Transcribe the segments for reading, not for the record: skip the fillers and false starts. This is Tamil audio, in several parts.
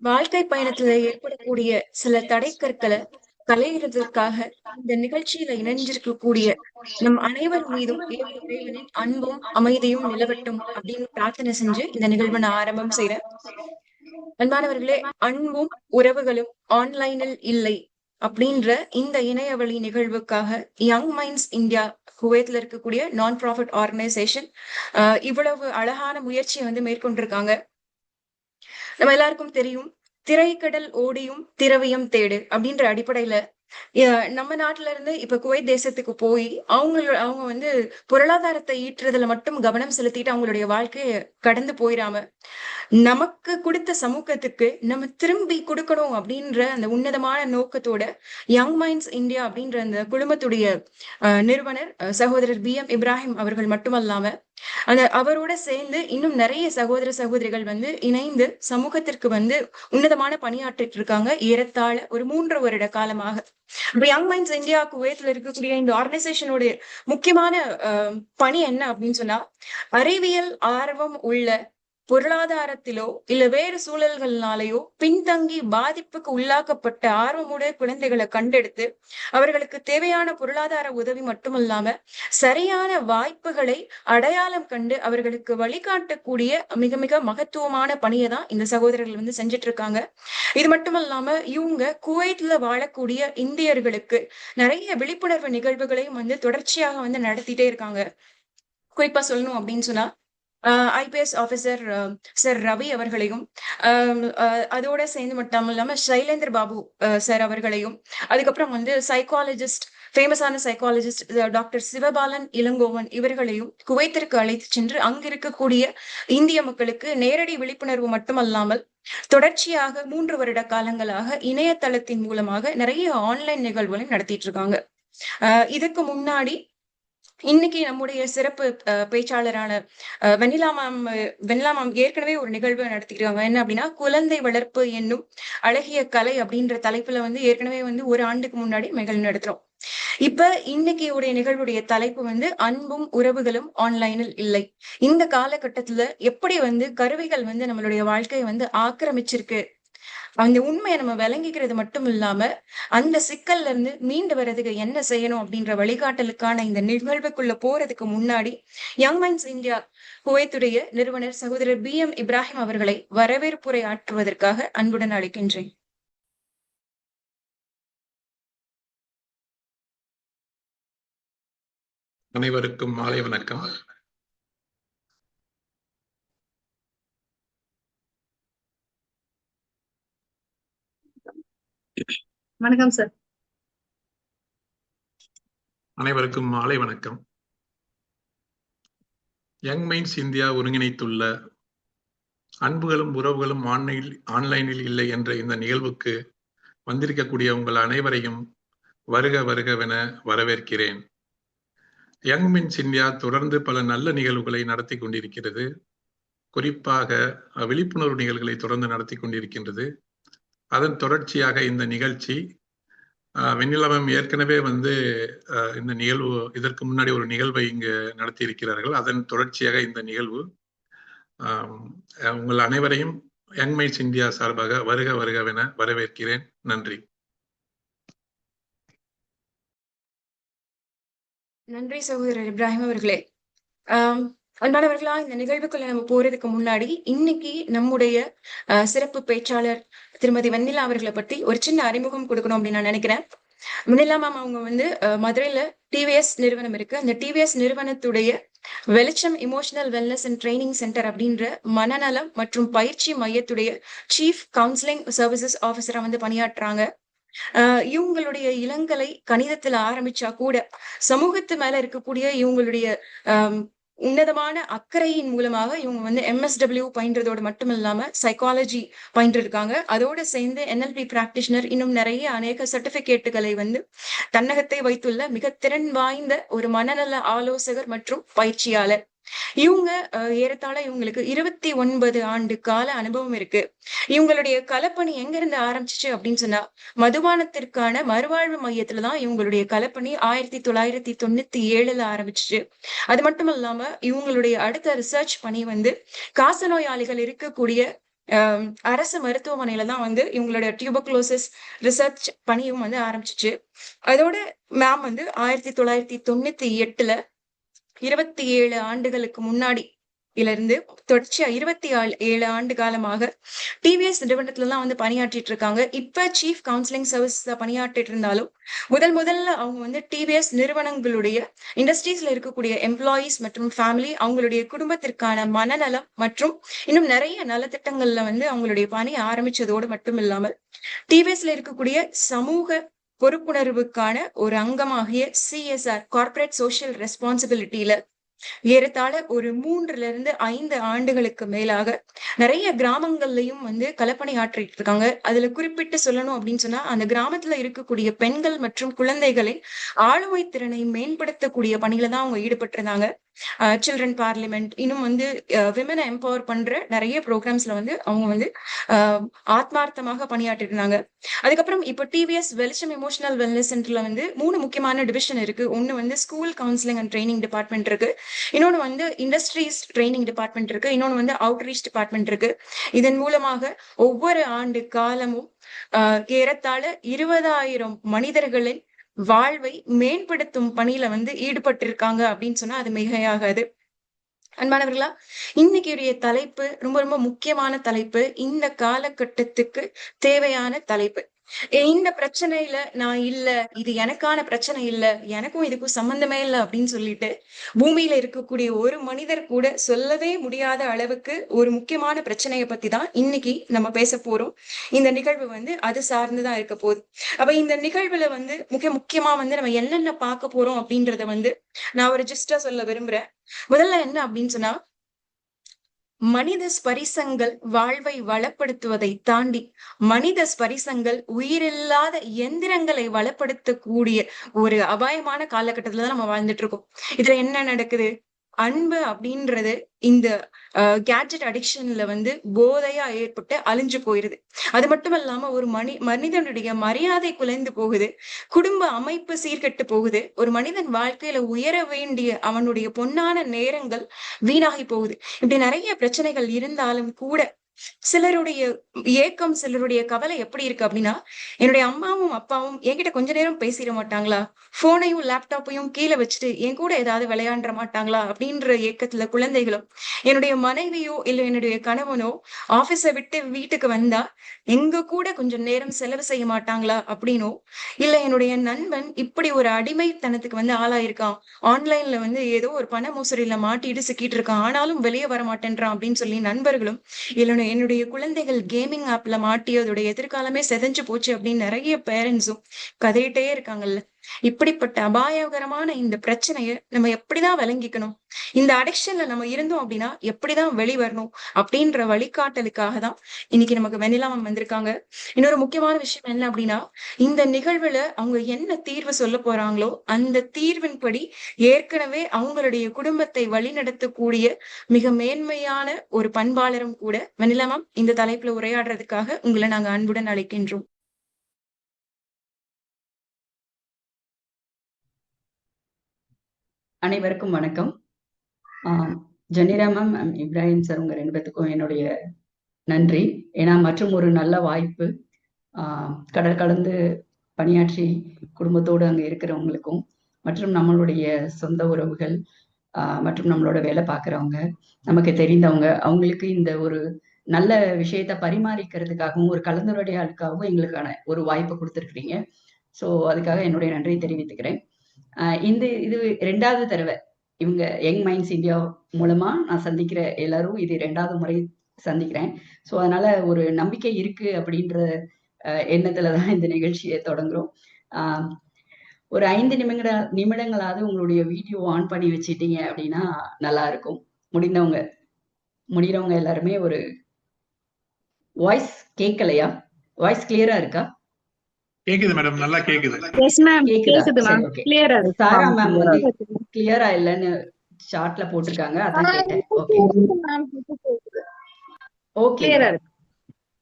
வாழ்க்கை பயணத்துல ஏற்படக்கூடிய சில தடைக்கற்களை களையிறதற்காக இந்த நிகழ்ச்சியில இணைஞ்சிருக்கக்கூடிய நம் அனைவர் மீதும் இறைவனின் அன்பும் அமைதியும் நிலவட்டும் அப்படின்னு பிரார்த்தனை செஞ்சு இந்த நிகழ்வை நான் ஆரம்பம் செய்றேன். அன்பானவர்களே, அன்பும் உறவுகளும் ஆன்லைனில் இல்லை அப்படின்ற இந்த இணையவழி நிகழ்வுக்காக யங் மைண்ட்ஸ் இந்தியா குவைத்ல இருக்கக்கூடிய நான் ப்ராஃபிட் ஆர்கனைசேஷன் இவ்வளவு அழகான முயற்சியை மேற்கொண்டிருக்காங்க. நம்ம எல்லாருக்கும் தெரியும், திரைக்கடல் ஓடியும் திரவியம் தேடு அப்படின்ற அடிப்படையில நம்ம நாட்டுல இருந்து இப்ப குவைத் தேசத்துக்கு போய் அவங்க பொருளாதாரத்தை ஈட்டுறதுல மட்டும் கவனம் செலுத்திட்டு அவங்களுடைய வாழ்க்கைய கடந்து போயிடாம நமக்கு கொடுத்த சமூகத்துக்கு நம்ம திரும்பி கொடுக்கணும் அப்படின்ற அந்த உன்னதமான நோக்கத்தோட யங் மைண்ட்ஸ் இந்தியா அப்படின்ற அந்த குழுமத்துடைய நிறுவனர் சகோதரர் BM இப்ராஹிம் அவர்கள் மட்டுமல்லாம அவரோட சேர்ந்து இன்னும் நிறைய சகோதர சகோதரிகள் இணைந்து சமூகத்திற்கு உன்னதமான பணியாற்றிட்டு இருக்காங்க. ஏறத்தாழ ஒரு 3 வருட காலமாக யங் மைண்ட்ஸ் இந்தியா குவைத்ல இருக்கக்கூடிய இந்த ஆர்கனைசேஷனோட முக்கியமான பணி என்ன அப்படின்னு சொன்னா, அறிவியல் ஆர்வம் உள்ள பொருளாதாரத்திலோ இல்ல வேறு சூழல்கள்னாலேயோ பின்தங்கி பாதிப்புக்கு உள்ளாக்கப்பட்ட ஆர்வமுடைய குழந்தைகளை கண்டெடுத்து அவர்களுக்கு தேவையான பொருளாதார உதவி மட்டுமல்லாம சரியான வாய்ப்புகளை அடையாளம் கண்டு அவர்களுக்கு வழிகாட்டக்கூடிய மிக மிக மகத்துவமான பணியை தான் இந்த சகோதரர்கள் செஞ்சிட்டு இருக்காங்க. இது மட்டுமல்லாம இவங்க குவைத்ல வாழக்கூடிய இந்தியர்களுக்கு நிறைய விழிப்புணர்வு நிகழ்வுகளையும் தொடர்ச்சியாக நடத்திட்டே இருக்காங்க. குறிப்பா சொல்லணும் அப்படின்னு சொன்னா, IPS ஆபீசர் சார் ரவி அவர்களையும் அதோட சேர்ந்து மட்டும் இல்லாம சைலேந்திர பாபு சார் அவர்களையும், அதுக்கப்புறம் சைக்காலஜிஸ்ட், ஃபேமஸான சைக்காலஜிஸ்ட் டாக்டர் சிவபாலன் இளங்கோவன் இவர்களையும் குவைத்திற்கு அழைத்து சென்று அங்க இருக்கக்கூடிய இந்திய மக்களுக்கு நேரடி விழிப்புணர்வு மட்டுமல்லாமல் தொடர்ச்சியாக 3 வருட காலங்களாக இணையதளத்தின் மூலமாக நிறைய ஆன்லைன் நிகழ்வுகளையும் நடத்திட்டு இருக்காங்க. இதுக்கு முன்னாடி இன்னைக்கு நம்முடைய சிறப்பு பேச்சாளரான வெண்ணிலா மேம் ஏற்கனவே ஒரு நிகழ்வு நடத்திக்கிறாங்க. என்ன அப்படின்னா, குழந்தை வளர்ப்பு என்னும் அழகிய கலை அப்படின்ற தலைப்புல ஏற்கனவே ஒரு ஆண்டுக்கு முன்னாடி நிகழ்வு நடத்துறோம். இப்ப இன்னைக்கு உடைய நிகழ்வுடைய தலைப்பு அன்பும் உறவுகளும் ஆன்லைனில் இல்லை. இந்த காலகட்டத்துல எப்படி கருவிகள் நம்மளுடைய வாழ்க்கையை ஆக்கிரமிச்சிருக்கு, அந்த உண்மையை நம்ம விளங்கிக்கிறது மட்டும் இல்லாம அந்த சிக்கல்ல இருந்து மீண்டு வர்றதுக்கு என்ன செய்யணும் அப்படின்ற வழிகாட்டலுக்கான இந்த நிகழ்வுக்குள்ள போறதுக்கு முன்னாடி யங் மைண்ட்ஸ் இந்தியா குவைத்துடைய நிறுவனர் சகோதரர் BM இப்ராஹிம் அவர்களை வரவேற்புரை ஆற்றுவதற்காக அன்புடன் அழைக்கின்றேன். அனைவருக்கும் மாலை வணக்கம். வணக்கம் சார். அனைவருக்கும் மாலை வணக்கம். யங் மைண்ட்ஸ் இந்தியா ஒருங்கிணைத்துள்ள அன்புகளும் உறவுகளும் ஆன்லைனில் இல்லை என்ற இந்த நிகழ்வுக்கு வந்திருக்கக்கூடிய உங்கள் அனைவரையும் வருக வருகவென வரவேற்கிறேன். யங் மைண்ட்ஸ் இந்தியா தொடர்ந்து பல நல்ல நிகழ்வுகளை நடத்தி கொண்டிருக்கிறது. குறிப்பாக விழிப்புணர்வு நிகழ்வுகளை தொடர்ந்து நடத்தி கொண்டிருக்கின்றது. அதன் தொடர்ச்சியாக இந்த நிகழ்ச்சி வெண்ணிலா மேம் ஏற்கனவே இந்த நிகழ்வு இதற்கு முன்னாடி ஒரு நிகழ்வை இங்கு நடத்தி இருக்கிறார்கள். அதன் தொடர்ச்சியாக இந்த நிகழ்வு. உங்கள் அனைவரையும் யங் மைண்ட்ஸ் இந்தியா சார்பாக வருக வருகவென வரவேற்கிறேன். நன்றி. நன்றி சகோதரர் இப்ராஹிம் அவர்களே. அன்பானவர்களா, இந்த நிகழ்வுக்குள்ள நம்ம போறதுக்கு முன்னாடி இன்னைக்கு நம்முடைய சிறப்பு பேச்சாளர் திருமதி வெண்ணிலா அவர்களை பத்தி ஒரு சின்ன அறிமுகம் கொடுக்கணும் அப்படின்னு நான் நினைக்கிறேன். வெண்ணிலா மேம் அவங்க மதுரையில TVS நிறுவனம் இருக்கு. அந்த TVS நிறுவனத்துடைய வெளிச்சம் emotional wellness and training centre அப்படின்ற மனநலம் மற்றும் பயிற்சி மையத்துடைய சீஃப் கவுன்சிலிங் சர்வீசஸ் ஆபீசரா பணியாற்றுறாங்க. இவங்களுடைய இளங்கலை கணிதத்துல ஆரம்பிச்சா கூட சமூகத்து மேல இருக்கக்கூடிய இவங்களுடைய உன்னதமான அக்கறையின் மூலமாக இவங்க MSW பயின்றதோடு மட்டும் இல்லாம சைக்காலஜி பயின்று இருக்காங்க. அதோட சேர்ந்து NLP பிராக்டிஷனர், இன்னும் நிறைய அநேக சர்டிபிகேட்டுகளை தன்னகத்தை வைத்துள்ள மிக திறன் வாய்ந்த ஒரு மனநல ஆலோசகர் மற்றும் பயிற்சியாளர். இவங்க ஏறத்தாழ இவங்களுக்கு 29 ஆண்டு கால அனுபவம் இருக்கு. இவங்களுடைய களப்பணி எங்க இருந்து ஆரம்பிச்சிச்சு அப்படின்னு சொன்னா, மதுபானத்திற்கான மறுவாழ்வு மையத்துலதான் இவங்களுடைய களப்பணி 1997ல ஆரம்பிச்சிச்சு. அது மட்டும் இல்லாம இவங்களுடைய அடுத்த ரிசர்ச் பணி காசநோயாளிகள் இருக்கக்கூடிய அரசு மருத்துவமனையில தான் வந்து இவங்களோட டியூபர்குலோசிஸ் ரிசர்ச் பணியும் வந்து ஆரம்பிச்சிச்சு. அதோட மேம் வந்து 1998ல 27 ஆண்டுகளுக்கு முன்னாடி இருந்து தொடர்ச்சியா 27 ஆண்டு காலமாக டிவிஎஸ் நிறுவனத்துல தான் வந்து பணியாற்றிட்டு இருக்காங்க. இப்ப சீஃப் கவுன்சிலிங் சர்வீஸ் பணியாற்றிட்டு இருந்தாலும் முதல்ல அவங்க வந்து டிவிஎஸ் நிறுவனங்களுடைய இண்டஸ்ட்ரீஸ்ல இருக்கக்கூடிய எம்ப்ளாயீஸ் மற்றும் ஃபேமிலி அவங்களுடைய குடும்பத்திற்கான மனநலம் மற்றும் இன்னும் நிறைய நலத்திட்டங்கள்ல வந்து அவங்களுடைய பணி ஆரம்பிச்சதோடு மட்டும் இல்லாமல் டிவிஎஸ்ல இருக்கக்கூடிய சமூக பொறுப்புணர்வுக்கான ஒரு அங்கமாகிய சிஎஸ்ஆர் கார்ப்பரேட் சோஷியல் ரெஸ்பான்சிபிலிட்டியில ஏறத்தாழ ஒரு 3 to 5 ஆண்டுகளுக்கு மேலாக நிறைய கிராமங்கள்லயும் வந்து களப்பணி ஆற்றிட்டு இருக்காங்க. அதுல குறிப்பிட்டு சொல்லணும் அப்படின்னு சொன்னா அந்த கிராமத்துல இருக்கக்கூடிய பெண்கள் மற்றும் குழந்தைகளின் ஆளுமை திறனை மேம்படுத்தக்கூடிய பணியில தான் அவங்க ஈடுபட்டு இருந்தாங்க. சில்ட்ரன் பார்லிமெண்ட் இன்னும் வந்து விமனை எம்பவர் பண்ற நிறைய ப்ரோக்ராம்ஸ்ல வந்து அவங்க வந்து ஆத்மார்த்தமாக பணியாற்றி இருந்தாங்க. அதுக்கப்புறம் இப்போ டிவிஎஸ் வெளிச்சம் எமோஷனல் வெல்னஸ் சென்டர்ல வந்து 3 முக்கியமான டிவிஷன் இருக்கு. ஒன்னு வந்து school counselling and training department இருக்கு, இன்னொன்னு வந்து இண்டஸ்ட்ரீஸ் ட்ரைனிங் டிபார்ட்மெண்ட் இருக்கு, இன்னொன்னு வந்து அவுட்ரீச் டிபார்ட்மெண்ட் இருக்கு. இதன் மூலமாக ஒவ்வொரு ஆண்டு காலமும் ஏறத்தாழ 20,000 மனிதர்களின் வாழ்வை மேம்படுத்தும் பணியில வந்து ஈடுபட்டிருக்காங்க அப்படின்னு சொன்னா அது மிகையாகாது. அன்பானவர்களா, இன்னைக்குரிய தலைப்பு ரொம்ப ரொம்ப முக்கியமான தலைப்பு. இந்த காலகட்டத்துக்கு தேவையான தலைப்பு. இந்த பிரச்சனையில நான் இல்ல, இது எனக்கான பிரச்சனை இல்ல, எனக்கும் இதுக்கும் சம்பந்தமே இல்ல அப்படின்னு சொல்லிட்டு பூமியில இருக்கக்கூடிய ஒரு மனிதர் கூட சொல்லவே முடியாத அளவுக்கு ஒரு முக்கியமான பிரச்சனையை பத்தி தான் இன்னைக்கு நம்ம பேச போறோம். இந்த நிகழ்வு வந்து அது சார்ந்துதான் இருக்க போகுது. அப்ப இந்த நிகழ்வுல வந்து முக்கியமா வந்து நம்ம என்னென்ன பார்க்க போறோம் அப்படின்றத வந்து நான் ஒரு ஜிஸ்டா சொல்ல விரும்புறேன். முதல்ல என்ன அப்படின்னு சொன்னா, மனித ஸ்பரிசங்கள் வாழ்வை வளப்படுத்துவதை தாண்டி மனித ஸ்பரிசங்கள் உயிரில்லாத எந்திரங்களை வளப்படுத்தக்கூடிய ஒரு அபாயமான காலகட்டத்துலதான் நம்ம வாழ்ந்துட்டு இருக்கோம். இதுல என்ன நடக்குது? அன்பு அப்படின்றது இந்த கேட்ஜெட் அடிக்ஷன்ல வந்து போதையா ஏற்பட்டு அழிஞ்சு போயிருது. அது மட்டும் இல்லாம ஒரு மனிதனுடைய மரியாதை குலைந்து போகுது, குடும்ப அமைப்பு சீர்கெட்டு போகுது, ஒரு மனிதன் வாழ்க்கையில உயர வேண்டிய அவனுடைய பொன்னான நேரங்கள் வீணாகி போகுது. இப்படி நிறைய பிரச்சனைகள் இருந்தாலும் கூட சிலருடைய ஏக்கம், சிலருடைய கவலை எப்படி இருக்கு அப்படின்னா, என்னுடைய அம்மாவும் அப்பாவும் என்கிட்ட கொஞ்ச நேரம் பேசிட மாட்டாங்களா, போனையும் லேப்டாப்பையும் கீழே வச்சுட்டு என் கூட ஏதாவது விளையாண்ட மாட்டாங்களா அப்படின்ற ஏக்கத்துல குழந்தைகளும், என்னுடைய மனைவியோ இல்ல என்னுடைய கணவனோ ஆபீஸை விட்டு வீட்டுக்கு வந்தா எங்க கூட கொஞ்சம் நேரம் செலவு செய்ய மாட்டாங்களா அப்படின்னோ, இல்ல என்னுடைய நண்பன் இப்படி ஒரு அடிமைத்தனத்துக்கு வந்து ஆளாயிருக்கான், ஆன்லைன்ல வந்து ஏதோ ஒரு பண மோசடியில மாட்டிட்டு சிக்கிட்டு இருக்கான், ஆனாலும் வெளியே வர மாட்டேன்றான் அப்படின்னு சொல்லி நண்பர்களும், இல்ல என்னுடைய குழந்தைகள் கேமிங் ஆப்ல மாட்டி அதோட எதிர்காலமே செதஞ்சு போச்சு அப்படின்னு நிறைய பேரண்ட்ஸும் கதறிட்டே இருக்காங்கல்ல. இப்படிப்பட்ட அபாயகரமான இந்த பிரச்சனைய நம்ம எப்படிதான் விளங்கிக்கணும், இந்த அடிக்ஷன்ல நம்ம இருந்தோம் அப்படின்னா எப்படிதான் வெளிவரணும் அப்படின்ற வழிகாட்டலுக்காக தான் இன்னைக்கு நமக்கு வெண்ணிலா மேம் வந்திருக்காங்க. இன்னொரு முக்கியமான விஷயம் என்ன அப்படின்னா, இந்த நிகழ்வுல அவங்க என்ன தீர்வு சொல்ல போறாங்களோ அந்த தீர்வின்படி ஏற்கனவே அவங்களுடைய குடும்பத்தை வழிநடத்தக்கூடிய மிக மேன்மையான ஒரு பண்பாளரும் கூட வெண்ணிலா மேம் இந்த தலைப்புல உரையாடுறதுக்காக உங்களை நாங்க அன்புடன் அழைக்கின்றோம். அனைவருக்கும் வணக்கம். ஜெனிரா மேம், இப்ராஹிம் சார், உங்க 2 பேத்துக்கும் என்னுடைய நன்றி. ஏன்னா மற்றும் ஒரு நல்ல வாய்ப்பு, கடல் கடந்து பணியாற்றி குடும்பத்தோடு அங்கே இருக்கிறவங்களுக்கும் மற்றும் நம்மளுடைய சொந்த உறவுகள் மற்றும் நம்மளோட வேலை பார்க்குறவங்க, நமக்கு தெரிந்தவங்க, அவங்களுக்கு இந்த ஒரு நல்ல விஷயத்த பரிமாறிக்கிறதுக்காகவும் ஒரு கலந்துரையாடலுக்காகவும் எங்களுக்கான ஒரு வாய்ப்பை கொடுத்துருக்குறீங்க. ஸோ அதுக்காக என்னுடைய நன்றியை தெரிவித்துக்கிறேன். இது 2வது தடவை இவங்க யங் மைண்ட்ஸ் இந்தியா மூலமா நான் சந்திக்கிற எல்லாரும் இது 2வது முறை சந்திக்கிறேன். ஸோ அதனால ஒரு நம்பிக்கை இருக்கு அப்படின்ற எண்ணத்துலதான் இந்த நிகழ்ச்சியை தொடங்குறோம். ஒரு 5 நிமிடங்களாவது உங்களுடைய வீடியோ ஆன் பண்ணி வச்சிட்டீங்க அப்படின்னா நல்லா இருக்கும். முடிகிறவங்க எல்லாருமே ஒரு வாய்ஸ் கேட்கலையா? வாய்ஸ் கிளியரா இருக்கா? கேக்குது மேடம், நல்லா கேக்குது. எஸ் மேம், கேக்குது மேம், கிளியரா இருக்கு. சாரா மேம் வந்து கிளியரா இல்லன்னு சார்ட்ல போட்டிருக்காங்க, அதான் கேட்டேன். Okay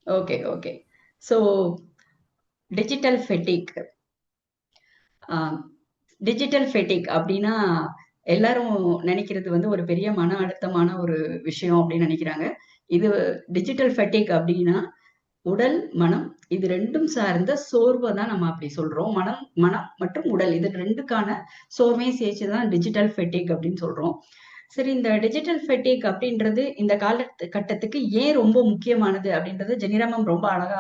okay okay. So digital ஃபெட்டிக் அப்படின்னா எல்லாரும் நினைக்கிறது வந்து ஒரு பெரிய மன அழுத்தமான ஒரு விஷயம் அப்படின்னு நினைக்கிறாங்க. இது டிஜிட்டல் ஃபெட்டிக் அப்படின்னா உடல் மனம் இது ரெண்டும் சார்ந்த சோர்வை தான் நம்ம அப்படி சொல்றோம். மனம் மற்றும் உடல் இது ரெண்டுக்கான சோர்வையும் சேர்த்துதான் டிஜிட்டல் ஃபெட்டிக் அப்படின்னு சொல்றோம். சரி, இந்த டிஜிட்டல் ஃபெட்டிக் அப்படின்றது இந்த காலகட்டத்துக்கு ஏன் ரொம்ப முக்கியமானது அப்படின்றது ஜெனிரா மேம் ரொம்ப அழகா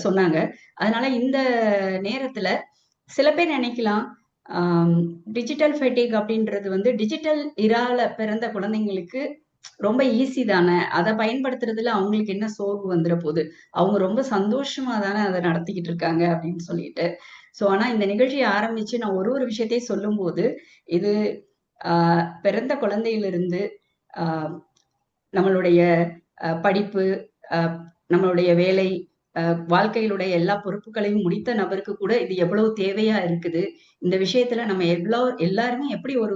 சொன்னாங்க. அதனால இந்த நேரத்துல சில பேர் நினைக்கலாம் டிஜிட்டல் ஃபெட்டிக் அப்படின்றது வந்து டிஜிட்டல் இரால பிறந்த குழந்தைங்களுக்கு ரொம்ப ஈஸி தானே, அதை பயன்படுத்துறதுல அவங்களுக்கு என்ன சோர்வு வந்துட போகுது, அவங்க ரொம்ப சந்தோஷமா தானே அதை நடத்திக்கிட்டு இருக்காங்க அப்படின்னு சொல்லிட்டு. ஸோ ஆனா இந்த நிகழ்ச்சியை ஆரம்பிச்சு நான் ஒரு விஷயத்தையும் சொல்லும் போது இது பிறந்த குழந்தையிலிருந்து நம்மளுடைய படிப்பு, நம்மளுடைய வேலை, வாழ்க்கையிலுடைய எல்லா பொறுப்புகளையும் முடித்த நபருக்கு கூட இது எவ்வளவு தேவையா இருக்குது. இந்த விஷயத்துல நம்ம எல்லாருமே எப்படி ஒரு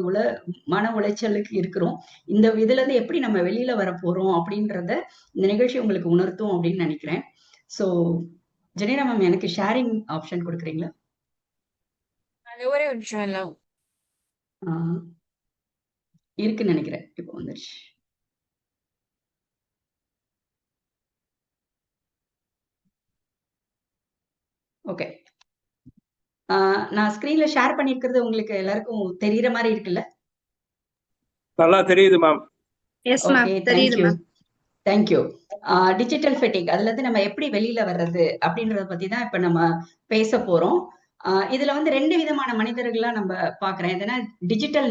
மன உளைச்சலுக்கு இருக்கிறோம், இந்த இதுல இருந்து எப்படி நம்ம வெளியில வர போறோம் அப்படின்றத இந்த நிகழ்ச்சி உங்களுக்கு உணர்த்தும் அப்படின்னு நினைக்கிறேன். சோ ஜெனிரா மேம் எனக்கு ஷேரிங் ஆப்ஷன் கொடுக்குறீங்களா? ஒரே ஒரு நிமிஷம் எல்லாம் இருக்குன்னு நினைக்கிறேன். இப்போ வந்துருச்சு. ஓகே, நான் ஸ்கிரீன்ல ஷேர் பண்ணிருக்கிறது உங்களுக்கு எல்லாருக்கும் தெரியற மாதிரி இருக்குல்ல? நல்லா தெரியுது மேம். எஸ் மேம், தெரியுது மேம். தேங்க்யூ. டிஜிட்டல் ஃபெட்டிக் அதுல இருந்து நம்ம எப்படி வெளியில வர்றது அப்படின்றத பத்தி தான் இப்ப நம்ம பேச போறோம். இதுல வந்து 2 விதமான மனிதர்களா நம்ம பாக்குறேன். எதுனா டிஜிட்டல்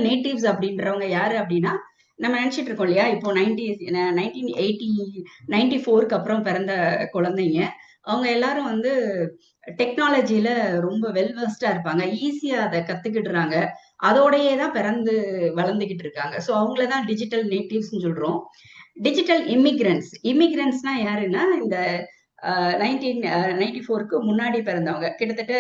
நேட்டிவ்ஸ் அப்படின்றவங்க யாரு அப்படின்னா, நம்ம நினைச்சிட்டு இருக்கோம் இல்லையா, இப்போ 1994க்கு அப்புறம் பிறந்த குழந்தைங்க, அவங்க எல்லாரும் வந்து டெக்னாலஜில ரொம்ப வெல்வெர்ஸ்டா இருப்பாங்க, ஈஸியா அதை கத்துக்கிடுறாங்க, அதோடயே தான் பிறந்து வளர்ந்துகிட்டு இருக்காங்க. ஸோ அவங்களதான் டிஜிட்டல் நேட்டிவ்ஸ் சொல்றோம். டிஜிட்டல் இமிகிரன்ட்ஸ்னா யாருன்னா, இந்த 1994க்கு முன்னாடி பிறந்தவங்க, கிட்டத்தட்ட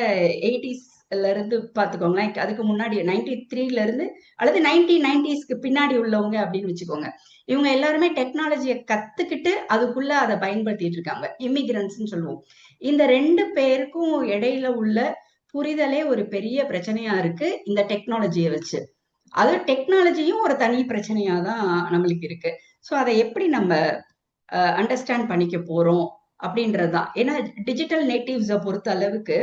80sல இருந்து பாத்துக்கோங்களேன், அதுக்கு முன்னாடி 93ல இருந்து அல்லது 1990ஸ்க்கு பின்னாடி உள்ளவங்க அப்படின்னு வச்சுக்கோங்க. இவங்க எல்லாருமே டெக்னாலஜியை கத்துக்கிட்டு அதுக்குள்ள அதை பயன்படுத்திட்டு இருக்காங்க, இமிகிரன்ட்ஸ் சொல்லுவோம். இந்த 2 பேருக்கும் இடையில உள்ள புரிதலே ஒரு பெரிய பிரச்சனையா இருக்கு இந்த டெக்னாலஜியை வச்சு. அது டெக்னாலஜியும் ஒரு தனி பிரச்சனையா தான் நம்மளுக்கு இருக்கு. ஸோ அதை எப்படி நம்ம அண்டர்ஸ்டாண்ட் பண்ணிக்க போறோம் அப்படின்றதுதான். ஏன்னா டிஜிட்டல் நேட்டிவ்ஸை பொறுத்த அளவுக்கு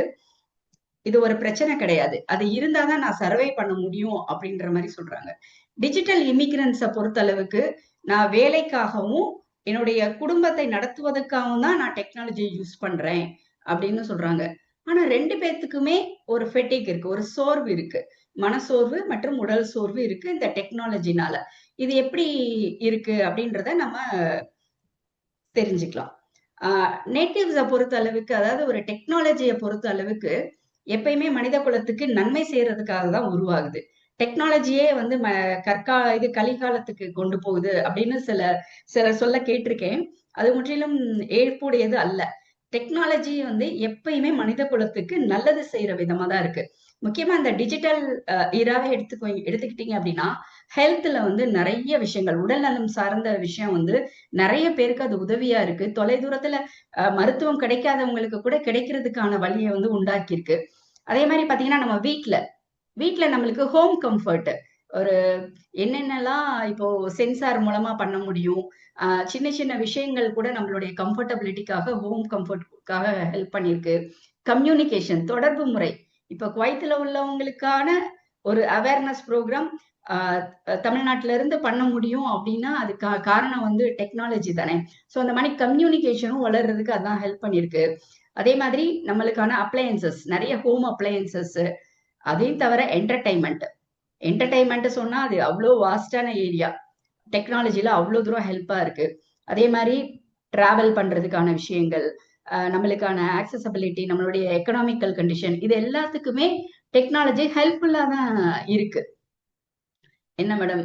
இது ஒரு பிரச்சனை கிடையாது, அது இருந்தாதான் நான் சர்வை பண்ண முடியும் அப்படின்ற மாதிரி சொல்றாங்க. டிஜிட்டல் இமிகிரன்ஸை பொறுத்த அளவுக்கு நான் வேலைக்காகவும் என்னுடைய குடும்பத்தை நடத்துவதற்காகவும் தான் நான் டெக்னாலஜியை யூஸ் பண்றேன் அப்படின்னு சொல்றாங்க. ஆனா 2 பேர்த்துக்குமே ஒரு ஃபெட்டிக் இருக்கு, ஒரு சோர்வு இருக்கு, மனசோர்வு மற்றும் உடல் சோர்வு இருக்கு இந்த டெக்னாலஜினால. இது எப்படி இருக்கு அப்படின்றத நம்ம தெரிஞ்சுக்கலாம். நேட்டிவ்ஸை பொறுத்த அளவுக்கு, அதாவது ஒரு டெக்னாலஜியை பொறுத்த அளவுக்கு எப்பயுமே மனித குலத்துக்கு நன்மை செய்யறதுக்காக தான் உருவாகுது. டெக்னாலஜியே வந்து கலிகாலத்துக்கு கொண்டு போகுது அப்படின்னு சிலர் சொல்ல கேட்டிருக்கேன். அது முற்றிலும் ஏற்புடையது அல்ல. டெக்னாலஜி வந்து எப்பயுமே மனித குலத்துக்கு நல்லது செய்யற விதமா தான் இருக்கு. முக்கியமா இந்த டிஜிட்டல் இராவே எடுத்துக்கிட்டீங்க அப்படின்னா, ஹெல்த்ல வந்து நிறைய விஷயங்கள், உடல் நலம் சார்ந்த விஷயம் வந்து நிறைய பேருக்கு அது உதவியா இருக்கு. தொலைதூரத்துல மருத்துவம் கிடைக்காதவங்களுக்கு கூட கிடைக்கிறதுக்கான வழியை வந்து உண்டாக்கியிருக்கு. அதே மாதிரி பாத்தீங்கன்னா, நம்ம வீட்டுல நம்மளுக்கு ஹோம் கம்ஃபர்ட் ஒரு என்னென்னலாம் இப்போ சென்சார் மூலமா பண்ண முடியும், சின்ன சின்ன விஷயங்கள் கூட நம்மளுடைய கம்ஃபர்டபிலிட்டிக்காக, ஹோம் கம்ஃபர்ட்காக ஹெல்ப் பண்ணிருக்கு. கம்யூனிகேஷன், தொடர்பு முறை, இப்ப குவைத்துல உள்ளவங்களுக்கான ஒரு அவேர்னஸ் ப்ரோக்ராம் தமிழ்நாட்டுல இருந்து பண்ண முடியும் அப்படின்னா அதுக்கு காரணம் வந்து டெக்னாலஜி தானே. ஸோ அந்த மாதிரி கம்யூனிகேஷனும் வளர்றதுக்கு அதான் ஹெல்ப் பண்ணிருக்கு. அதே மாதிரி நம்மளுக்கான அப்ளையன்சஸ், நிறைய ஹோம் அப்ளையன்சஸ், அதையும் தவிர என்டர்டைன்மெண்ட் சொன்னா அது அவ்வளோ வாஸ்டான ஏரியா, டெக்னாலஜில அவ்வளோ தூரம் ஹெல்ப்பா இருக்கு. அதே மாதிரி டிராவல் பண்றதுக்கான விஷயங்கள், நம்மளுக்கான ஆக்சசபிலிட்டி, நம்மளுடைய எக்கனாமிக்கல் கண்டிஷன், இது எல்லாத்துக்குமே டெக்னாலஜி ஹெல்ப்ஃபுல்லா தான் இருக்கு. என்ன மேடம்,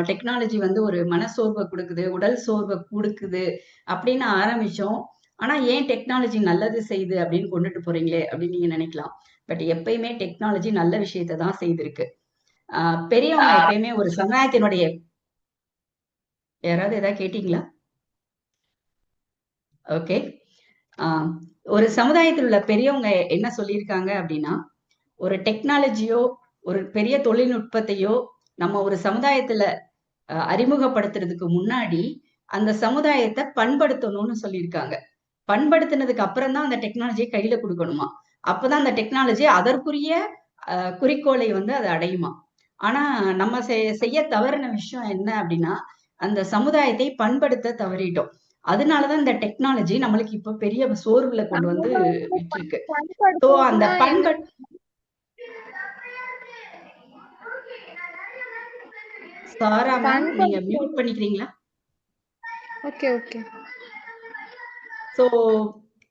டெக்னாலஜி வந்து ஒரு மனசோர்வை கொடுக்குது, உடல் சோர்வை கொடுக்குது அப்படின்னு ஆரம்பிச்சோம், ஆனா ஏன் டெக்னாலஜி நல்லது செய்யுது அப்படின்னு கொண்டுட்டு போறீங்களே அப்படின்னு நீங்க நினைக்கலாம். பட் எப்பயுமே டெக்னாலஜி நல்ல விஷயத்தை தான் செய்திருக்கு. பெரியவங்க எப்பயுமே ஒரு சமுதாயத்தினுடைய, யாராவது ஏதாவது கேட்டீங்களா? ஓகே, ஒரு சமுதாயத்தில் உள்ள பெரியவங்க என்ன சொல்லியிருக்காங்க அப்படின்னா, ஒரு டெக்னாலஜியோ ஒரு பெரிய தொழில்நுட்பத்தையோ நம்ம ஒரு சமுதாயத்துல அறிமுகப்படுத்துறதுக்கு முன்னாடி அந்த சமுதாயத்தை பண்படுத்தணும்னு சொல்லியிருக்காங்க. பண்படுத்தினதுக்கு அப்புறம் தான் அந்த டெக்னாலஜியை கையில கொடுக்கணுமா. அப்பதான் அந்த டெக்னாலஜி அதற்குரிய குறிக்கோளை வந்து அது அடையுமா. ஆனா நம்ம செய்ய தவறின விஷயம் என்ன அப்படின்னா, அந்த சமுதாயத்தை பண்படுத்த தவறிட்டோம். அதனாலதான் இந்த டெக்னாலஜி நம்மளுக்கு இப்ப பெரிய சோர்வுல கொண்டு வந்து விட்டுருக்கு. ஸோ அந்த சாரா மேம் நீங்க மியூட் பண்ணிக்கிறீங்களா? Okay okay. சோ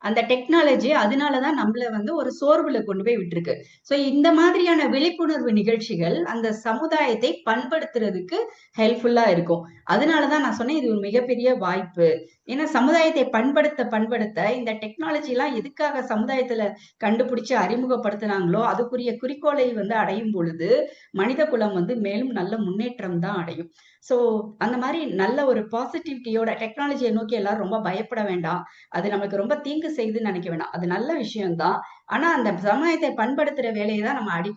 அந்த டெக்னாலஜி அதனாலதான் நம்மள வந்து ஒரு சோர்வுல கொண்டு போய் விட்டுருக்கு. சோ இந்த மாதிரியான விழிப்புணர்வு நிகழ்ச்சிகள் அந்த சமுதாயத்தை பண்படுத்துறதுக்கு ஹெல்ப்ஃபுல்லா இருக்கும். அதனாலதான் நான் சொன்னேன் இது ஒரு மிகப்பெரிய வாய்ப்பு. ஏன்னா சமுதாயத்தை பண்படுத்த இந்த டெக்னாலஜி எல்லாம் எதுக்காக சமுதாயத்துல கண்டுபிடிச்சு அறிமுகப்படுத்தினாங்களோ அதுக்குரிய குறிக்கோளை வந்து அடையும் பொழுது மனித குலம் வந்து மேலும் நல்ல முன்னேற்றம் தான் அடையும். சோ அந்த மாதிரி நல்ல ஒரு பாசிட்டிவிட்டியோட டெக்னாலஜியை நோக்கி எல்லாரும் ரொம்ப பயப்பட வேண்டாம். அது நமக்கு ரொம்ப தீங்கு செய்யுதுன்னு நினைக்க வேண்டாம். அது நல்ல விஷயம்தான். ஆனா அந்த சமுதாயத்தை பண்படுத்துற வேலையை தான் நம்ம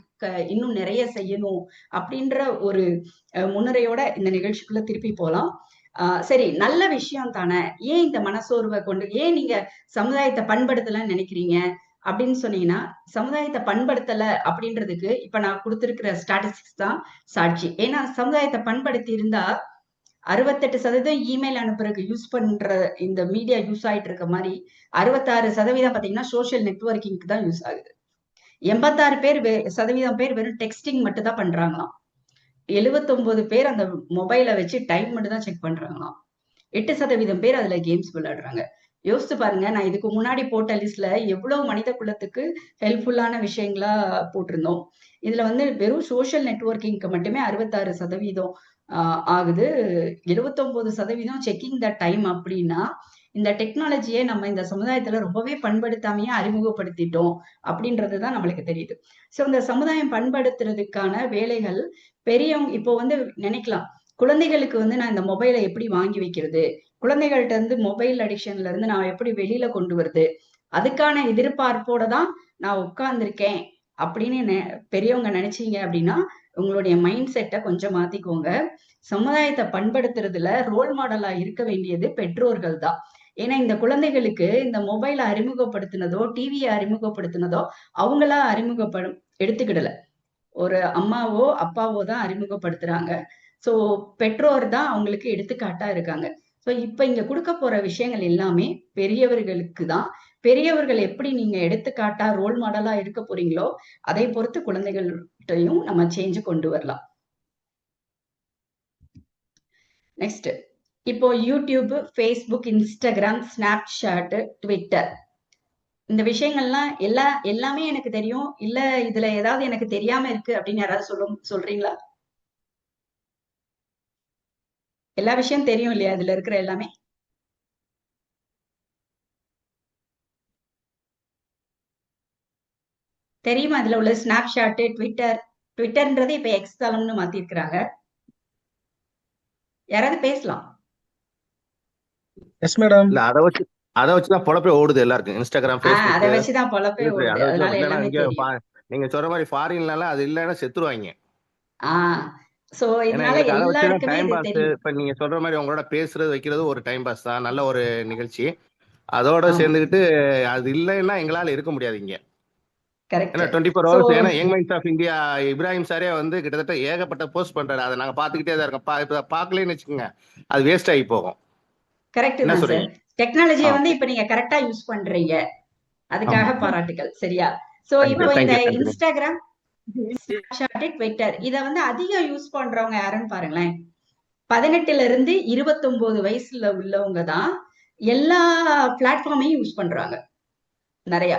இன்னும் நிறைய செய்யணும் அப்படின்ற ஒரு முன்னுரையோட இந்த நிகழ்ச்சிக்குள்ள திருப்பி போலாம். சரி, நல்ல விஷயம் தானே. ஏன் இந்த மனசோர்வை கொண்டு ஏன் நீங்க சமுதாயத்தை பண்படுத்தலன்னு நினைக்கிறீங்க அப்படின்னு சொன்னீங்கன்னா, சமுதாயத்தை பண்படுத்தல அப்படின்றதுக்கு இப்ப நான் கொடுத்திருக்கிற ஸ்டாட்டிஸ்டிக்ஸ் தான் சாட்சி. ஏன்னா சமுதாயத்தை பண்படுத்தி இருந்தா 68% இமெயில் அனுப்புறதுக்கு யூஸ் பண்ற இந்த மீடியா யூஸ் ஆயிட்டு இருக்க மாதிரி 66% பாத்தீங்கன்னா சோசியல் நெட்வொர்க்கிங்க்கு தான் யூஸ் ஆகுது. 86% பேர் வெறும் டெக்ஸ்டிங் மட்டும் தான் பண்றாங்களாம். 79 பேர் அந்த மொபைலை வச்சு டைம் மட்டும் தான் செக் பண்றாங்களாம். 8% பேர் அதுல கேம்ஸ் விளையாடுறாங்க. யோசிச்சு பாருங்க, நான் இதுக்கு முன்னாடி போட்ட லிஸ்ட்ல எவ்வளவு மனித குலத்துக்கு ஹெல்ப்ஃபுல்லான விஷயங்களா போட்டிருந்தோம். இதுல வந்து வெறும் சோசியல் நெட்வொர்க்கிங்க்கு மட்டுமே 66% ஆகுது. 79% செக்கிங் த டைம் அப்படின்னா இந்த டெக்னாலஜியை நம்ம இந்த சமுதாயத்துல ரொம்பவே பண்படுத்தாமையே அறிமுகப்படுத்திட்டோம் அப்படின்றதுதான் நம்மளுக்கு தெரியுது. சோ இந்த சமுதாயம் பண்படுத்துறதுக்கான வேலைகள் பெரியவங்க இப்போ வந்து நினைக்கலாம், குழந்தைகளுக்கு வந்து நான் இந்த மொபைலை எப்படி வாங்கி வைக்கிறது, குழந்தைகள்ட்ட இருந்து மொபைல் அடிக்ஷன்ல இருந்து நான் எப்படி வெளியில கொண்டு வருது, அதுக்கான எதிர்பார்ப்போட தான் நான் உட்கார்ந்துருக்கேன் அப்படின்னு பெரியவங்க நினைச்சீங்க அப்படின்னா உங்களுடைய மைண்ட் செட்டை கொஞ்சம் மாத்திக்கோங்க. சமுதாயத்தை பண்படுத்துறதுல ரோல் மாடலா இருக்க வேண்டியது பெற்றோர்கள் தான். ஏன்னா இந்த குழந்தைகளுக்கு இந்த மொபைலை அறிமுகப்படுத்தினதோ டிவியை அறிமுகப்படுத்தினதோ அவங்களா எடுத்துக்கிடல. ஒரு அம்மாவோ அப்பாவோ தான் அறிமுகப்படுத்துறாங்க. சோ பெற்றோர் தான் அவங்களுக்கு எடுத்துக்காட்டா இருக்காங்க. சோ இப்ப இங்க கொடுக்க போற விஷயங்கள் எல்லாமே பெரியவர்களுக்கு தான். பெரியவர்கள் எப்படி நீங்க எடுத்துக்காட்டா ரோல் மாடலா இருக்க போறீங்களோ அதை பொறுத்து குழந்தைகள்கிட்டையும் நம்ம சேஞ்ச் கொண்டு வரலாம். நெக்ஸ்ட், இப்போ YouTube, Facebook, Instagram, Snapchat, Twitter இந்த விஷயங்கள்லாம் எல்லாமே எனக்கு தெரியும். இல்ல இதுல ஏதாவது எனக்கு தெரியாம இருக்கு அப்படின்னு யாராவது சொல்றீங்களா? எல்லா விஷயம் தெரியும் இல்லையா இதுல இருக்கிற எல்லாமே? தெரியுமா இதுல உள்ள ஸ்னாப்சாட், ட்விட்டர்ன்றது இப்ப எக்ஸ் தளம்னு மாத்திருக்கிறாங்க. யாராவது பேசலாம். Yes madam. இல்ல அதை வச்சுதான் பொழப்பே ஓடுது எல்லாருக்கும். இன்ஸ்டாகிராம், ஃபேஸ்புக் அதை வச்சுதான் பொழப்பே ஓடுது. அதனால எல்லாமே தெரியும். நீங்க சொல்ற மாதிரி ஃபாரின்ல அது இல்லைன்னா செத்துருவாங்க. சோ இதனால எல்லாருக்குமே டைம் பாஸ். இப்ப நீங்க சொல்ற மாதிரி உங்களோட பேசுறது வைக்கிறது ஒரு டைம் பாஸ் தான், நல்ல ஒரு நிகழ்ச்சி. அதோட சேர்ந்துக்கிட்டு அது இல்லைன்னா எங்களால இருக்க முடியாது இங்க. ஏன்னா 24 hours. ஏன்னா young minds of India Ibrahim சாரே வந்து கிட்டத்தட்ட ஏகப்பட்ட போஸ்ட் பண்றாரு. அதை நாங்க பாத்துக்கிட்டே தான் இருக்கோம். இப்ப பாக்கலன்னு வச்சுக்கோங்க, அது வேஸ்ட் ஆகி போகும். கரெக்ட் தான் சார். டெக்னாலஜியை வந்து இப்ப நீங்க கரெக்டா யூஸ் பண்றீங்க, அதுக்காக பாராட்டுகள். சரியா? சோ இப்போ இந்த இன்ஸ்டாகிராம், ஸ்னாப்சாட், ட்விட்டர் இத வந்து அதிகம் யூஸ் பண்றவங்க யாருன்னு பாருங்களேன். 18ல இருந்து 29 வயசுல உள்ளவங்க தான் எல்லா பிளாட்ஃபார்மையும் யூஸ் பண்றாங்க. நிறைய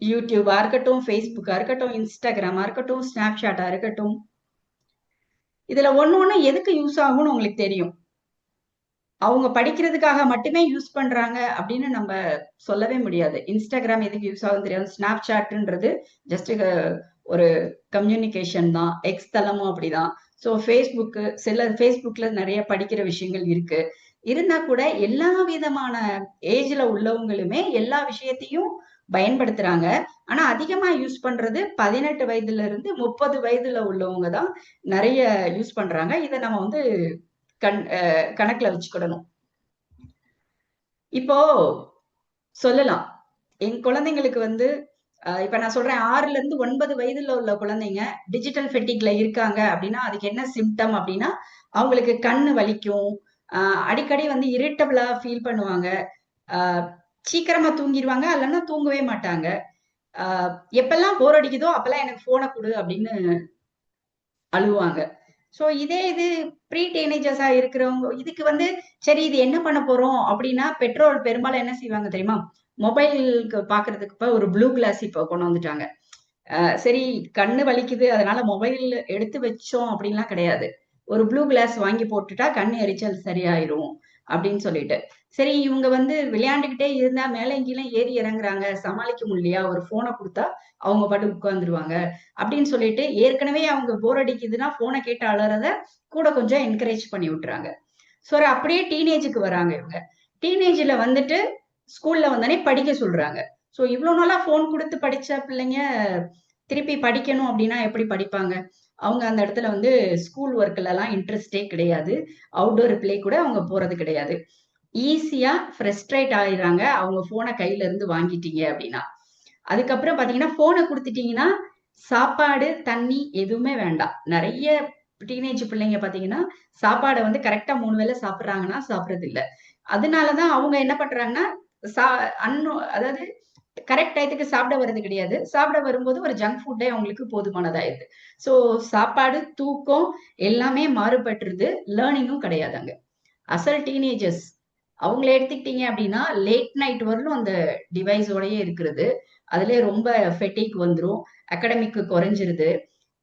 யூடியூபா இருக்கட்டும், ஃபேஸ்புக்கா இருக்கட்டும், இன்ஸ்டாகிராமா இருக்கட்டும், ஸ்னாப்சாட்டா இருக்கட்டும், இதுல ஒண்ணு எதுக்கு யூஸ் ஆகும்னு உங்களுக்கு தெரியும். அவங்க படிக்கிறதுக்காக மட்டுமே யூஸ் பண்றாங்க அப்படின்னு நம்ம சொல்லவே முடியாது. இன்ஸ்டாகிராம் எதுக்கு யூஸ் ஆகும் தெரியாது. ஸ்னாப்சாட்ன்றது ஜஸ்ட் ஒரு கம்யூனிகேஷன் தான். எக்ஸ் தளமும் அப்படிதான். ஸோ ஃபேஸ்புக்ல நிறைய படிக்கிற விஷயங்கள் இருக்கு. இருந்தா கூட எல்லா விதமான ஏஜ்ல உள்ளவங்களுமே எல்லா விஷயத்தையும் பயன்படுத்துறாங்க. ஆனா அதிகமா யூஸ் பண்றது 18 வயதுல இருந்து 30 வயதுல உள்ளவங்க தான் நிறைய யூஸ் பண்றாங்க. இதை நம்ம வந்து கணக்குல வச்சுக்கிடணும். இப்போ சொல்லலாம் என் குழந்தைங்களுக்கு வந்து இப்ப நான் சொல்றேன் 6ல இருந்து 9 வயதுல உள்ள குழந்தைங்க டிஜிட்டல் ஃபெட்டிக்ல இருக்காங்க அப்படின்னா அதுக்கு என்ன சிம்டம் அப்படின்னா அவங்களுக்கு கண்ணு வலிக்கும், அடிக்கடி வந்து இரிட்டபிளா ஃபீல் பண்ணுவாங்க, சீக்கிரமா தூங்கிடுவாங்க, இல்லைன்னா தூங்கவே மாட்டாங்க, எப்பெல்லாம் போர் அடிக்குதோ அப்பெல்லாம் எனக்கு போனை கொடு அப்படின்னு அழுவாங்க. ஸோ இதே இது ப்ரீ டீனேஜர்ஸா இருக்கிறவங்க இதுக்கு வந்து சரி இது என்ன பண்ண போறோம் அப்படின்னா பெற்றோர் பெரும்பாலும் என்ன செய்வாங்க தெரியுமா, மொபைலுக்கு பாக்குறதுக்கு இப்ப ஒரு ப்ளூ கிளாஸ் இப்ப கொண்டு வந்துட்டாங்க. சரி கண்ணு வலிக்குது அதனால மொபைல் எடுத்து வச்சோம் அப்படின்லாம் கிடையாது. ஒரு ப்ளூ கிளாஸ் வாங்கி போட்டுட்டா கண் எரிச்சல் சரியாயிரும் அப்படின்னு சொல்லிட்டு சரி இவங்க வந்து விளையாண்டுகிட்டே இருந்தா மேலே கீழே ஏறி இறங்குறாங்க, சமாளிக்க முடியலையா, ஒரு போனை கொடுத்தா அவங்க பாட்டு உட்கார்ந்துருவாங்க அப்படின்னு சொல்லிட்டு ஏற்கனவே அவங்க போர் அடிக்குதுன்னா போனை கேட்டு அலறத கூட கொஞ்சம் என்கரேஜ் பண்ணி விட்டுறாங்க. ஸோ அப்படியே டீனேஜுக்கு வராங்க. இவங்க டீனேஜ்ல வந்துட்டு ஸ்கூல்ல வந்தோடனே படிக்க சொல்றாங்க. ஸோ இவ்வளவு நாளா போன் கொடுத்து படிச்ச பிள்ளைங்க திருப்பி படிக்கணும் அப்படின்னா எப்படி படிப்பாங்க? அவங்க அந்த இடத்துல வந்து ஸ்கூல் ஒர்க்ல எல்லாம் இன்ட்ரெஸ்டே கிடையாது, அவுட்டோர் பிளே கூட அவங்க போறது கிடையாது. ஈஸியா ஃப்ரஸ்ட்ரேட் ஆயிடுறாங்க அவங்க போனை கையில இருந்து வாங்கிட்டீங்க அப்படின்னா. அதுக்கப்புறம் பாத்தீங்கன்னா போனை கொடுத்துட்டீங்கன்னா சாப்பாடு தண்ணி எதுவுமே வேண்டாம். நிறைய டீனேஜ் பிள்ளைங்க பாத்தீங்கன்னா சாப்பாடை வந்து கரெக்டா 3 வேளை சாப்பிடுறாங்கன்னா சாப்பிடுறது இல்ல. அதனாலதான் அவங்க என்ன பண்றாங்கன்னா அதாவது கரெக்ட் டயத்துக்கு சாப்பிட வர்றது கிடையாது, சாப்பிட வரும்போது ஒரு ஜங்க் ஃபுட்டே அவங்களுக்கு போதுமானதாயிருது. ஸோ சாப்பாடு தூக்கம் எல்லாமே மாறுபட்டுருது, லேர்னிங்கும் கிடையாதாங்க. அசல் டீனேஜர்ஸ் அவங்கள எடுத்துக்கிட்டீங்க அப்படின்னா லேட் நைட் வரலும் அந்த டிவைஸோடயே இருக்கிறது, அதுல ரொம்ப ஃபெட்டிக் வந்துடும், அகாடமிக்கு குறைஞ்சிருது.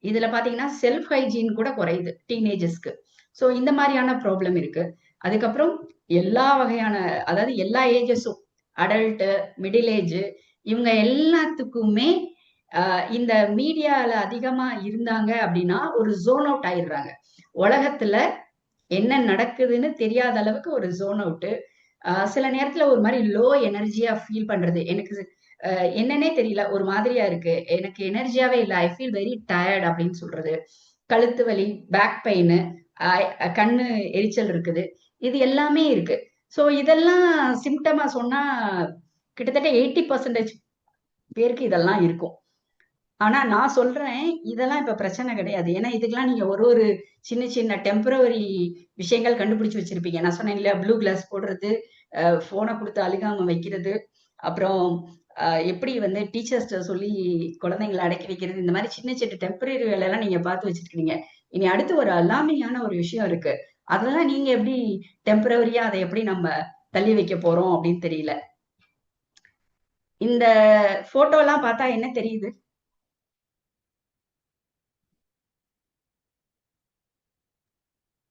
இதுல பாத்தீங்கன்னா செல்ஃப் ஹைஜீன் கூட குறையுது டீனேஜர்ஸ்க்கு. ஸோ இந்த மாதிரியான ப்ராப்ளம் இருக்கு. அதுக்கப்புறம் எல்லா வகையான அதாவது எல்லா ஏஜஸும் அடல்ட் மிடில் ஏஜ் இவங்க எல்லாத்துக்குமே இந்த மீடியால அதிகமா இருந்தாங்க அப்படின்னா ஒரு ஜோன் அவுட் ஆயிடுறாங்க. உலகத்துல என்ன நடக்குதுன்னு தெரியாத அளவுக்கு ஒரு ஜோன் அவுட். சில நேரத்துல ஒரு மாதிரி லோ எனர்ஜியா ஃபீல் பண்றது, எனக்கு என்னன்னே தெரியல, ஒரு மாதிரியா இருக்கு, எனக்கு எனர்ஜியாவே இல்லை, ஐ ஃபீல் வெரி டயர்ட் அப்படின்னு சொல்றது, கழுத்து வலி, பேக் பெயின், கண்ணு எரிச்சல் இருக்குது, இது எல்லாமே இருக்கு. ஸோ இதெல்லாம் சிம்டமா சொன்னா கிட்டத்தட்ட 80% பேருக்கு இதெல்லாம் இருக்கும். ஆனா நான் சொல்றேன் இதெல்லாம் இப்ப பிரச்சனை கிடையாது. ஏன்னா இதுக்கெல்லாம் நீங்க ஒரு சின்ன சின்ன டெம்பரவரி விஷயங்கள் கண்டுபிடிச்சு வச்சிருப்பீங்க. நான் சொன்னேன் இல்லையா, ப்ளூ கிளாஸ் போடுறது, போனை கொடுத்து அழுகாம வைக்கிறது, அப்புறம் எப்படி வந்து டீச்சர்ஸ்ட சொல்லி குழந்தைங்களை அடக்கி வைக்கிறது, இந்த மாதிரி சின்ன சின்ன டெம்பரரி வேலையெல்லாம் நீங்க பார்த்து வச்சிருக்கீங்க. இனி அடுத்து ஒரு அலாமிங்கான ஒரு விஷயம் இருக்கு, அதெல்லாம் நீங்க எப்படி டெம்பரவரியா அதை எப்படி நம்ம தள்ளி வைக்க போறோம் அப்படின்னு தெரியல. இந்த போட்டோ எல்லாம் பார்த்தா என்ன தெரியுது?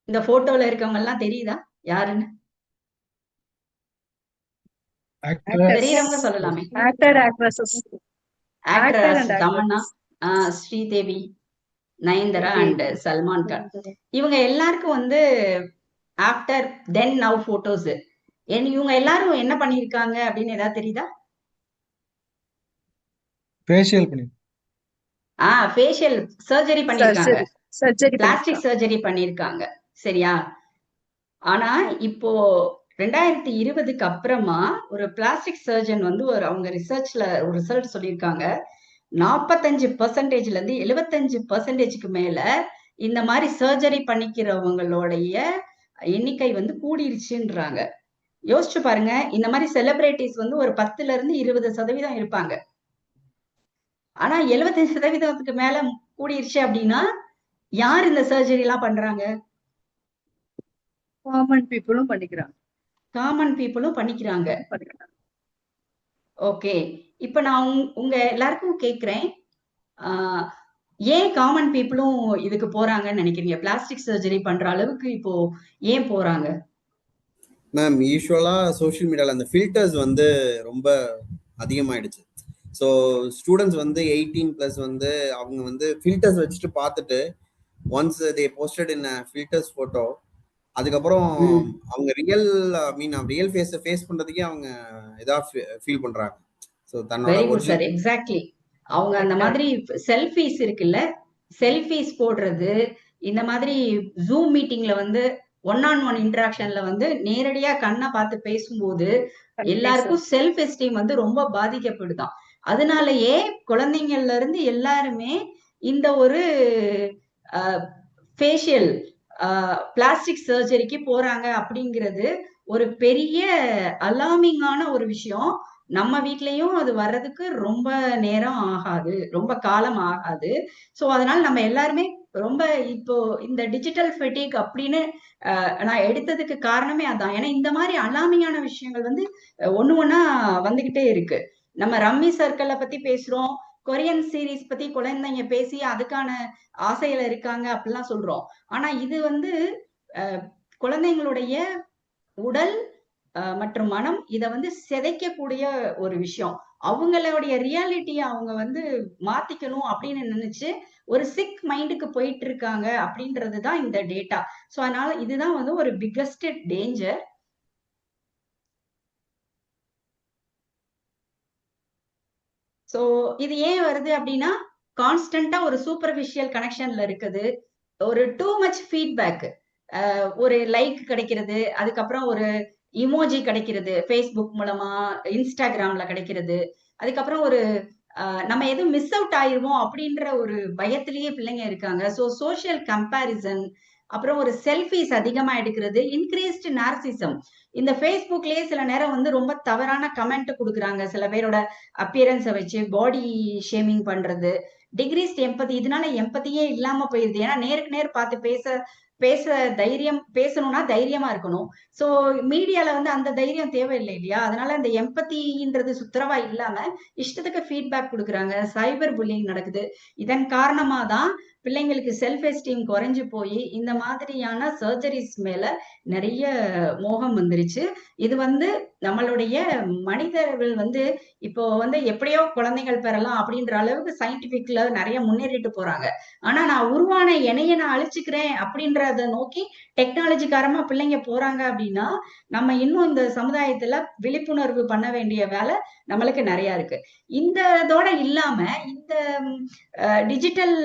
இந்த போட்டோல இருக்கவங்க எல்லாம் தெரியுதா யாருன்னு? தெரியறவங்க சொல்லலாமே. Actors Tamannaah, Sridevi, Nayanthara and Salman Khan. இவங்க எல்லாருக்கும் வந்து ஆஃப்டர் தென் நவ் போட்டோஸ். இவங்க எல்லாரும் என்ன பண்ணிருக்காங்க அப்படின்னு ஏதாவது தெரியுதா? ஃபேஷியல் பண்ணி ஃபேஷியல் சர்ஜரி பண்ணிருக்காங்க, பிளாஸ்டிக் சர்ஜரி பண்ணிருக்காங்க, சரியா? ஆனா இப்போ 2020க்கு அப்புறமா ஒரு பிளாஸ்டிக் சர்ஜன் வந்து அவங்க ரிசர்ச்ல ஒரு ரிசல்ட் சொல்லியிருக்காங்க, 45%ல இருந்து 75%க்கு மேல இந்த மாதிரி சர்ஜரி பண்ணிக்கிறவங்களுடைய எண்ணிக்கை வந்து கூடிருச்சுன்றாங்க. யோசிச்சு பாருங்க, இந்த மாதிரி செலிபிரிட்டிஸ் வந்து ஒரு 10ல இருந்து 20% இருப்பாங்க. ஆனா 75%க்கு மேல கூடிருச்சு அப்படின்னா யார் இந்த சர்ஜரி எல்லாம் பண்றாங்க? காமன் பீப்புளும் பண்ணிக்கிறாங்க. ஓகே, இப்ப நான் உங்க எல்லாருக்கும் கேக்குறேன், ஏன் காமன் பீப்புளும் இதுக்கு போறாங்கன்னு நினைக்கிறீங்க? பிளாஸ்டிக் சர்ஜரி பண்ற அளவுக்கு இப்போ ஏன் போறாங்க? மேம், யூஸ்வலா சோஷியல் மீடியால அந்த ஃபில்டர்ஸ் வந்து ரொம்ப அதிகமாயிடுச்சு. ஸோ ஸ்டூடெண்ட்ஸ் வந்து 18+ வந்து அவங்க வந்து ஃபில்டர்ஸ் வச்சுட்டு பார்த்துட்டு once they posted in filters photo, அதுக்கப்புறம் அவங்க ரியல் ஃபேஸை ஃபேஸ் பண்றதுக்கே அவங்க இதா ஃபீல் பண்றாங்க. ஸோ ஸோ தன்னோட very good sir, original exactly. அவங்க அந்த மாதிரி செல்ஃபீஸ் இருக்குல்ல, செல்ஃபீஸ் போடுறது, இந்த மாதிரி ஜூம் மீட்டிங்ல வந்து ஒன் இன்டராக்ஷன்ல வந்து நேரடியா கண்ணை பார்த்து பேசும்போது எல்லாருக்கும் செல்ஃப் எஸ்டீம் வந்து ரொம்ப பாதிக்கப்படுதான். அதனாலயே குழந்தைங்கள்ல இருந்து எல்லாருமே இந்த ஒரு ஃபேஷியல் பிளாஸ்டிக் சர்ஜரிக்கு போறாங்க அப்படிங்கிறது ஒரு பெரிய அலார்மிங்கான ஒரு விஷயம். நம்ம வீட்லயும் அது வர்றதுக்கு ரொம்ப நேரம் ஆகாது, ரொம்ப காலம் ஆகாது. சோ அதனால நம்ம எல்லாருமே ரொம்ப இப்போ இந்த டிஜிட்டல் ஃபெட்டிக் அப்படின்னு நான் எடுத்ததுக்கு காரணமே அதான். ஏன்னா இந்த மாதிரி அலார்மிங்கான விஷயங்கள் வந்து ஒண்ணு ஒண்ணா வந்துகிட்டே இருக்கு. நம்ம ரம்மி சர்க்கிளை பத்தி பேசுறோம், கொரியன் சீரீஸ் பத்தி குழந்தைங்க பேசி அதுக்கான ஆசையில இருக்காங்க அப்படிலாம் சொல்றோம். ஆனா இது வந்து குழந்தைங்களுடைய உடல் மற்றும் மனம் இத வந்து சிதைக்கக்கூடிய ஒரு விஷயம். அவங்களுடைய ரியாலிட்டிய அவங்க வந்து மாத்திக்கணும் அப்படின்னு நினைச்சு ஒரு சிக் மைண்டுக்கு போயிட்டு இருக்காங்க அப்படின்றதுதான் இந்த டேட்டா. சோ அதனால இதுதான் வந்து ஒரு பிக்கஸ்ட் டேஞ்சர். சோ இது ஏன் வருது அப்படின்னா, கான்ஸ்டன்டா ஒரு சூப்பர்ஃபிஷியல் கனெக்ஷன்ல இருக்குது, ஒரு டூ மச் ஃபீட்பேக், ஒரு லைக் கிடைக்கிறது, அதுக்கப்புறம் ஒரு இமோஜி கிடைக்கிறது, ஃபேஸ்புக் மூலமா, இன்ஸ்டாகிராம்ல கிடைக்கிறது, அதுக்கப்புறம் ஒரு நம்ம எதுவும் மிஸ் அவுட் ஆயிருவோம் அப்படின்ற ஒரு பயத்திலேயே பிள்ளைங்க இருக்காங்க. ஸோ சோஷியல் கம்பேரிசன், அப்புறம் ஒரு செல்ஃபிஸ் அதிகமா எடுக்கிறது, இன்க்ரீஸ்டு நார்சிசம். இந்த ஃபேஸ்புக்லயே சில நேரம் வந்து ரொம்ப தவறான கமெண்ட் கொடுக்குறாங்க, சில பேரோட அப்பியரன்ஸை வச்சு பாடி ஷேமிங் பண்றது, டிகிரீஸ்ட் எம்பதி. இதனால எம்பதியே இல்லாம போயிருது. ஏன்னா நேருக்கு நேர் பார்த்து பேசணும்னா தைரியமா இருக்கணும். சோ மீடியால வந்து அந்த தைரியம் தேவையில்லை இல்லையா? அதனால அந்த எம்பத்தின்றது சுத்தரவா இல்லாம இஷ்டத்துக்கு ஃபீட்பேக் கொடுக்குறாங்க, சைபர் புல்லிங் நடக்குது. இதன் காரணமா தான் பிள்ளைங்களுக்கு செல்ஃப் எஸ்டீம் குறைஞ்சு போய் இந்த மாதிரியான சர்ஜரிஸ் மேல நிறைய மோகம் வந்துருச்சு. இது வந்து நம்மளுடைய மனிதர்கள் வந்து இப்போ வந்து எப்படியோ குழந்தைகள் பெறலாம் அப்படின்ற அளவுக்கு சயின்டிபிக்ல நிறைய முன்னேறிட்டு போறாங்க. ஆனா நான் உருவான இணைய நான் அழிச்சுக்கிறேன் அப்படின்றத நோக்கி டெக்னாலஜி காரமா பிள்ளைங்க போறாங்க அப்படின்னா, நம்ம இன்னும் இந்த சமுதாயத்துல விழிப்புணர்வு பண்ண வேண்டிய வேலை நம்மளுக்கு நிறைய இருக்கு. இந்த இதோட இல்லாம இந்த டிஜிட்டல்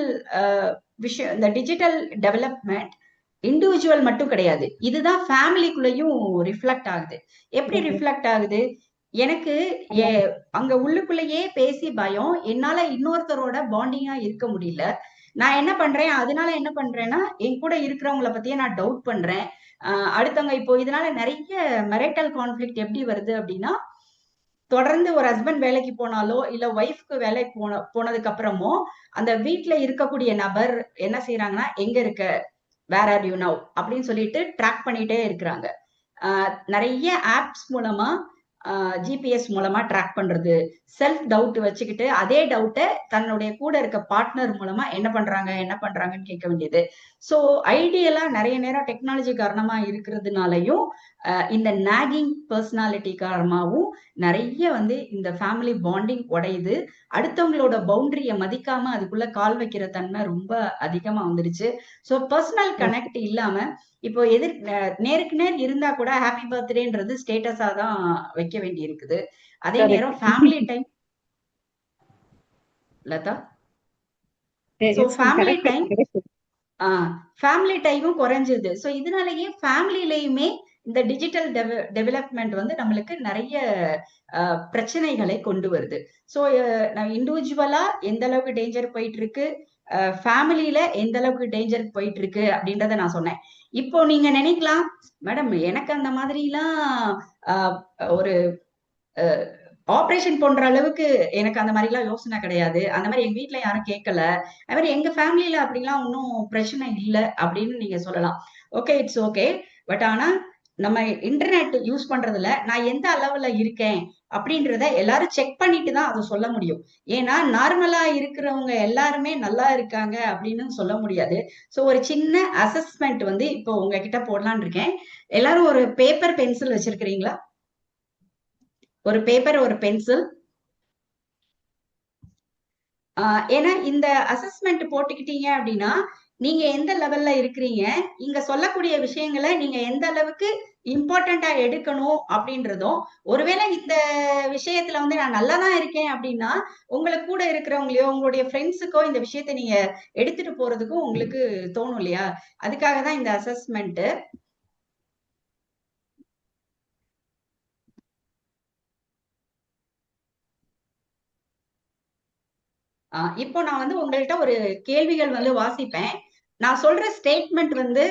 விஷயம், இந்த டிஜிட்டல் டெவலப்மெண்ட் இண்டிவிஜுவல் மட்டும் கிடையாது, இதுதான் ஃபேமிலிக்குள்ளேயும் ரிஃப்ளெக்ட் ஆகுது. எப்படி ரிஃப்ளெக்ட் ஆகுது? எனக்கு அங்க உள்ளுக்குள்ளேயே பேசி பயம், என்னால இன்னொருத்தரோட பாண்டிங்கா இருக்க முடியல. நான் என்ன பண்றேன், அதனால என்ன பண்றேன்னா என் கூட இருக்கிறவங்களை பத்தியே நான் டவுட் பண்றேன். அடுத்தவங்க இப்போ இதனால நிறைய மெரிட்டல் கான்ஃபிளிக்ட் எப்படி வருது அப்படின்னா, தொடர்ந்து ஒரு ஹஸ்பண்ட் வேலைக்கு போனாலோ இல்ல ஒய்ஃப்க்கு வேலைக்கு போனதுக்கு அப்புறமோ அந்த வீட்டுல இருக்கக்கூடிய நபர் என்ன செய்யறாங்கன்னா, எங்க இருக்க, வேர் ஆர் யூ நவ் அப்படின்னு சொல்லிட்டு ட்ராக் பண்ணிட்டே இருக்கிறாங்க. நிறைய ஆப்ஸ் மூலமா, ஜிபிஎஸ் மூலமா ட்ராக் பண்றது, செல்ஃப் டவுட் வச்சுக்கிட்டு அதே டவுட்டை தன்னுடைய கூட இருக்க பார்ட்னர் மூலமா என்ன பண்றாங்கன்னு கேட்க வேண்டியது. சோ ஐடியலா நிறைய நேரம் டெக்னாலஜி காரணமா இருக்கிறதுனாலையும் இந்த நாகிங் பர்சனாலிட்டி காரணமாவும் நிறைய வந்து இந்த ஃபேமிலி பாண்டிங் உடையுது. அடுத்தவங்களோட பவுண்டரிய மதிக்காம அதுக்குள்ள கால் வைக்கிற தன்மை ரொம்ப அதிகமா வந்துருச்சு. சோ பர்சனல் கனெக்ட் இல்லாம இப்போ நேருக்கு நேர் இருந்தா கூட ஹாப்பி பர்த்டேன்றது ஸ்டேட்டஸா தான் வைக்க வேண்டி இருக்குது. அதே நேரம் family time, Latha, so family டைமும் குறைஞ்சிருது. சோ இதனாலயே ஃபேமிலிலயுமே இந்த டிஜிட்டல் டெவலப்மெண்ட் வந்து நம்மளுக்கு நிறைய பிரச்சனைகளை கொண்டு வருது. சோ இண்டிவிஜுவலா எந்த அளவுக்கு டேஞ்சர் போயிட்டு இருக்கு, ஃபேமிலியில எந்த அளவுக்கு டேஞ்சர் போயிட்டு இருக்கு அப்படின்றத நான் சொன்னேன். இப்போ நீங்க நினைக்கலாம், மேடம் எனக்கு அந்த மாதிரிலாம் ஒரு ஆபரேஷன் பண்ற அளவுக்கு எனக்கு அந்த மாதிரி எல்லாம் யோசனை கிடையாது, அந்த மாதிரி எங்க வீட்டுல யாரும் கேட்கல, அது மாதிரி எங்க ஃபேமிலியில அப்படிலாம் ஒன்றும் பிரச்சனை இல்லை அப்படின்னு நீங்க சொல்லலாம். Okay, it's okay. பட் ஆனா நம்ம இன்டர்நெட் யூஸ் பண்றதுல நான் எந்த அளவுல இருக்கேன் அப்படின்றத எல்லாரும் செக் பண்ணிட்டு தான் அதை சொல்ல முடியும். ஏன்னா நார்மலா இருக்கிறவங்க எல்லாருமே நல்லா இருக்காங்க அப்படின்னு சொல்ல முடியாது. சோ ஒரு சின்ன அசஸ்மெண்ட் வந்து இப்போ உங்ககிட்ட போடலான்னு இருக்கேன். எல்லாரும் ஒரு பேப்பர் பென்சில் வச்சிருக்கிறீங்களா? ஒரு பேப்பர், ஒரு பென்சில். ஏன்னா இந்த அசஸ்மெண்ட் போட்டுக்கிட்டீங்க அப்படின்னா நீங்க எந்த லெவல்ல இருக்கிறீங்க, இங்க சொல்லக்கூடிய விஷயங்களை நீங்க எந்த அளவுக்கு இம்பார்ட்டண்டா எடுக்கணும் அப்படின்றதும், ஒருவேளை இந்த விஷயத்துல வந்து நான் நல்லா தான் இருக்கேன் அப்படின்னா உங்களுக்கு கூட இருக்கிறவங்களையோ உங்களுடைய ஃப்ரெண்ட்ஸுக்கோ இந்த விஷயத்த நீங்க எடுத்துட்டு போறதுக்கும் உங்களுக்கு தோணும் இல்லையா? அதுக்காக தான் இந்த அசஸ்மெண்ட். இப்போ நான் வந்து உங்கள்கிட்ட ஒரு கேள்விகள் வந்து வாசிப்பேன். நான் சொல்ற ஸ்டேட்மெண்ட் வந்து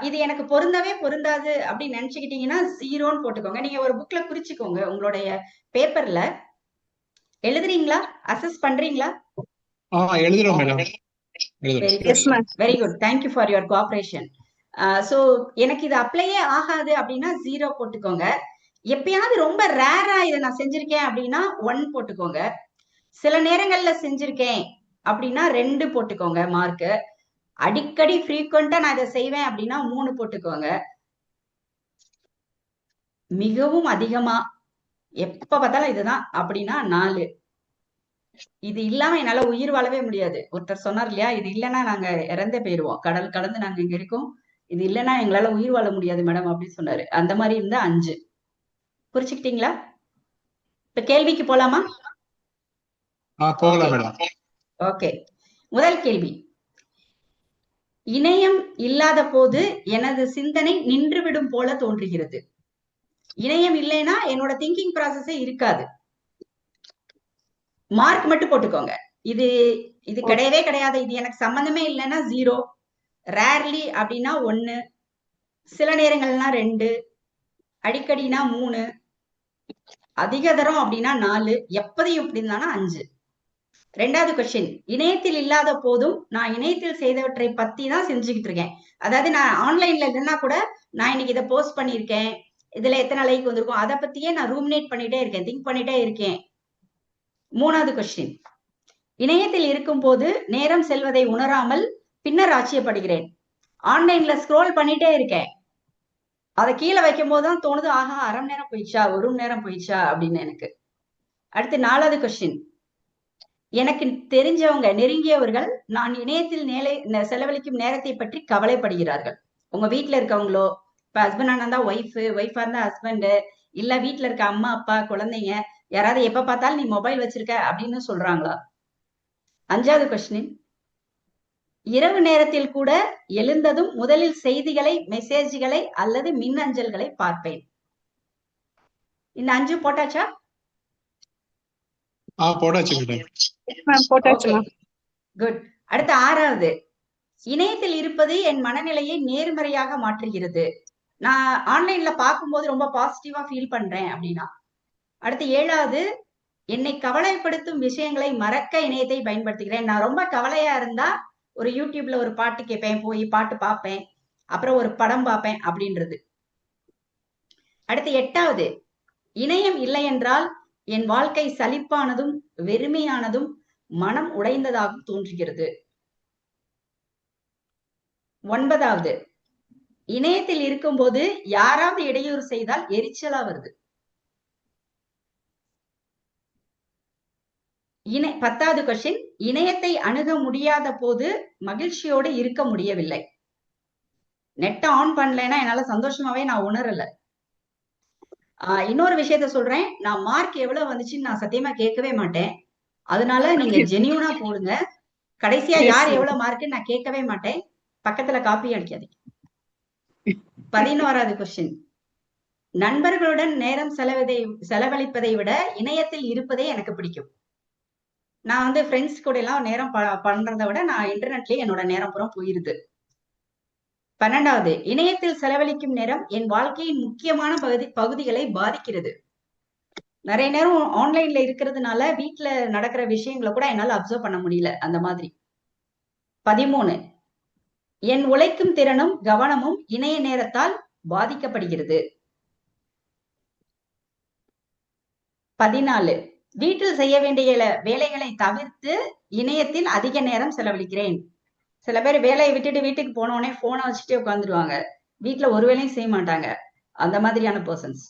இது எனக்கு பொருந்தவே பொருந்தாது அப்படின்னு நினைச்சுக்கிட்டீங்கன்னா 0ன்னு போட்டுக்கோங்க. நீங்க ஒரு புக்ல குறிச்சுக்கோங்க, உங்களுடைய பேப்பர்ல. எழுதுறீங்களா? அசஸ் பண்றீங்களா? எழுதுறோம் madam. Very good. Thank you for your cooperation. So எனக்கு இது அப்ளையே ஆகாது அப்படின்னா 0 போட்டுக்கோங்க. எப்பயாவது ரொம்ப ரேரா இதை நான் செஞ்சிருக்கேன் அப்படின்னா 1 போட்டுக்கோங்க. சில நேரங்கள்ல செஞ்சிருக்கேன் அப்படின்னா 2 போட்டுக்கோங்க மார்க். அடிக்கடி ஃப்ரீக்வெண்டா நான் இதை செய்வேன் அப்படின்னா 3 போட்டுக்கோங்க. மிகவும் அதிகமா எப்ப பார்த்தாலும் இதுதான் அப்படின்னா 4. இது இல்லாம என்னால உயிர் வாழவே முடியாது. ஒருத்தர் சொன்னார் இல்லையா, இது இல்லைன்னா நாங்க இறந்தே போயிருவோம், கடல் கடந்து நாங்க இங்க இருக்கோம், இது இல்லைன்னா எங்களால உயிர் வாழ முடியாது மேடம் அப்படின்னு சொன்னாரு. அந்த மாதிரி இருந்தா 5. புரிச்சுக்கிட்டீங்களா? இப்ப கேள்விக்கு போலாமா? போகலாம் மேடம். ஓகே. முதல் கேள்வி, இணையம் இல்லாத போது எனது சிந்தனை நின்றுவிடும் போல தோன்றுகிறது. இணையம் இல்லைன்னா என்னோட திங்கிங் ப்ராசஸே இருக்காது. மார்க் மட்டும் போட்டுக்கோங்க. இது இது கிடையவே கிடையாது, இது எனக்கு சம்பந்தமே இல்லைன்னா 0, ரேர்லி அப்படின்னா 1, சில நேரங்கள்னா 2, அடிக்கடினா 3, அதிக தரம் அப்படின்னா 4, எப்பதையும் அப்படின்னா 5. 2வது கொஸ்டின், இணையத்தில் இல்லாத போதும் நான் இணையத்தில் செய்தவற்றை பத்தி தான் செஞ்சுக்கிட்டு இருக்கேன். அதாவது நான் ஆன்லைன்ல இல்லைன்னா கூட நான் இன்னைக்கு இதை போஸ்ட் பண்ணியிருக்கேன், இதுல எத்தனை லைக் வந்திருக்கும், அதை பத்தியே நான் ரூமினேட் பண்ணிட்டே இருக்கேன், திங்க் பண்ணிட்டே இருக்கேன். 3வது கொஸ்டின், இணையத்தில் இருக்கும் போது நேரம் செல்வதை உணராமல் பின்னர் ஆச்சரியப்படுகிறேன். ஆன்லைன்ல ஸ்க்ரோல் பண்ணிட்டே இருக்கேன், அதை கீழே வைக்கும் போதுதான் தோணுது, ஆஹா 1/2 மணி நேரம் போயிடுச்சா, 1 மணி நேரம் போயிடுச்சா அப்படின்னு எனக்கு. அடுத்து 4வது கொஸ்டின், எனக்கு தெரிஞ்சவங்க நெருங்கியவர்கள் நான் இணையத்தில் செலவழிக்கும் நேரத்தை பற்றி கவலைப்படுகிறார்கள். உங்க வீட்டுல இருக்கவங்களோ, இப்ப ஹஸ்பண்டா இருந்தா ஒய்ஃபா இருந்தா ஹஸ்பண்ட், இல்ல வீட்டுல இருக்க அம்மா அப்பா குழந்தைங்க யாராவது எப்ப பார்த்தாலும் நீ மொபைல் வச்சிருக்க அப்படின்னு சொல்றாங்களா? 5வது கொஸ்டின், இரவு நேரத்தில் கூட எழுந்ததும் முதலில் செய்திகளை, மெசேஜ்களை அல்லது மின்னஞ்சல்களை பார்ப்பேன். இந்த 5 போட்டாச்சா? போட்டாச்சு மேடம். குட். அடுத்து 6வது, இணையத்தில் இருப்பது என் மனநிலையை நேர்மறையாக மாற்றுகிறது. நான் ஆன்லைன்ல பார்க்கும்போது ரொம்ப பாசிட்டிவா ஃபீல் பண்றேன் அப்படின்னா. அடுத்து 7வது, என்னை கவலைப்படுத்தும் விஷயங்களை மறக்க இணையத்தை பயன்படுத்துகிறேன். நான் ரொம்ப கவலையா இருந்தா ஒரு யூடியூப்ல ஒரு பாட்டு கேட்பேன், போய் பாட்டு பார்ப்பேன், அப்புறம் ஒரு படம் பார்ப்பேன் அப்படின்றது. அடுத்து 8வது, இணையம் இல்லை என்றால் என் வாழ்க்கை சலிப்பானதும் வெறுமையானதும் மனம் உடைந்ததாகவும் தோன்றுகிறது. 9வது, இணையத்தில் இருக்கும்போது யாராவது இடையூறு செய்தால் எரிச்சலா வருது. 10வது கொஸ்டின், இணையத்தை அணுக முடியாத போது மகிழ்ச்சியோடு இருக்க முடியவில்லை. நெட்டை ஆன் பண்ணலைன்னா என்னால சந்தோஷமாவே நான் உணரல. இன்னொரு விஷயத்த சொல்றேன், நான் மார்க் எவ்வளவு வந்துச்சுன்னு நான் சத்தியமா கேட்கவே மாட்டேன். அதனால நீங்க ஜெனியூனா போடுங்க. கடைசியா யார் எவ்வளவு மார்க் நான் கேட்கவே மாட்டேன். பக்கத்துல காப்பி அடிக்காதீங்க. 11வது கொஸ்டின், நண்பர்களுடன் நேரம் செலவழிப்பதை விட இணையத்தில் இருப்பதே எனக்கு பிடிக்கும். நான் வந்து ஃப்ரெண்ட்ஸ் கூட எல்லாம் நேரம் பண்றதை விட நான் இன்டர்நெட்லயே என்னோட நேரம் பூரா போயிருது. 12வது, இணையத்தில் செலவழிக்கும் நேரம் என் வாழ்க்கையின் முக்கியமான பகுதிகளை பாதிக்கிறது. நிறைய நேரம் ஆன்லைன்ல இருக்கிறதுனால வீட்டுல நடக்கிற விஷயங்களை கூட என்னால அப்சர்வ் பண்ண முடியல, அந்த மாதிரி. 13, என் உழைக்கும் திறனும் கவனமும் இணைய நேரத்தால் பாதிக்கப்படுகிறது. 14, வீட்டில் செய்ய வேண்டிய வேலைகளை தவிர்த்து இணையத்தில் அதிக நேரம் செலவழிக்கிறேன். சில பேர் வேலையை விட்டுட்டு வீட்டுக்கு போனோடனே போனை வச்சுட்டே உட்காந்துருவாங்க, வீட்டுல ஒரு வேலையும் செய்ய மாட்டாங்க, அந்த மாதிரியான பர்சன்ஸ்.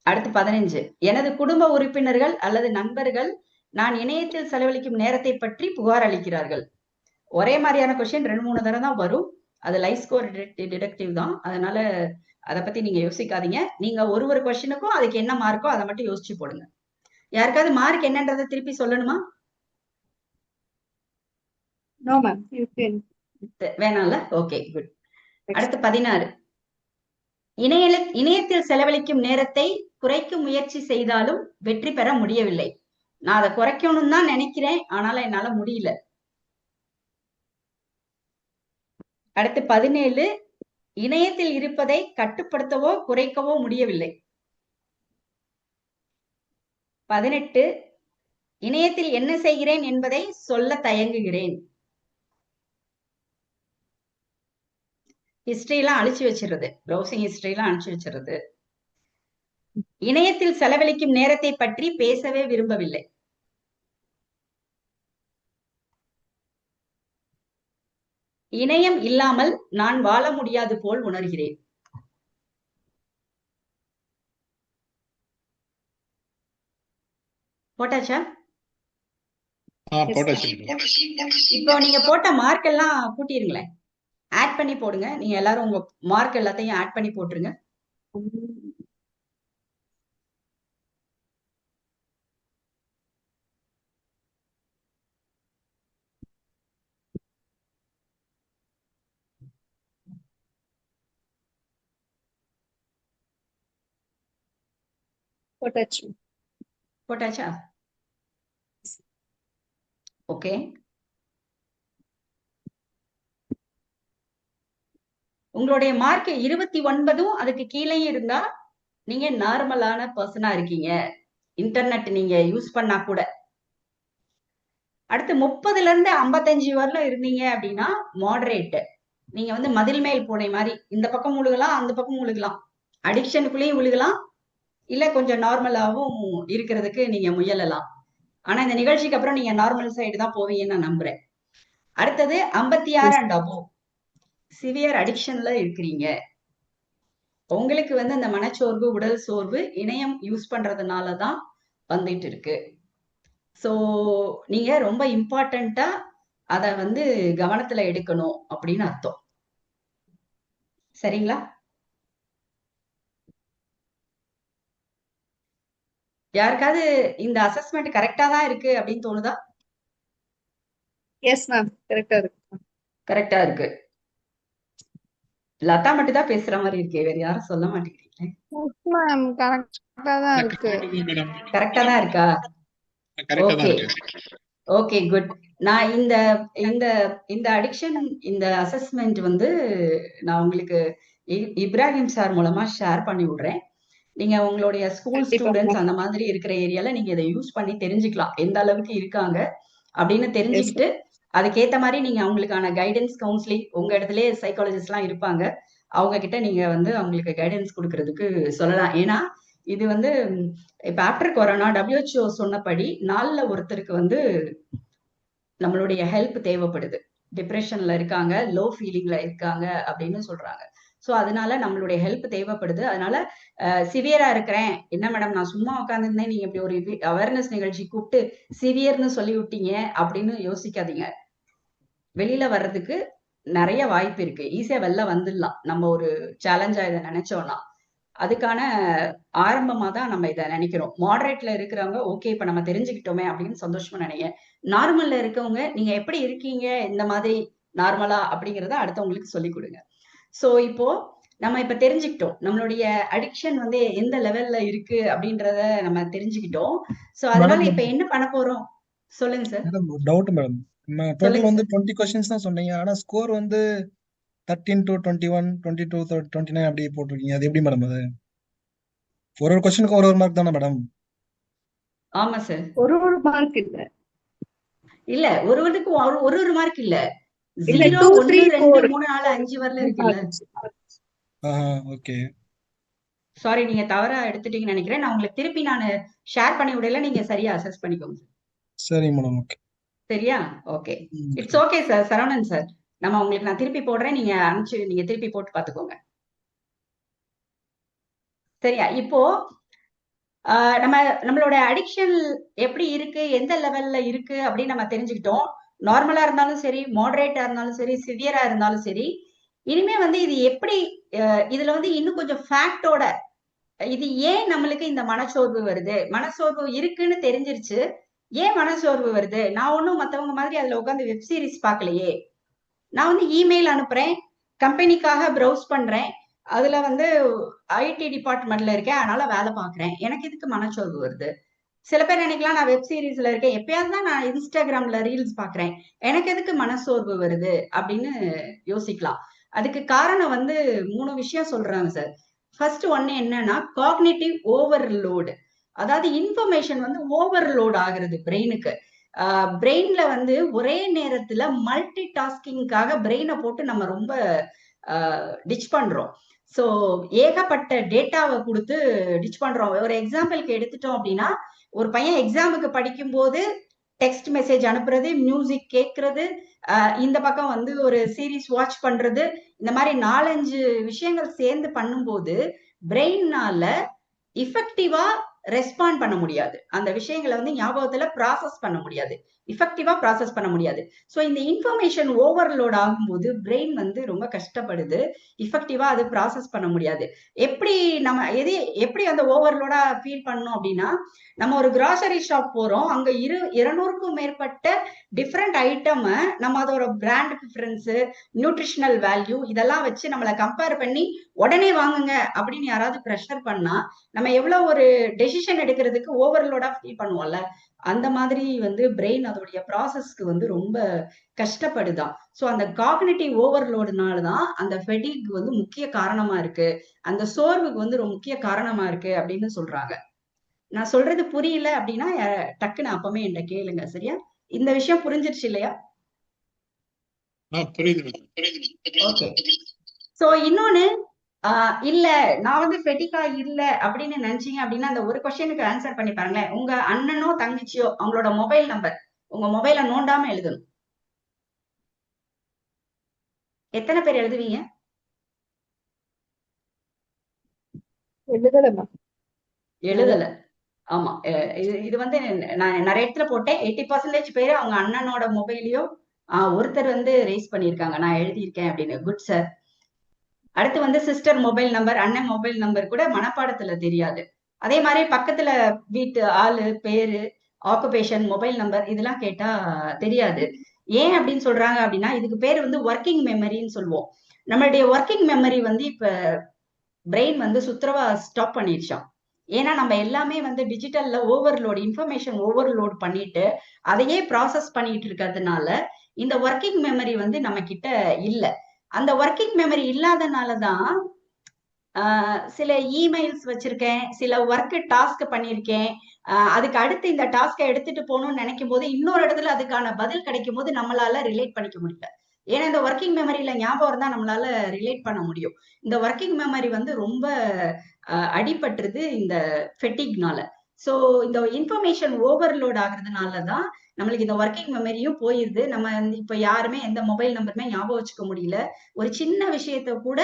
அடுத்து 15, எனது குடும்ப உறுப்பினர்கள் அல்லது நண்பர்கள் நான் இணையத்தில் செலவழிக்கும் நேரத்தை பற்றி புகார் அளிக்கிறார்கள். ஒரே மாதிரியான கொஸ்டின் 2-3 தடவை தான் வரும். அது லைஃப் ஸ்கோர் டிடெக்டிவ் தான், அதனால அதை பத்தி நீங்க யோசிக்காதீங்க. நீங்க ஒரு கொஸ்டினுக்கும் அதுக்கு என்ன மார்க்கோ அதை மட்டும் யோசிச்சு போடுங்க. யாருக்காவது மார்க் என்னன்றதை திருப்பி சொல்லணுமா? No, ma'am. You can. வேணாம்ல? Okay, good. அடுத்து 16. இணையத்தில் செலவழிக்கும் நேரத்தை குறைக்கும் முயற்சி செய்தாலும் வெற்றி பெற முடியவில்லை. நான் அதை குறைக்கணும்னு தான் நினைக்கிறேன், ஆனாலும் என்னால முடியல. அடுத்து 17. இணையத்தில் இருப்பதை கட்டுப்படுத்தவோ குறைக்கவோ முடியவில்லை. 18. இணையத்தில் என்ன செய்கிறேன் என்பதை சொல்ல தயங்குகிறேன். ஹிஸ்டரி எல்லாம் அழிச்சு வச்சிருது, ப்ரௌசிங் ஹிஸ்டரி எல்லாம் அழிச்சு வச்சிருது. இணையத்தில் செலவழிக்கும் நேரத்தை பற்றி பேசவே விரும்பவில்லை. இணையம் இல்லாமல் நான் வாழ முடியாது போல் உணர்கிறேன். போட்டாச்சா? இப்போ நீங்க போட்ட மார்க் எல்லாம் கூட்டிருங்களேன், ஆட் பண்ணி போடுங்க. நீங்க எல்லாரும் உங்க மார்க் எல்லாத்தையும் ஆட் பண்ணி போட்டுருங்க. போட்டாச்சா? ஓகே. உங்களுடைய மார்க் 29 அதுக்கு கீழே இருந்தா நீங்க நார்மலான பர்சனா இருக்கீங்க, இன்டர்நெட் நீங்க யூஸ் பண்ணா கூட. அடுத்து 30ல இருந்து 55 வரலும் இருந்தீங்க அப்படின்னா மாடரேட். நீங்க வந்து மதில் மேல் பூனை மாதிரி இந்த பக்கம் முழுகலாம், அந்த பக்கம் முழுகலாம், அடிக்ஷனுக்குள்ளேயும் விழுகலாம், இல்ல கொஞ்சம் நார்மலாவும் இருக்கிறதுக்கு நீங்க முயலலாம். ஆனா இந்த நிகழ்ச்சிக்கு அப்புறம் நீங்க நார்மல் சைடு தான் போவீங்கன்னு நான் நம்புறேன். அடுத்தது 56 அண்ட் அபோவ் சிவியர் அடிக்ஷன்ல இருக்கிறீங்க. உங்களுக்கு வந்து இந்த மனச்சோர்வு, உடல் சோர்வு இணையம் யூஸ் பண்றதுனாலதான் வந்துட்டு இருக்கு. சோ நீங்க ரொம்ப இம்பார்ட்டண்டா அத வந்து கவனத்துல எடுக்கணும் அப்படின்னு அர்த்தம். சரிங்களா? யாருக்காவது இந்த அசஸ்மெண்ட் கரெக்டா தான் இருக்கு அப்படின்னு தோணுதா? Yes, ma'am. Correct. கரெக்டா இருக்கு. லதா மட்டும் தான் பேசுற மாதிரி இருக்கே, வேற யாரும் சொல்ல மாட்டேங்கிறீங்களே. Yes, ma'am. கரெக்டா தான் இருக்கு. கரெக்டா தான் இருக்கா? Okay, okay, good. நான் இந்த இந்த இந்த அடிக்ஷன் இந்த அசஸ்மெண்ட் வந்து நான் உங்களுக்கு இப்ராஹிம் சார் மூலமா ஷேர் பண்ணி விடுறேன். நீங்க உங்களுடைய ஸ்கூல் ஸ்டூடெண்ட்ஸ் அந்த மாதிரி இருக்கிற ஏரியால நீங்க இதை யூஸ் பண்ணி தெரிஞ்சுக்கலாம் எந்த அளவுக்கு இருக்காங்க அப்படின்னு தெரிஞ்சுக்கிட்டு அதுக்கேத்த மாதிரி நீங்க அவங்களுக்கான கைடன்ஸ் கவுன்சிலிங், உங்க இடத்துலயே சைக்காலஜிஸ்ட் எல்லாம் இருப்பாங்க, அவங்க கிட்ட நீங்க வந்து அவங்களுக்கு கைடன்ஸ் கொடுக்கறதுக்கு சொல்லலாம். ஏன்னா இது வந்து இப்ப ஆஃப்டர் கொரோனா WHO சொன்னபடி 4ல ஒருத்தருக்கு வந்து நம்மளுடைய ஹெல்ப் தேவைப்படுது. டிப்ரெஷன்ல இருக்காங்க, லோ ஃபீலிங்ல இருக்காங்க அப்படின்னு சொல்றாங்க. சோ அதனால நம்மளுடைய ஹெல்ப் தேவைப்படுது. அதனால சிவியரா இருக்கிறேன், என்ன மேடம் நான் சும்மா உட்காந்துருந்தேன், நீங்க இப்படி ஒரு அவேர்னஸ் நிகழ்ச்சி கூப்பிட்டு சிவியர்னு சொல்லி விட்டீங்க அப்படின்னு யோசிக்காதீங்க. வெளியில வர்றதுக்கு நிறைய வாய்ப்பு இருக்கு, ஈஸியா வெளில வந்துடலாம். நம்ம ஒரு சேலஞ்சா இதை நினைச்சோம்னா அதுக்கான ஆரம்பமா தான் நம்ம இதை நினைக்கிறோம். மாடரேட்ல இருக்கிறவங்க ஓகே இப்ப நம்ம தெரிஞ்சுக்கிட்டோமே அப்படின்னு சந்தோஷமா நினைங்க. நார்மல்ல இருக்கவங்க நீங்க எப்படி இருக்கீங்க இந்த மாதிரி நார்மலா அப்படிங்கறத அடுத்தவங்களுக்கு சொல்லி கொடுங்க. சோ இப்போ நம்ம இப்ப தெரிஞ்சுக்கிட்டோம் நம்மளுடைய அடிக்ஷன் வந்து எந்த லெவல்ல இருக்கு அப்படின்றத நம்ம தெரிஞ்சுக்கிட்டோம். சோ அதனால இப்ப என்ன பண்ண போறோம் சொல்லுங்க சார். டவுட் மேடம், டோட்டல் வந்து 20 கொஸ்டின்ஸ் தான் சொன்னீங்க, ஆனா ஸ்கோர் வந்து 13 to 21, 22, 29 அப்படி போட்டிருக்கீங்க. அது எப்படி மேடம்? அது ஒரு கொஸ்டினுக்கு ஒரு மார்க் தானே மேடம்? ஆமா சார், ஒரு மார்க் இல்ல, இல்ல ஒருவருக்கு ஒரு மார்க் இல்ல, 0 2 1 3 2 4 3 4 5 வரல இருக்குல்ல. ஓகே, சாரி நீங்க தவறா எடுத்துட்டீங்கன்னு நினைக்கிறேன். நான் உங்களுக்கு திருப்பி நான் ஷேர் பண்ணி விடல, நீங்க சரியா அசஸ் பண்ணிக்கோங்க. சரி மேடம், ஓகே. சரியா? Okay, it's okay sir. Saravanan sir, நம்ம உங்களுக்கு நான் திருப்பி போடுறேன், நீங்க அனுப்பிச்சு நீங்க திருப்பி போட்டு பாத்துக்கோங்க. சரியா? இப்போ நம்மளோட அடிக்ஷன் எப்படி இருக்கு, எந்த லெவல்ல இருக்கு அப்படின்னு நம்ம தெரிஞ்சுக்கிட்டோம். நார்மலா இருந்தாலும் சரி, மாடரேட்டா இருந்தாலும் சரி, சிவியரா இருந்தாலும் சரி, இனிமே வந்து இது எப்படி இதுல வந்து இன்னும் கொஞ்சம் ஃபேக்டோட இது ஏன் நம்மளுக்கு இந்த மனச்சோர்வு வருது, மனச்சோர்வு இருக்குன்னு தெரிஞ்சிருச்சு, ஏன் மனச்சோர்வு வருது? நான் ஒன்னும் மத்தவங்க மாதிரி அதுல உட்காந்து வெப் சீரிஸ் பார்க்கலையே. நான் வந்து இமெயில் அனுப்புறேன், கம்பெனிக்காக ப்ரௌஸ் பண்றேன், அதுல வந்து ஐடி டிபார்ட்மெண்ட்ல இருக்கேன், அதனால வேலை பார்க்கறேன். எனக்கு எதுக்கு மனச்சோர்வு வருது? சில பேர் நினைக்கலாம் நான் வெப் சீரிஸ்ல இருக்கேன், எப்பயாவது தான் நான் இன்ஸ்டாகிராம்ல ரீல்ஸ் பாக்குறேன், எனக்கு எதுக்கு மனசோர்வு வருது அப்படின்னு யோசிக்கலாம். அதுக்கு காரணம் வந்து 3 விஷயம் சொல்றாங்க சார். ஃபர்ஸ்ட் ஒன்னு என்னன்னா காக்னிட்டிவ் ஓவர்லோடு. அதாவது இன்ஃபர்மேஷன் வந்து ஓவர்லோட் ஆகுறது பிரெயினுக்கு. பிரெயின்ல வந்து ஒரே நேரத்துல மல்டி டாஸ்கிங்காக பிரெயினை போட்டு நம்ம ரொம்ப டிச் பண்றோம். ஸோ ஏகப்பட்ட டேட்டாவை கொடுத்து டிச் பண்றோம். ஒரு எக்ஸாம்பிளுக்கு எடுத்துட்டோம் அப்படின்னா, ஒரு பையன் எக்ஸாமுக்கு படிக்கும் போது டெக்ஸ்ட் மெசேஜ் அனுப்புறது, மியூசிக் கேட்கறது, இந்த பக்கம் வந்து ஒரு சீரீஸ் வாட்ச் பண்றது, இந்த மாதிரி 4-5 விஷயங்கள் சேர்ந்து பண்ணும்போது பிரெயின்னால இஃபெக்டிவா ரெஸ்பாண்ட் பண்ண முடியாது. அந்த விஷயங்களை வந்து ஞாபகத்துல ப்ராசஸ் பண்ண முடியாது, இஃபெக்டிவா ப்ராசஸ் பண்ண முடியாது. ஸோ இந்த இன்ஃபர்மேஷன் ஓவர்லோட் ஆகும்போது பிரெயின் வந்து ரொம்ப கஷ்டப்படுது, இஃபெக்டிவா அது ப்ராசஸ் பண்ண முடியாது. எப்படி அந்த ஓவர்லோடா ஃபீல் பண்ணோம் அப்படின்னா, நம்ம ஒரு கிராசரி ஷாப் போறோம், அங்க 200க்கும் மேற்பட்ட டிஃப்ரெண்ட் ஐட்டம், நம்ம அதோட பிராண்ட் ப்ரிஃபரன்ஸ், நியூட்ரிஷனல் வேல்யூ இதெல்லாம் வச்சு நம்மளை கம்பேர் பண்ணி உடனே வாங்குங்க அப்படின்னு யாராவது ப்ரெஷர் பண்ணா நம்ம எவ்வளவு ஒரு டெசிஷன் எடுக்கிறதுக்கு ஓவர்லோடா ஃபீல் பண்ணுவோம்ல, அந்த மாதிரி வந்து பிரெயின் அதோடைய ப்ராசஸ்க்கு வந்து ரொம்ப கஷ்டப்படுதான். ஸோ அந்த காக்னிட்டிவ் ஓவர்லோடுனாலதான் அந்த ஃபெடிக் வந்து முக்கிய காரணமா இருக்கு, அந்த சோர்வுக்கு வந்து ஒரு முக்கிய காரணமா இருக்கு அப்படின்னு சொல்றாங்க. நான் சொல்றது புரியல அப்படின்னா டக்குன்னு அப்பமே என்கிட்ட கேளுங்க, சரியா? இந்த விஷயம் புரிஞ்சிருச்சு இல்லையா? ஓகே. சோ இன்னொன்னு இல்ல நான் வந்து ஃபெட்டிகா இல்ல அப்படின்னு நினைச்சீங்க அப்படின்னா, அந்த ஒரு கொஸ்டினுக்கு ஆன்சர் பண்ணி பாருங்களேன். உங்க அண்ணனோ தங்கச்சியோ அவங்களோட மொபைல் நம்பர் உங்க மொபைல நோண்டாம எழுதணும். எத்தனை பேர் எழுதுவீங்க? எழுதல. ஆமா, இது வந்து நான் நிறைய இடத்துல போட்டேன். 80% பேரு அவங்க அண்ணனோட மொபைலையோ ஒருத்தர் வந்து ரேஸ் பண்ணியிருக்காங்க, நான் எழுதியிருக்கேன் அப்படின்னு. Good sir. அடுத்து வந்து சிஸ்டர் மொபைல் நம்பர், அண்ணன் மொபைல் நம்பர் கூட மனப்பாடத்துல தெரியாது. அதே மாதிரி பக்கத்துல வீட்டு ஆளு பேரு, ஆக்குபேஷன், மொபைல் நம்பர் இதெல்லாம் கேட்டா தெரியாது. ஏன் அப்படின்னு சொல்றாங்க அப்படின்னா, இதுக்கு பேர் வந்து ஒர்க்கிங் மெமரின்னு சொல்லுவோம். நம்மளுடைய ஒர்க்கிங் மெமரி வந்து இப்ப பிரெயின் வந்து சுத்தரவா ஸ்டாப் பண்ணிடுச்சான். ஏன்னா நம்ம எல்லாமே வந்து டிஜிட்டல்ல ஓவர்லோட், இன்ஃபர்மேஷன் ஓவர்லோட் பண்ணிட்டு அதையே ப்ராசஸ் பண்ணிட்டு இருக்கிறதுனால இந்த ஒர்க்கிங் மெமரி வந்து நம்ம கிட்ட இல்ல. அந்த ஒர்க்கிங் மெமரி இல்லாதனாலதான் சில இமெயில்ஸ் வச்சிருக்கேன், சில ஒர்க் டாஸ்க் பண்ணியிருக்கேன், அதுக்கு அடுத்து இந்த டாஸ்கை எடுத்துட்டு போகணும்னு நினைக்கும் போது இன்னொரு இடத்துல அதுக்கான பதில் கிடைக்கும் போது நம்மளால ரிலேட் பண்ணிக்க முடியல. ஏன்னா இந்த ஒர்க்கிங் மெமரியில ஞாபகம் தான் நம்மளால ரிலேட் பண்ண முடியும். இந்த ஒர்க்கிங் மெமரி வந்து ரொம்ப அடிபட்டுருது இந்த ஃபெட்டிக்னால. ஸோ இந்த இன்ஃபர்மேஷன் ஓவர்லோட் ஆகுறதுனாலதான் நம்மளுக்கு இந்த ஒர்க்கிங் மெமரியும் போயிருது. நம்ம இப்ப யாருமே எந்த மொபைல் நம்பருமே ஞாபகம் வச்சுக்க முடியல. ஒரு சின்ன விஷயத்த கூட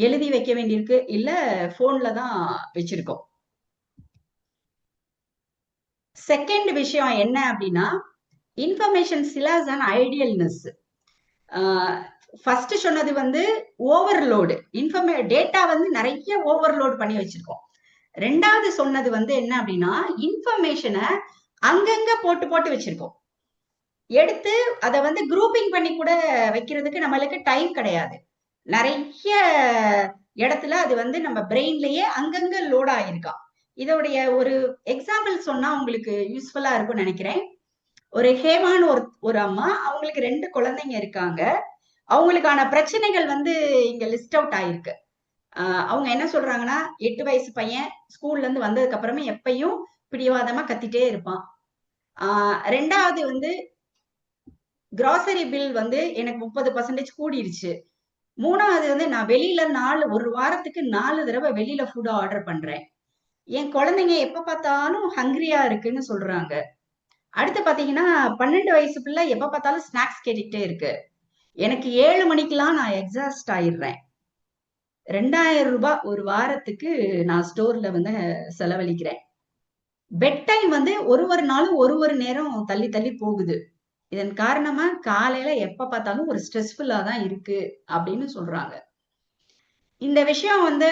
எழுதி வைக்க வேண்டியிருக்கு, இல்ல போன்ல தான் வச்சிருக்கோம். செகண்ட் விஷயம் என்ன அப்படின்னா, இன்ஃபர்மேஷன் சிலாஸ் அண்ட் ஐடியல்னஸ். ஃபர்ஸ்ட் சொன்னது வந்து ஓவர்லோடு, டேட்டா வந்து நிறைய ஓவர்லோட் பண்ணி வச்சிருக்கோம். ரெண்டாவது சொன்னது வந்து என்ன அப்படின்னா, இன்ஃபர்மேஷனை அங்கங்க போட்டு போட்டு வச்சிருக்கோம். எடுத்து அதை வந்து குரூப்பிங் பண்ணி கூட வைக்கிறதுக்கு நம்மளுக்கு டைம் கிடையாது. நிறைய இடத்துல அது வந்து நம்ம பிரெயின்லயே அங்கங்க லோட் ஆயிருக்கான். இதோடைய ஒரு எக்ஸாம்பிள் சொன்னா உங்களுக்கு யூஸ்ஃபுல்லா இருக்கும்னு நினைக்கிறேன். ஒரு ஹேமான்னு ஒரு அம்மா, அவங்களுக்கு 2 குழந்தைங்க இருக்காங்க. அவங்களுக்கான பிரச்சனைகள் வந்து இங்க லிஸ்ட் அவுட் ஆயிருக்கு. அவங்க என்ன சொல்றாங்கன்னா, 8 வயசு பையன் ஸ்கூல்ல இருந்து வந்ததுக்கு அப்புறமே எப்பயும் பிடிவாதமா கத்திட்டே இருப்பான். ரெண்டாவது வந்து கிராசரி பில் வந்து எனக்கு 30% கூடிருச்சு. மூணாவது வந்து நான் வெளியில ஒரு வாரத்துக்கு 4 தடவை வெளியில ஃபுட் ஆர்டர் பண்றேன். என் குழந்தைங்க எப்ப பார்த்தாலும் ஹங்கிரியா இருக்குன்னு சொல்றாங்க. அடுத்து பாத்தீங்கன்னா 12 வயசு பிள்ளை எப்ப பார்த்தாலும் ஸ்நாக்ஸ் கேட்டுக்கிட்டே இருக்கு. எனக்கு 7 மணிக்கெல்லாம் நான் எக்ஸாஸ்ட் ஆயிடுறேன். 2000 ரூபாய் ஒரு வாரத்துக்கு நான் ஸ்டோர்ல வந்து செலவழிக்கிறேன். பெட் டைம் வந்து ஒரு நாளும் ஒரு நேரம் தள்ளி தள்ளி போகுது. இதன் காரணமா காலையில எப்ப பார்த்தாலும் ஒரு ஸ்ட்ரெஸ்ஃபுல்லா தான் இருக்கு அப்படின்னு சொல்றாங்க. இந்த விஷயம் வந்து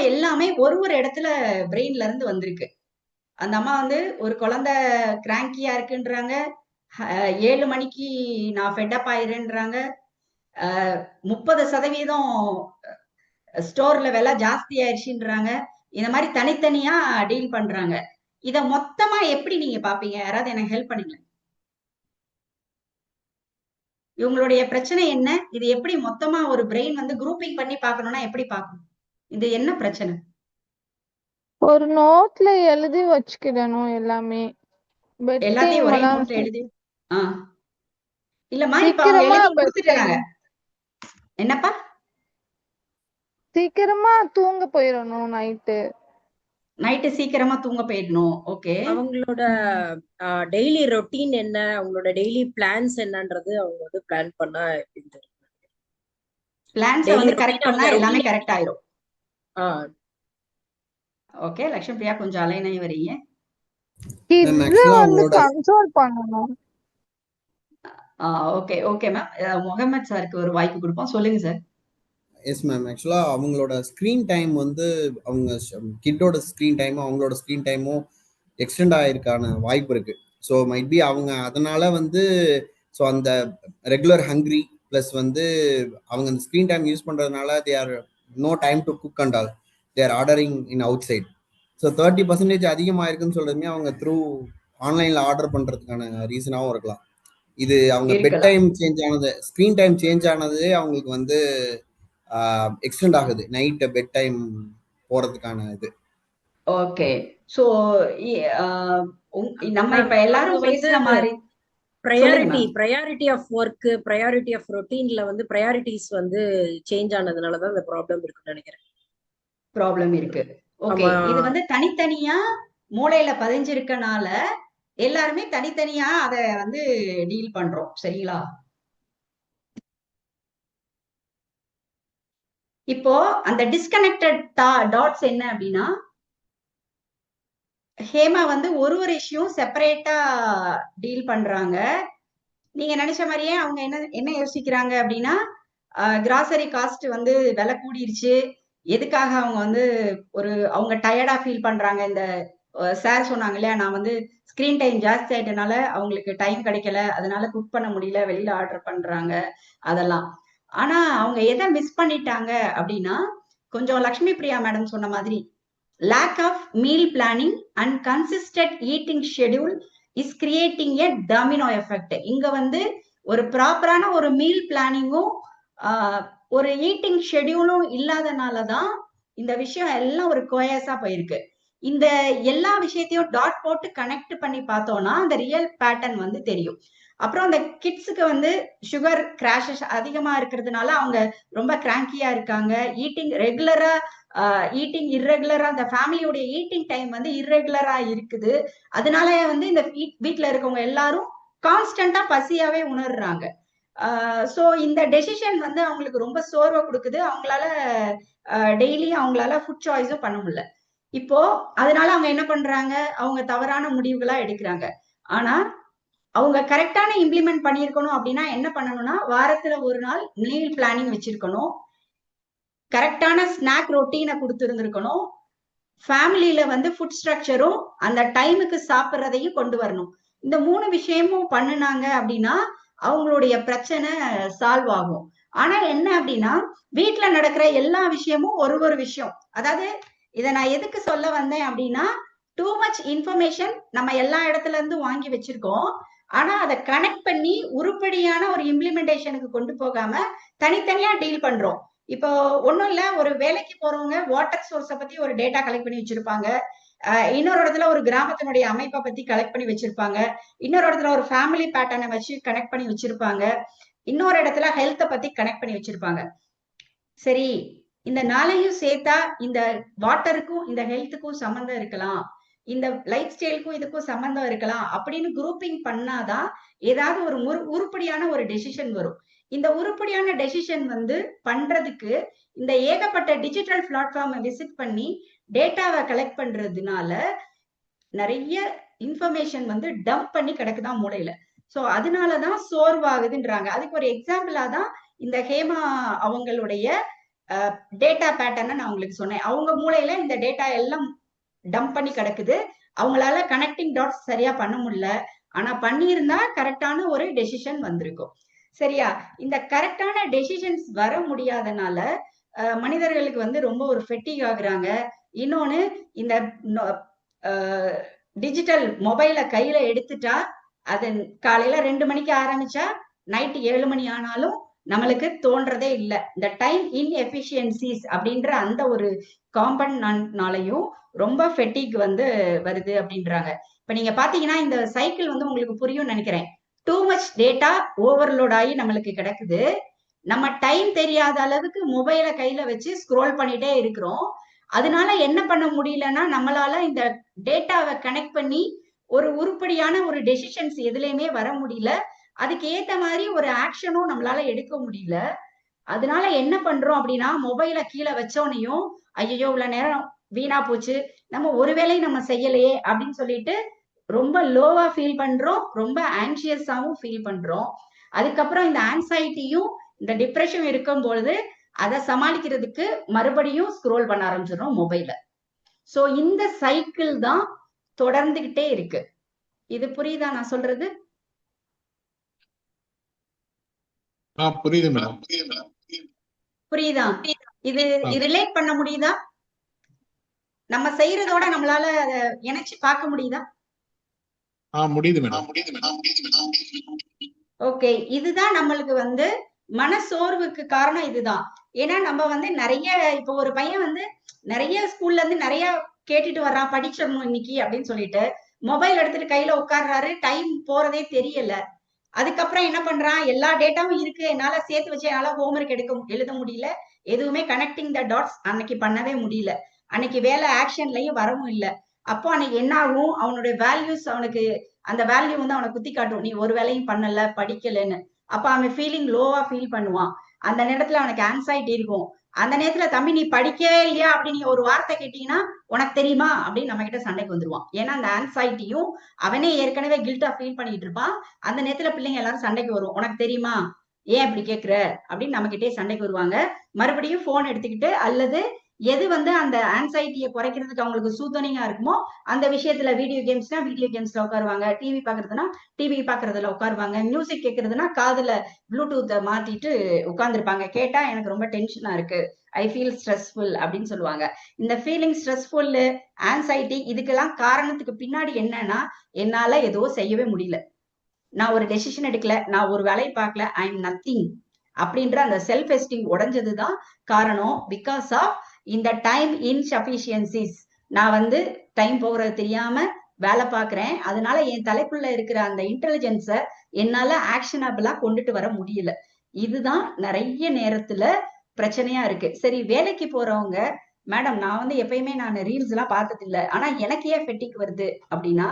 எல்லாமே ஒரு இடத்துல பிரெயின்ல இருந்து வந்திருக்கு. அந்த அம்மா வந்து ஒரு குழந்தை கிராங்கியா இருக்குன்றாங்க, 7 மணிக்கு நான் ஃபெட்டப் ஆயிரேன்றாங்க, 30% ஸ்டோர்ல விலை ஜாஸ்தி ஆயிடுச்சுன்றாங்க. இந்த மாதிரி தனித்தனியா டீல் பண்றாங்க. இத மொத்தமா எப்படி நீங்க பாப்பீங்க? யாராவது எனக்கு ஹெல்ப் பண்ணுங்க. இவங்களுடைய பிரச்சனை என்ன? இது எப்படி மொத்தமா ஒரு பிரெயின் வந்து குரூப்பிங் பண்ணி பார்க்கணும்னா எப்படி பார்க்கணும்? இது என்ன பிரச்சனை? ஒரு நோட்ல எழுதி வச்சுக்கிடணும் எல்லாமே. பெட் எல்லாத்தையும் டைம் ஒரே எல்லாம் நோட்ல எழுதி இல்லம்மா, இப்ப அவங்க சீக்கிரமா எழுதி பெட் கொடுத்துட்டாங்க. டைம் என்னப்பா? சீக்கிரமா தூங்க போயிடணும் நைட்டு சீக்கிரமா தூங்க போயிடணும். ஓகே. அவங்களோட டெய்லி ரொட்டீன் என்ன, அவங்களோட டெய்லி பிளான்ஸ் என்னன்றது அவங்க வந்து பிளான் பண்ணா பிளான்ஸ் வந்து கரெக்ட் பண்ணா எல்லாமே கரெக்ட் ஆயிரும். ஓகே, லட்சுமி பிரியா கொஞ்சம் அலைன் ஆகி வரீங்க. வந்து கன்சோல் பண்ணணும். ஓகே ஓகே மேம், முகமது சாருக்கு ஒரு வாய்ப்பு கொடுப்போம். சொல்லுங்க சார். எஸ் மேம், ஆக்சுவலாக அவங்களோட ஸ்க்ரீன் டைம் வந்து அவங்க கிட்டோட ஸ்க்ரீன் டைமும் அவங்களோட ஸ்க்ரீன் டைமும் எக்ஸ்டெண்ட் ஆகிருக்கான வாய்ப்பு இருக்குது. ஸோ மைட் பி அவங்க அதனால வந்து ஸோ அந்த ரெகுலர் ஹங்க்ரி ப்ளஸ் வந்து அவங்க அந்த ஸ்க்ரீன் டைம் யூஸ் பண்ணுறதுனால they are no time to cook and all, they are ordering in outside. So 30% அதிகமாக இருக்குன்னு சொல்கிறதுமே அவங்க த்ரூ ஆன்லைனில் ஆர்டர் பண்ணுறதுக்கான ரீசனாகவும் இருக்கலாம். இது அவங்க பெட் டைம் சேஞ்ச் ஆனது, ஸ்க்ரீன் டைம் சேஞ்ச் ஆனது அவங்களுக்கு வந்து எக்ஸ்டெண்ட் ஆகுது நைட் பெட் டைம் போறதுக்கான இது. ஓகே, சோ நம்ம இப்ப எல்லாரும் பேசுற மாதிரி priority of work, priority of ரொட்டீன்ல வந்து ப்ரையாரிட்டிஸ் வந்து சேஞ்ச் ஆனதுனால தான் இந்த ப்ராப்ளம் இருக்குன்னு நினைக்கிறேன். ப்ராப்ளம் இருக்கு. ஓகே, இது வந்து தனித்தனியா மூளையில பதிஞ்சிருக்கனால எல்லாருமே தனித்தனியா அத வந்து டீல் பண்றோம். சரிங்களா? இப்போ அந்த டிஸ்கனெக்டட் டாட்ஸ் என்ன அப்படின்னா, ஹேமா வந்து ஒரு இஷ்யூ செப்பரேட்டா டீல் பண்றாங்க. நீங்க நினைச்ச மாதிரியே அவங்க என்ன யோசிக்கிறாங்க அப்படின்னா, கிராசரி காஸ்ட் வந்து விலை கூடிருச்சு, எதுக்காக அவங்க வந்து அவங்க டயர்டா ஃபீல் பண்றாங்க. இந்த சார் சொன்னாங்க இல்லையா, நான் வந்து ஸ்கிரீன் டைம் ஜாஸ்தி ஆயிட்டனால அவங்களுக்கு டைம் கிடைக்கல, அதனால குக் பண்ண முடியல, வெளியில ஆர்டர் பண்றாங்க அதெல்லாம். ஆனா அவங்க எதை மிஸ் பண்ணிட்டாங்க அப்படின்னா, கொஞ்சம் லக்ஷ்மி பிரியா மேடம் சொன்ன மாதிரி lack of meal planning and consistent eating schedule is creating a domino effect. இங்க வந்து ஒரு ப்ராப்பரான ஒரு மீல் பிளானிங்கும் ஒரு ஈட்டிங் ஷெடியூலும் இல்லாதனாலதான் இந்த விஷயம் எல்லாம் ஒரு கோயஸா போயிருக்கு. இந்த எல்லா விஷயத்தையும் டாட் போட்டு கனெக்ட் பண்ணி பார்த்தோம்னா அந்த ரியல் பேட்டர்ன் வந்து தெரியும். அப்புறம் அந்த கிட்ஸுக்கு வந்து சுகர் கிராஷஸ் அதிகமா இருக்கிறதுனால அவங்க ரொம்ப கிராங்கியா இருக்காங்க. ஈட்டிங் ரெகுலரா ஈட்டிங் இர்ரெகுலரா, அந்த ஃபேமிலியோடைய ஈட்டிங் டைம் வந்து இர்ரெகுலரா இருக்குது. அதனால வந்து இந்த வீட்டுல இருக்கவங்க எல்லாரும் கான்ஸ்டன்டா பசியாவே உணர்றாங்க. சோ இந்த டெசிஷன் வந்து அவங்களுக்கு ரொம்ப சோர்வை கொடுக்குது. அவங்களால டெய்லி அவங்களால ஃபுட் சாய்ஸும் பண்ண முடியல. இப்போ அதனால அவங்க என்ன பண்றாங்க, அவங்க தவறான முடிவுகளா எடுக்கிறாங்க. ஆனா அவங்க கரெக்டான இம்ப்ளிமெண்ட் பண்ணிருக்கணும் அப்படின்னா என்ன பண்ணணும்னா, வாரத்துல ஒரு நாள் மீல் பிளானிங் வச்சிருக்கணும், கரெக்டான ஸ்நாக் ரொட்டீனை கொடுத்துருந்துருக்கணும், ஃபேமிலியில வந்து ஃபுட் ஸ்ட்ரக்சரும் அந்த டைமுக்கு சாப்பிட்றதையும் கொண்டு வரணும். இந்த 3 விஷயமும் பண்ணுனாங்க அப்படின்னா அவங்களுடைய பிரச்சனை சால்வ் ஆகும். ஆனா என்ன அப்படின்னா, வீட்டுல நடக்கிற எல்லா விஷயமும் ஒரு விஷயம். அதாவது இதை நான் எதுக்கு சொல்ல வந்தேன் அப்படின்னா, டூ மச் இன்ஃபர்மேஷன் நம்ம எல்லா இடத்துல இருந்து வாங்கி வச்சிருக்கோம். ஆனா அதை கனெக்ட் பண்ணி உருப்படியான ஒரு இம்ப்ளிமெண்டேஷனுக்கு கொண்டு போகாம தனித்தனியா டீல் பண்றோம். இப்போ ஒண்ணும் இல்ல, ஒரு வேலைக்கு போறவங்க வாட்டர் சோர்ஸை பத்தி ஒரு டேட்டா கலெக்ட் பண்ணி வச்சிருப்பாங்க, இன்னொரு இடத்துல ஒரு கிராமத்தினுடைய அமைப்பை பத்தி கலெக்ட் பண்ணி வச்சிருப்பாங்க, இன்னொரு இடத்துல ஒரு ஃபேமிலி பேட்டர்னை வச்சு கனெக்ட் பண்ணி வச்சிருப்பாங்க, இன்னொரு இடத்துல ஹெல்த்தை பத்தி கனெக்ட் பண்ணி வச்சிருப்பாங்க. சரி, இந்த நாளையும் சேர்த்தா இந்த வாட்டருக்கும் இந்த ஹெல்த்துக்கும் சம்பந்தம் இருக்கலாம், இந்த லைஃப் ஸ்டைலுக்கும் இதுக்கும் சம்பந்தம் இருக்கலாம் அப்படின்னு குரூப்பிங் பண்ணாதான் ஏதாவது ஒரு உருப்படியான ஒரு டெசிஷன் வரும். இந்த உருப்படியான டெசிஷன் வந்து பண்றதுக்கு இந்த ஏகப்பட்ட டிஜிட்டல் பிளாட்ஃபார்மை விசிட் பண்ணி டேட்டாவை கலெக்ட் பண்றதுனால நிறைய இன்ஃபர்மேஷன் வந்து டம்ப் பண்ணி கிடக்குதான் மூளையில. சோ அதனாலதான் சோர்வாகுதுன்றாங்க. அதுக்கு ஒரு எக்ஸாம்பிளா தான் இந்த ஹேமா அவங்களுடைய டேட்டா பேட்டர்னை நான் உங்களுக்கு சொன்னேன். அவங்க மூளையில இந்த டேட்டா எல்லாம் டம்ப் பண்ணி கிடக்குது. அவங்களால கனெக்டிங் டாட்ஸ் சரியா பண்ண முடியல. ஆனா பண்ணியிருந்தா கரெக்டான ஒரு டெசிஷன் வந்திருக்கும். சரியா? இந்த கரெக்டான டெசிஷன்ஸ் வர முடியாதனால மனிதர்களுக்கு வந்து ரொம்ப ஒரு ஃபெட்டிக் ஆகுறாங்க. இன்னொன்னு இந்த டிஜிட்டல் மொபைல கையில எடுத்துட்டா அது காலையில 2 மணிக்கு ஆரம்பிச்சா நைட்டு 7 மணி ஆனாலும் நம்மளுக்கு தோன்றதே இல்லை. இந்த டைம் இன்எஃபிஷியன்சிஸ் அப்படின்ற அந்த ஒரு காம்பனன்ட்னாலையும் ரொம்ப ஃபெட்டிக் வந்து வருது அப்படின்றாங்க. இப்ப நீங்க பாத்தீங்கன்னா இந்த சைக்கிள் வந்து உங்களுக்கு புரியும் நினைக்கிறேன். டூ மச் டேட்டா ஓவர்லோட் ஆகி நம்மளுக்கு கிடக்குது. நம்ம டைம் தெரியாத அளவுக்கு மொபைலை கையில வச்சு ஸ்க்ரோல் பண்ணிட்டே இருக்கிறோம். அதனால என்ன பண்ண முடியலன்னா நம்மளால இந்த டேட்டாவை கனெக்ட் பண்ணி ஒரு உருப்படியான ஒரு டெசிஷன்ஸ் எதுலையுமே வர முடியல. அதுக்கு ஏத்த மாதிரி ஒரு ஆக்ஷனும் நம்மளால எடுக்க முடியல. அதனால என்ன பண்றோம் அப்படின்னா மொபைலை கீழே வச்சோனையும் ஐயோ இவ்வளவு நேரம் வீணா போச்சு, நம்ம ஒருவேளை நம்ம செய்யலையே அப்படின்னு சொல்லிட்டு ரொம்ப லோவா ஃபீல் பண்றோம், ரொம்ப ஆன்சியஸாவும் ஃபீல் பண்றோம். அதுக்கப்புறம் இந்த ஆன்சைட்டியும் இந்த டிப்ரெஷன் இருக்கும் பொழுது அதை சமாளிக்கிறதுக்கு மறுபடியும் ஸ்க்ரோல் பண்ண ஆரம்பிச்சிடும் மொபைல. சோ இந்த சைக்கிள் தான் தொடர்ந்துகிட்டே இருக்கு. இது புரியுதா நான் சொல்றது? புரியுது மேடம். புரியுதா? இது ரிலேட் பண்ண முடியுதா? நம்ம செய்யறதோட நம்மளால அதை இணைச்சு பார்க்க முடியுதா? முடியுது மேடம். ஓகே, இதுதான் நம்மளுக்கு வந்து மனசோர்வுக்கு காரணம். இதுதான். ஏன்னா நம்ம வந்து நிறைய இப்போ ஒரு பையன் வந்து நிறைய ஸ்கூல்ல இருந்து நிறைய கேட்டுட்டு வர்றான், படிச்சிடணும் இன்னைக்கு அப்படின்னு சொல்லிட்டு மொபைல் எடுத்துட்டு கையில உட்கார்றாரு, டைம் போறதே தெரியல. அதுக்கப்புறம் என்ன பண்றான், எல்லா டேட்டாவும் இருக்கு, என்னால சேர்த்து வச்சு என்னால ஹோம்ஒர்க் எழுத முடியல, எதுவுமே கனெக்டிங் த டாட்ஸ் அன்னைக்கு பண்ணவே முடியல, அன்னைக்கு வேலை ஆக்ஷன்லயும் வரவும் இல்லை. அப்போ அன்னைக்கு என்ன ஆகும், அவனுடைய வேல்யூஸ் அவனுக்கு அந்த வேல்யூ வந்து அவனை குத்தி காட்டும், நீ ஒரு வேலையும் பண்ணல படிக்கலன்னு. அப்ப அவன் ஃபீலிங் லோவா ஃபீல் பண்ணுவான். அந்த நேரத்துல அவனுக்கு ஆன்சைட்டி இருக்கும். அந்த நேரத்துல தம்பி நீ படிக்கவே இல்லையா அப்படின்னு ஒரு வார்த்தை கேட்டீங்கன்னா உனக்கு தெரியுமா அப்படின்னு நம்ம கிட்ட சண்டைக்கு வந்துருவான். ஏன்னா அந்த ஆன்சைட்டியும் அவனே ஏற்கனவே கில்ட்டா ஃபீல் பண்ணிட்டு இருப்பான். அந்த நேரத்துல பிள்ளைங்க எல்லாரும் சண்டைக்கு வரும், உனக்கு தெரியுமா, ஏன் இப்படி கேட்கிற அப்படின்னு நம்ம கிட்டே சண்டைக்கு வருவாங்க. மறுபடியும் போன் எடுத்துக்கிட்டு அல்லது எது வந்து அந்த ஆன்சைட்டியை குறைக்கிறதுக்கு அவங்களுக்கு சூத்தனிங்கா இருக்குமோ அந்த விஷயத்துல வீடியோ கேம்ஸ்னா வீடியோ கேம்ஸ்ல உட்காருவாங்க, டிவி பாக்குறதுனா டிவி பாக்குறதுல உட்காருவாங்க, மியூசிக் கேட்கறதுனா காதுல ப்ளூடூத்தை மாட்டிட்டு உட்கார்ந்துருப்பாங்க. கேட்டா எனக்கு ரொம்ப டென்ஷனா இருக்கு, ஐ ஃபீல் ஸ்ட்ரெஸ்ஃபுல் அப்படின்னு சொல்லுவாங்க. இந்த ஃபீலிங் ஸ்ட்ரெஸ்ஃபுல், ஆன்சைட்டி இதுக்கெல்லாம் காரணத்துக்கு பின்னாடி என்னன்னா என்னால ஏதோ செய்யவே முடியல, நான் ஒரு டெசிஷன் எடுக்கல, நான் ஒரு வேலையை பார்க்கல, ஐ எம் நத்திங் அப்படின்ற அந்த செல்ஃப் எஸ்டீம் உடைஞ்சதுதான் காரணம். பிகாஸ் ஆஃப் இந்த டைம் இன்சஃபிஷியன்சிஸ். நான் வந்து டைம் போகிறது தெரியாம வேலை பார்க்கிறேன், அதனால என் தலைக்குள்ள இருக்கிற அந்த இன்டெலிஜென்ஸை என்னால ஆக்ஷனபிளா கொண்டுட்டு வர முடியல. இதுதான் நிறைய நேரத்துல பிரச்சனையா இருக்கு. சரி, வேலைக்கு போறவங்க மேடம் நான் வந்து எப்பயுமே நான் ரீல்ஸ் எல்லாம் பார்த்தது இல்லை, ஆனா எனக்கு ஏன் ஃபெட்டிக் வருது அப்படின்னா,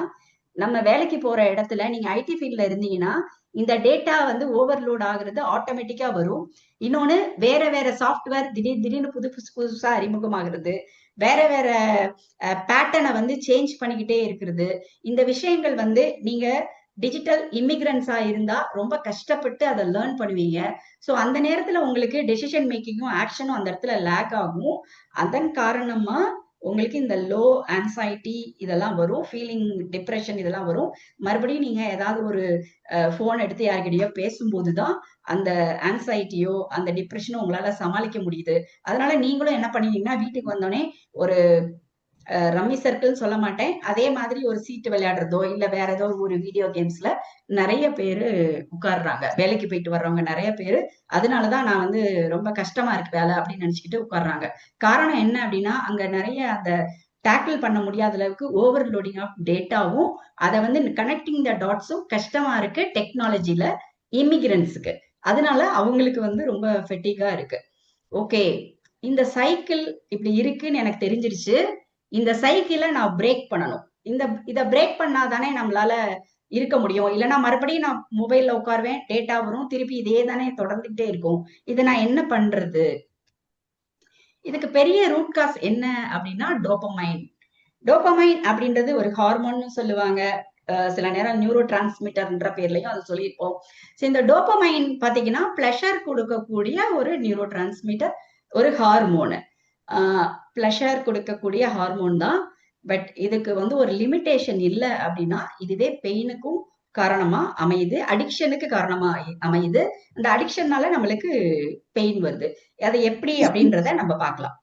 நம்ம வேலைக்கு போற இடத்துல நீங்க ஐடி ஃபீல்ட்ல இருந்தீங்கன்னா இந்த டேட்டா வந்து ஓவர்லோட் ஆகுறது ஆட்டோமேட்டிக்கா வரும். இன்னொன்னு வேற வேற சாஃப்ட்வேர் திடீர்னு புதுசா அறிமுகமாகிறது, வேற வேற பேட்டர்னை வந்து சேஞ்ச் பண்ணிக்கிட்டே இருக்கிறது. இந்த விஷயங்கள் வந்து நீங்க டிஜிட்டல் இமிகிரன்ஸா இருந்தா ரொம்ப கஷ்டப்பட்டு அதை லேர்ன் பண்ணுவீங்க. ஸோ அந்த நேரத்துல உங்களுக்கு டெசிஷன் மேக்கிங்கும் ஆக்ஷனும் அந்த இடத்துல லேக் ஆகும். அதன் காரணமா உங்களுக்கு இந்த லோ ஆன்சைட்டி இதெல்லாம் வரும், ஃபீலிங் டிப்ரெஷன் இதெல்லாம் வரும். மறுபடியும் நீங்க ஏதாவது ஒரு போன் எடுத்து யார்கிட்டயோ பேசும்போதுதான் அந்த ஆன்சைட்டியோ அந்த டிப்ரெஷனோ உங்களால சமாளிக்க முடியுது. அதனால நீங்களும் என்ன பண்ணுவீங்கன்னா வீட்டுக்கு வந்தோடனே ஒரு ரம்மி சர்க்கிள் சொல்ல மாட்டேன், அதே மாதிரி ஒரு சீட்டு விளையாடுறதோ இல்ல வேற ஏதோ ஒரு வீடியோ கேம்ஸ்ல நிறைய பேரு உட்கார்றாங்க, வேலைக்கு போயிட்டு வர்றவங்க நிறைய பேரு. அதனாலதான் நான் வந்து ரொம்ப கஷ்டமா இருக்கு வேலை அப்படின்னு நினைச்சுக்கிட்டு உட்கார்றாங்க. காரணம் என்ன அப்படின்னா அங்க நிறைய அந்த டேக்கிள் பண்ண முடியாத அளவுக்கு ஓவர்லோடிங் ஆஃப் டேட்டாவும் அதை வந்து கனெக்டிங் த டாட்ஸும் கஷ்டமா இருக்கு டெக்னாலஜில இமிகிரன்ஸுக்கு. அதனால அவங்களுக்கு வந்து ரொம்ப ஃபெட்டிகா இருக்கு. ஓகே, இந்த சைக்கிள் இப்படி இருக்குன்னு எனக்கு தெரிஞ்சிருச்சு. இந்த சைக்கிளை நான் பிரேக் பண்ணணும். இதை பிரேக் பண்ணாதானே நம்மளால இருக்க முடியும். இல்லைன்னா மறுபடியும் நான் மொபைல்ல உட்காருவேன், டேட்டா வரும், திருப்பி இதே தானே தொடர்ந்துகிட்டே இருக்கும். இதை நான் என்ன பண்றது? இதுக்கு பெரிய ரூட் காஸ் என்ன அப்படின்னா டோபமைன். டோபமைன் அப்படின்றது ஒரு ஹார்மோன் சொல்லுவாங்க. சில நேரம் நியூரோ டிரான்ஸ்மிட்டர்ன்ற பேர்லயும் அது சொல்லியிருப்போம். ஸோ இந்த டோபமைன் பாத்தீங்கன்னா பிளஷர் கொடுக்கக்கூடிய ஒரு நியூரோ டிரான்ஸ்மிட்டர், ஒரு ஹார்மோனு. பிளஷர் கொடுக்கக்கூடிய ஹார்மோன் தான். பட் இதுக்கு வந்து ஒரு லிமிட்டேஷன் இல்லை அப்படின்னா இதுவே பெயினுக்கும் காரணமா அமையுது, அடிக்ஷனுக்கு காரணமா அமையுது. அந்த அடிக்ஷன்னால நம்மளுக்கு பெயின் வருது. அதை எப்படி அப்படின்றத நம்ம பார்க்கலாம்.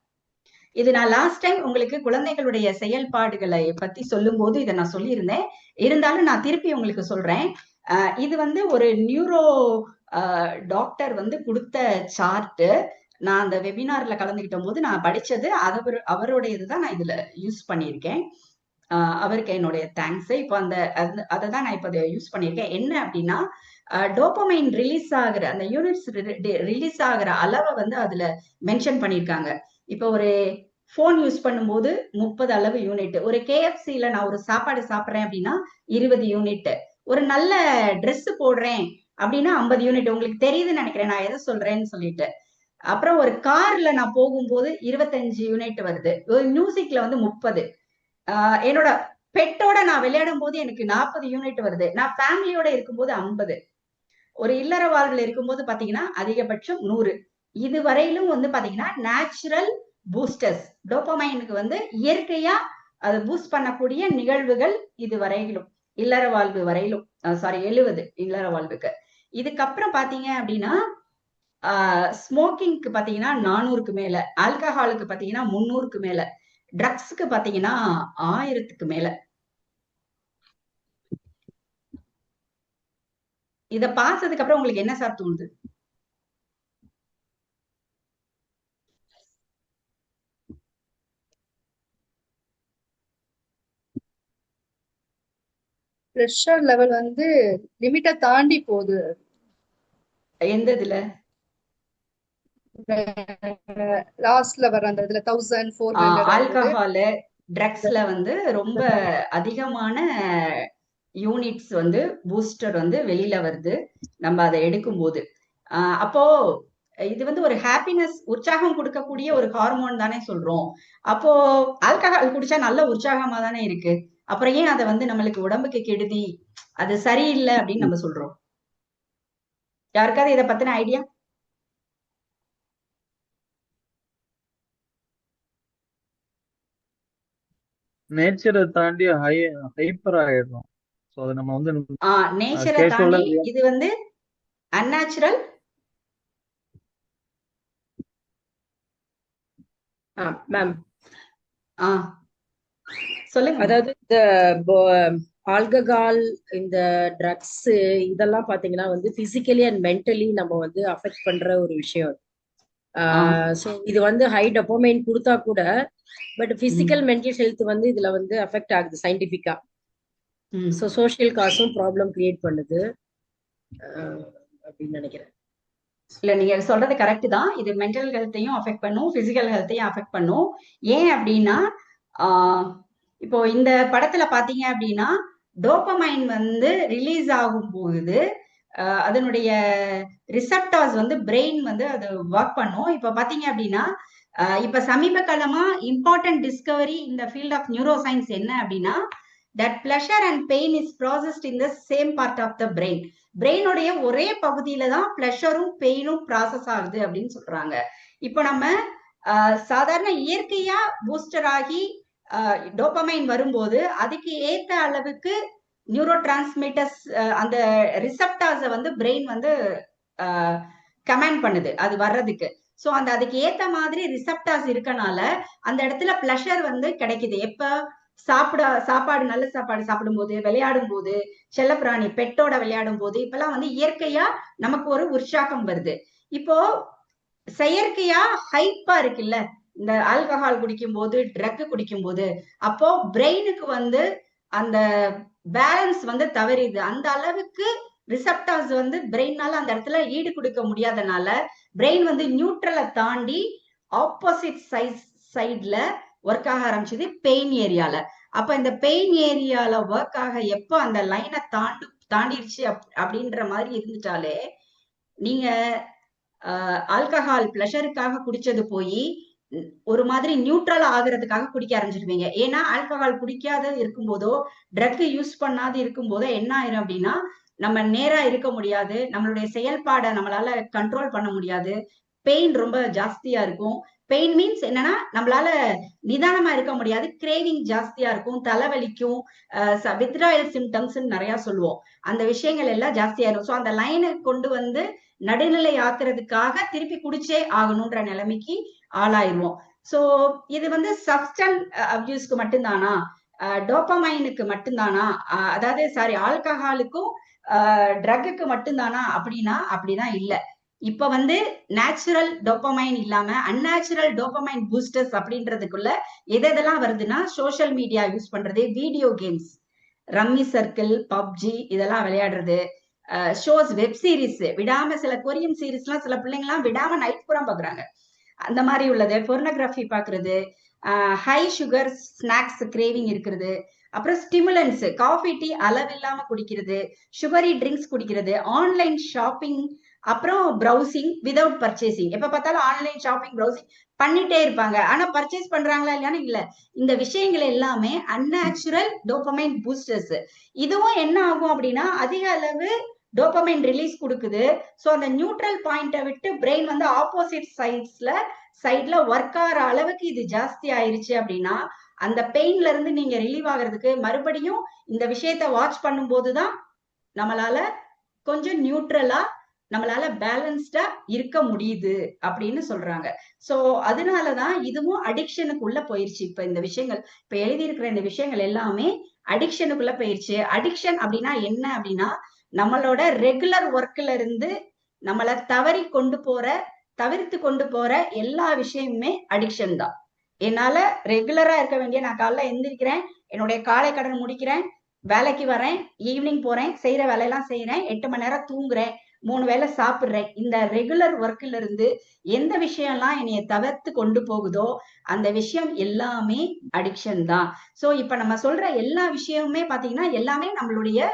இது நான் லாஸ்ட் டைம் உங்களுக்கு குழந்தைகளுடைய செயல்பாடுகளை பத்தி சொல்லும் போது இதை நான் சொல்லியிருந்தேன். இருந்தாலும் நான் திருப்பி உங்களுக்கு சொல்றேன். இது வந்து ஒரு நியூரோ டாக்டர் வந்து கொடுத்த சார்ட்டு. நான் அந்த வெபினார்ல கலந்துகிட்ட போது நான் படிச்சது அவருடையதுதான் நான் இதுல யூஸ் பண்ணியிருக்கேன். அவருக்கு என்னுடைய தேங்க்ஸ். இப்போ அதை தான் நான் இப்போ யூஸ் பண்ணியிருக்கேன். என்ன அப்படின்னா டோபமைன் ரிலீஸ் ஆகுற அந்த யூனிட்ஸ் ரிலீஸ் ஆகுற அளவை வந்து அதுல மென்ஷன் பண்ணியிருக்காங்க. இப்போ ஒரு போன் யூஸ் பண்ணும்போது 30 அளவு யூனிட், ஒரு KFCல நான் ஒரு சாப்பாடு சாப்பிட்றேன் அப்படின்னா 20 யூனிட், ஒரு நல்ல ட்ரெஸ் போடுறேன் அப்படின்னா 50 யூனிட். உங்களுக்கு தெரியுதுன்னு நினைக்கிறேன் நான் எதை சொல்றேன்னு சொல்லிட்டு. அப்புறம் ஒரு கார்ல நான் போகும்போது 25 யூனிட் வருது. ஒரு மியூசிக்ல வந்து 30. என்னோட பெட்டோட நான் விளையாடும் போது எனக்கு 40 யூனிட் வருது. நான் ஃபேமிலியோட இருக்கும்போது 50. ஒரு இல்லற வாழ்வில் இருக்கும்போது பாத்தீங்கன்னா அதிகபட்சம் 100. இது வரையிலும் வந்து பாத்தீங்கன்னா நேச்சுரல் பூஸ்டர்ஸ், டோபமைனுக்கு வந்து இயற்கையா அதை பூஸ்ட் பண்ணக்கூடிய நிகழ்வுகள் இது வரையிலும், இல்லற வாழ்வு வரையிலும், 70 இல்லற வாழ்வுக்கு. இதுக்கப்புறம் பாத்தீங்க அப்படின்னா ஸ்மோக்கிங்க்கு பாத்தீங்கன்னா 400க்கு மேல, ஆல்கஹாலுக்கு பாத்தீங்கன்னா 300க்கு மேல, ட்ரக்ஸுக்கு பாத்தீங்கன்னா 1000க்கு மேல. இத பார்த்ததுக்கு அப்புறம் உங்களுக்கு என்ன சார் தோணுது? பிரஷர் லெவல் வந்து லிமிட்டை தாண்டி போகுது. எந்த இதுல? லாஸ்ட்ல வர அந்த இதுல 1400 ஆல்கஹால் ட்ரக்ஸ்ல வந்து ரொம்ப அதிகமான யூனிட்ஸ் வந்து பூஸ்டர் வந்து வெளியில வருது நம்ம அதை எடுக்கும் போது. அப்போ இது வந்து ஒரு ஹாப்பினஸ், உற்சாகம் கொடுக்கக்கூடிய ஒரு ஹார்மோன் தானே சொல்றோம். அப்போ ஆல்கஹால் குடிச்சா நல்ல உற்சாகமா தானே இருக்கு. அப்புறம் ஏன் அதை வந்து நம்மளுக்கு உடம்புக்கு கெடுதி, அது சரியில்லை அப்படின்னு நம்ம சொல்றோம்? யாருக்காவது இதை பத்தின ஐடியா? நேச்சரை தாண்டி ஹைப்பர் ஆயிடுறோம். சோ அது நம்ம வந்து நேச்சரை தாண்டி இது வந்து அன்நேச்சுரல். மேம் சொல்லுங்க. அதாவது இந்த ஆல்கஹால், இந்த ட்ரக்ஸ் இதெல்லாம் பாத்தீங்கன்னா வந்து பிசிக்கலி அண்ட் மென்டலி நம்ம வந்து அஃபெக்ட் பண்ற ஒரு விஷயம். ஸோ இது வந்து ஹை டோபமைன் கொடுத்தா கூட பட் பிசிக்கல் மென்டல் ஹெல்த் வந்து இதுல வந்து அஃபெக்ட் ஆகுது சயின்டிபிக்கா. ஸோ சோஷியல் காசும் ப்ராப்ளம் கிரியேட் பண்ணுது அப்படின்னு நினைக்கிறேன். இல்ல நீங்க சொல்றது கரெக்ட் தான். இது மென்டல் ஹெல்த்தையும் அஃபெக்ட் பண்ணும், பிசிக்கல் ஹெல்த்தையும் அஃபெக்ட் பண்ணும். ஏன் அப்படின்னா இப்போ இந்த படத்துல பாத்தீங்க அப்படின்னா டோபமைன் வந்து ரிலீஸ் ஆகும் போது அதனுடைய ரிசப்டார்ஸ் வந்து பிரெயின் வந்து அது ஒர்க் பண்ணும். இப்ப பாத்தீங்க அப்படின்னா இப்ப சமீப காலமா இம்பார்ட்டன்ட் டிஸ்கவரி இந்த ஃபீல்ட் ஆஃப் நியூரோ சயின்ஸ் என்ன அப்படின்னா that pleasure and pain is processed in the same part of the brain. பிரெயினுடைய ஒரே பகுதியில தான் பிளஷரும் பெயினும் ப்ராசஸ் ஆகுது அப்படின்னு சொல்றாங்க. இப்போ நம்ம சாதாரண இயற்கையா பூஸ்டர் ஆகி டோபமைன் வரும்போது அதுக்கு ஏத்த அளவுக்கு நியூரோ டிரான்ஸ்மிட்டர்ஸ் அந்த ரிசப்டார்ஸை வந்து பிரெயின் வந்து கமாண்ட் பண்ணுது அது வர்றதுக்கு. ஸோ அந்த அதுக்கு ஏத்த மாதிரி ரிசப்டார்ஸ் இருக்கனால அந்த இடத்துல பிளஷர் வந்து கிடைக்குது. எப்ப சாப்பாடு நல்ல சாப்பாடு சாப்பிடும் போது, விளையாடும் போது, செல்லப்பிராணி பெட்டோட விளையாடும் போது, இப்பெல்லாம் வந்து இயற்கையா நமக்கு ஒரு உற்சாகம் வருது. இப்போ செயற்கையா ஹைப்பா இருக்குல்ல இந்த ஆல்கஹால் குடிக்கும் போது, ட்ரக் குடிக்கும் போது, அப்போ பிரெயினுக்கு வந்து அந்த பேலன்ஸ் வந்து தவறிது. அந்த அளவுக்கு ரிசப்டார்ஸ் வந்து பிரெயினால அந்த இடத்துல ஈடு கொடுக்க முடியாதனால பிரெயின் வந்து நியூட்ரலை தாண்டி ஆப்போசிட் சைட்ல ஒர்க் ஆக ஆரம்பிச்சது பெயின் ஏரியால. அப்ப இந்த பெயின் ஏரியால ஒர்க் ஆக எப்போ அந்த லைனை தாண்டிடுச்சு அப்படின்ற மாதிரி இருந்துட்டாலே நீங்க ஆல்கஹால் பிளஷருக்காக குடிச்சது போய் ஒரு மாதிரி நியூட்ரல் ஆகுறதுக்காக குடிக்க ஆரம்பிச்சிருவீங்க. ஏன்னா ஆல்கஹால் குடிக்காத இருக்கும்போதோ ட்ரக் யூஸ் பண்ணாத இருக்கும்போதோ என்ன ஆயிரும் அப்படின்னா நம்ம நேரா இருக்க முடியாது, நம்மளுடைய செயல்பாடை நம்மளால கண்ட்ரோல் பண்ண முடியாது, பெயின் ரொம்ப ஜாஸ்தியா இருக்கும். பெயின் மீன்ஸ் என்னன்னா நம்மளால நிதானமா இருக்க முடியாது, கிரேவிங் ஜாஸ்தியா இருக்கும், தலைவலிக்கும், வித்ராயல் சிம்டம்ஸ் நிறைய சொல்லுவோம். அந்த விஷயங்கள் எல்லாம் ஜாஸ்தியா இருக்கும். ஸோ அந்த லைனை கொண்டு வந்து நடுநிலை ஆக்குறதுக்காக திருப்பி குடிச்சே ஆகணும்ன்ற நிலைமைக்கு ஆளாயிருவோம். ஸோ இது வந்து சப்ஸ்டன்ஸ் அபியூஸ்க்கு மட்டும்தானா, டோபமைனுக்கு மட்டும்தானா, அதாவது சாரி ஆல்கஹாலுக்கும் ட்ரக்குக்கு மட்டும்தானா அப்படின்னா அப்படிதான் இல்ல. இப்ப வந்து நேச்சுரல் டோபமைன் இல்லாம அன்நேச்சுரல் டோபமைன் பூஸ்டர்ஸ் அப்படின்றதுக்குள்ள எதெல்லாம் வருதுன்னா சோசியல் மீடியா யூஸ் பண்றது, video games, rummy circle, PUBG இதெல்லாம் விளையாடுறது, ஷோஸ், வெப் சீரிஸ் விடாம, சில கொரியன் சீரிஸ் எல்லாம் சில பிள்ளைங்க எல்லாம் விடாம நைட் பூரா பாக்குறாங்க, அந்த மாதிரி உள்ளது, பொர்னோகிராஃபி பாக்குறது, ஹை சுகர் ஸ்நாக்ஸ் கிரேவிங் இருக்கிறது, அப்புறம் ஸ்டிமுலன்ஸ், காஃபி டீ அளவில்லாம குடிக்கிறது, சுகரி ட்ரிங்க்ஸ் குடிக்கிறது, ஆன்லைன் ஷாப்பிங், அப்புறம் ப்ரௌசிங் விதவுட் பர்ச்சேசிங். எப்ப பார்த்தாலும் ஆன்லைன் ஷாப்பிங் ப்ரௌசிங் பண்ணிட்டே இருப்பாங்க, ஆனா பர்ச்சேஸ் பண்றாங்களா இல்லையான்னு இல்ல. இந்த விஷயங்கள் எல்லாமே அன்நேச்சுரல் டோபமைன் பூஸ்டர்ஸ். இதுவும் என்ன ஆகும் அப்படின்னா அதிக அளவு டோபமைன் ரிலீஸ் கொடுக்குது. ஸோ அந்த நியூட்ரல் பாயிண்டை விட்டு பிரெயின் வந்து ஆப்போசிட் சைட்ல ஒர்க் ஆகிற அளவுக்கு இது ஜாஸ்தி ஆயிருச்சு அப்படின்னா அந்த பெயின்ல இருந்து நீங்க ரிலீவ் ஆகிறதுக்கு மறுபடியும் இந்த விஷயத்த வாட்ச் பண்ணும் போதுதான் நம்மளால கொஞ்சம் நியூட்ரலா, நம்மளால பேலன்ஸ்டா இருக்க முடியுது அப்படின்னு சொல்றாங்க. சோ அதனாலதான் இதுவும் அடிக்ஷனுக்குள்ள போயிருச்சு. இப்ப இந்த விஷயங்கள், இப்ப எழுதியிருக்கிற இந்த விஷயங்கள் எல்லாமே அடிக்ஷனுக்குள்ள போயிருச்சு. அடிக்ஷன் அப்படின்னா என்ன அப்படின்னா நம்மளோட ரெகுலர் ஒர்க்ல இருந்து நம்மள தவிர்த்து கொண்டு போற எல்லா விஷயமுமே அடிக்ஷன் தான். என்னால ரெகுலரா இருக்க வேண்டிய, நான் காலைல எந்திரிக்கிறேன், என்னுடைய காலை கடன் முடிக்கிறேன், வேலைக்கு வரேன், ஈவினிங் போறேன், செய்யற வேலையெல்லாம் செய்யறேன், 8 மணி நேரம் தூங்குறேன், 3 வேளை சாப்பிடுறேன், இந்த ரெகுலர் ஒர்க்ல இருந்து எந்த விஷயம்லாம் என்னைய தவிர்த்து கொண்டு போகுதோ அந்த விஷயம் எல்லாமே அடிக்ஷன் தான். சோ இப்ப நம்ம சொல்ற எல்லா விஷயமுமே பாத்தீங்கன்னா எல்லாமே நம்மளுடைய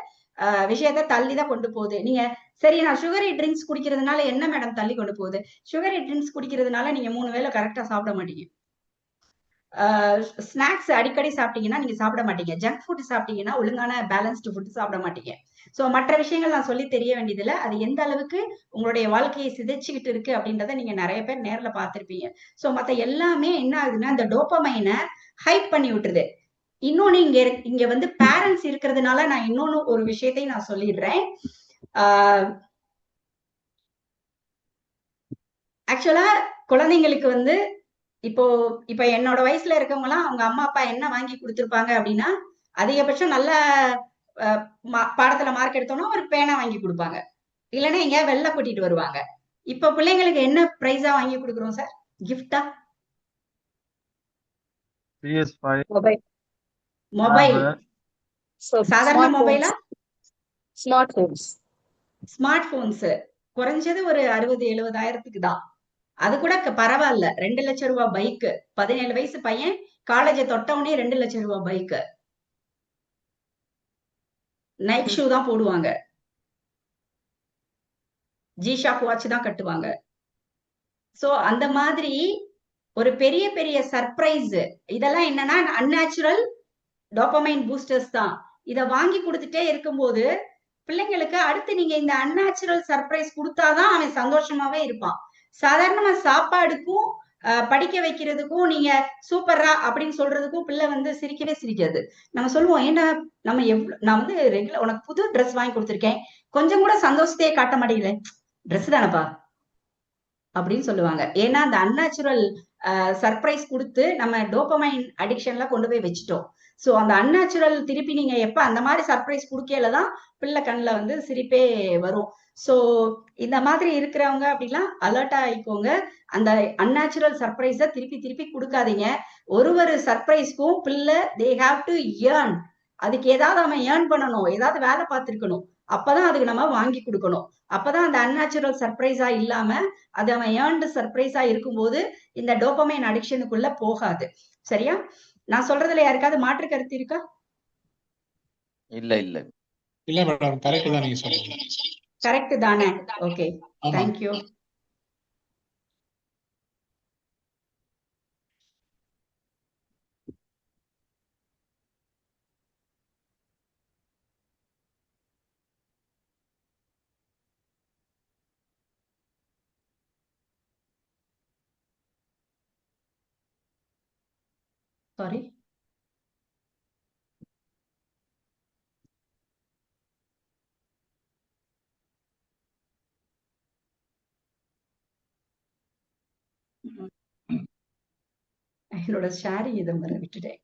விஷயத்த தள்ளிதான் கொண்டு போகுது. நீங்க சரி நான் சுகரி ட்ரிங்க்ஸ் குடிக்கிறதுனால என்ன மேடம் தள்ளி கொண்டு போகுது? சுகரி ட்ரிங்க்ஸ் குடிக்கிறதுனால நீங்க 3 வேளை கரெக்டா சாப்பிட மாட்டீங்க, ஸ்நாக்ஸ் அடிக்கடி சாப்பிட்டீங்கன்னா நீங்க சாப்பிட மாட்டீங்க, ஜங்க் ஃபுட் சாப்பிட்டீங்கன்னா ஒழுங்கான பேலன்ஸ்டு ஃபுட் சாப்பிட மாட்டீங்க. சோ மற்ற விஷயங்கள் நான் சொல்லி தெரிய வேண்டியதில்ல, அது எந்த அளவுக்கு உங்களுடைய வாழ்க்கையை சிதைச்சுக்கிட்டு இருக்கு அப்படின்றத நீங்க நிறைய பேர் நேர்ல பார்த்திருப்பீங்க. சோ மத்த எல்லாமே என்ன ஆகுதுன்னா இந்த டோபமைனை ஹைப் பண்ணி விட்டுருது. இன்னொன்னு இங்க வந்து பேரண்ட்ஸ் இருக்கிறதுனால நான் இன்னொன்னு ஒரு விஷயத்தையும் நான் சொல்லிடுறேன். ஆக்சுவலா குழந்தைங்களுக்கு வந்து இப்ப என்னோட வயசுல இருக்கவங்க எல்லாம் அவங்க அம்மா அப்பா என்ன வாங்கி கொடுத்திருப்பாங்க அப்படின்னா அதிகபட்சம் நல்ல பாடத்துல மார்க் எடுத்தோம்னா ஒரு பேனா வாங்கி கொடுப்பாங்க, இல்லைன்னா எங்க வெளில கூட்டிட்டு வருவாங்க. இப்ப பிள்ளைங்களுக்கு என்ன பிரைஸா வாங்கி கொடுக்குறோம் சார்? கிஃப்டா? மொபைல். சாதாரண மொபைலா? ஸ்மார்ட் போன்ஸ் குறைஞ்சது ஒரு 60,000-70,000 தான். அது கூட பரவாயில்ல. 2 லட்சம் ரூபாய் பைக்கு, 17 வயசு பையன் காலேஜை தொட்டவுடனே 2 லட்சம் ரூபாய் பைக்கு, நைக் ஷூ தான் போடுவாங்க, ஜி-ஷாக் வாட்ச் தான் கட்டுவாங்க. சோ அந்த மாதிரி ஒரு பெரிய பெரிய சர்ப்ரைஸ், இதெல்லாம் என்னன்னா அன்நேச்சுரல் டோபமைன் பூஸ்டர்ஸ் தான். இத வாங்கி கொடுத்துட்டே இருக்கும்போது பிள்ளைங்களுக்கு அடுத்து நீங்க இந்த அன்நேச்சுரல் சர்ப்ரைஸ் கொடுத்தாதான் அவன் சந்தோஷமாவே இருப்பான். சாதாரணமா சாப்பாடுக்கும் படிக்க வைக்கிறதுக்கும் நீங்க சூப்பரா அப்படின்னு சொல்றதுக்கும் பிள்ளை வந்து சிரிக்கவே சிரிக்காது. நம்ம சொல்லுவோம், ஏன்னா நான் வந்து ரெகுலர் உனக்கு புது ட்ரெஸ் வாங்கி கொடுத்துருக்கேன், கொஞ்சம் கூட சந்தோஷத்தையே காட்ட மாட்டேங்கல, ட்ரெஸ் தானப்பா அப்படின்னு சொல்லுவாங்க. ஏன்னா அந்த அன்நேச்சுரல் சர்ப்ரைஸ் கொடுத்து நம்ம டோபமைன் அடிக்ஷன்ல கொண்டு போய் வச்சுட்டோம். சோ அந்த அன்நேச்சுரல் திருப்பி நீங்க எப்ப அந்த மாதிரி சர்ப்ரைஸ் குடுக்கலதான் பிள்ளை கண்ணுல வந்து சிரிப்பே வரும். சோ இந்த மாதிரி இருக்கிறவங்க அப்படிலாம் அலர்ட் ஆயிக்கோங்க. அந்த அன்நேச்சுரல் சர்ப்ரைஸ திருப்பி திருப்பி கொடுக்காதீங்க. ஒரு சர்ப்ரைஸ்க்கும் பிள்ளை தே ஹாவ் டு ஏர்ன், அதுக்கு ஏதாவது அவன் ஏர்ன் பண்ணணும், ஏதாவது வேலை பார்த்திருக்கணும், அப்பதான் அதுக்கு நம்ம வாங்கி கொடுக்கணும். அப்பதான் அந்த அன்நேச்சுரல் சர்ப்ரைஸா இல்லாம அது அவன் ஏர்ன்டு சர்ப்ரைஸா இருக்கும்போது இந்த டோபமைன் அடிக்ஷனுக்குள்ள போகாது. சரியா? நான் சொல்றதுல யாருக்காவது மாற்று கருத்து இருக்கா? இல்ல மேடம், கரெக்ட் தான் நீங்க சொல்றீங்க. கரெக்ட் தானே? Okay, thank you. சாரி. என்னோட ஷேரிங் இதை மாதிரி விட்டுட்டேன்.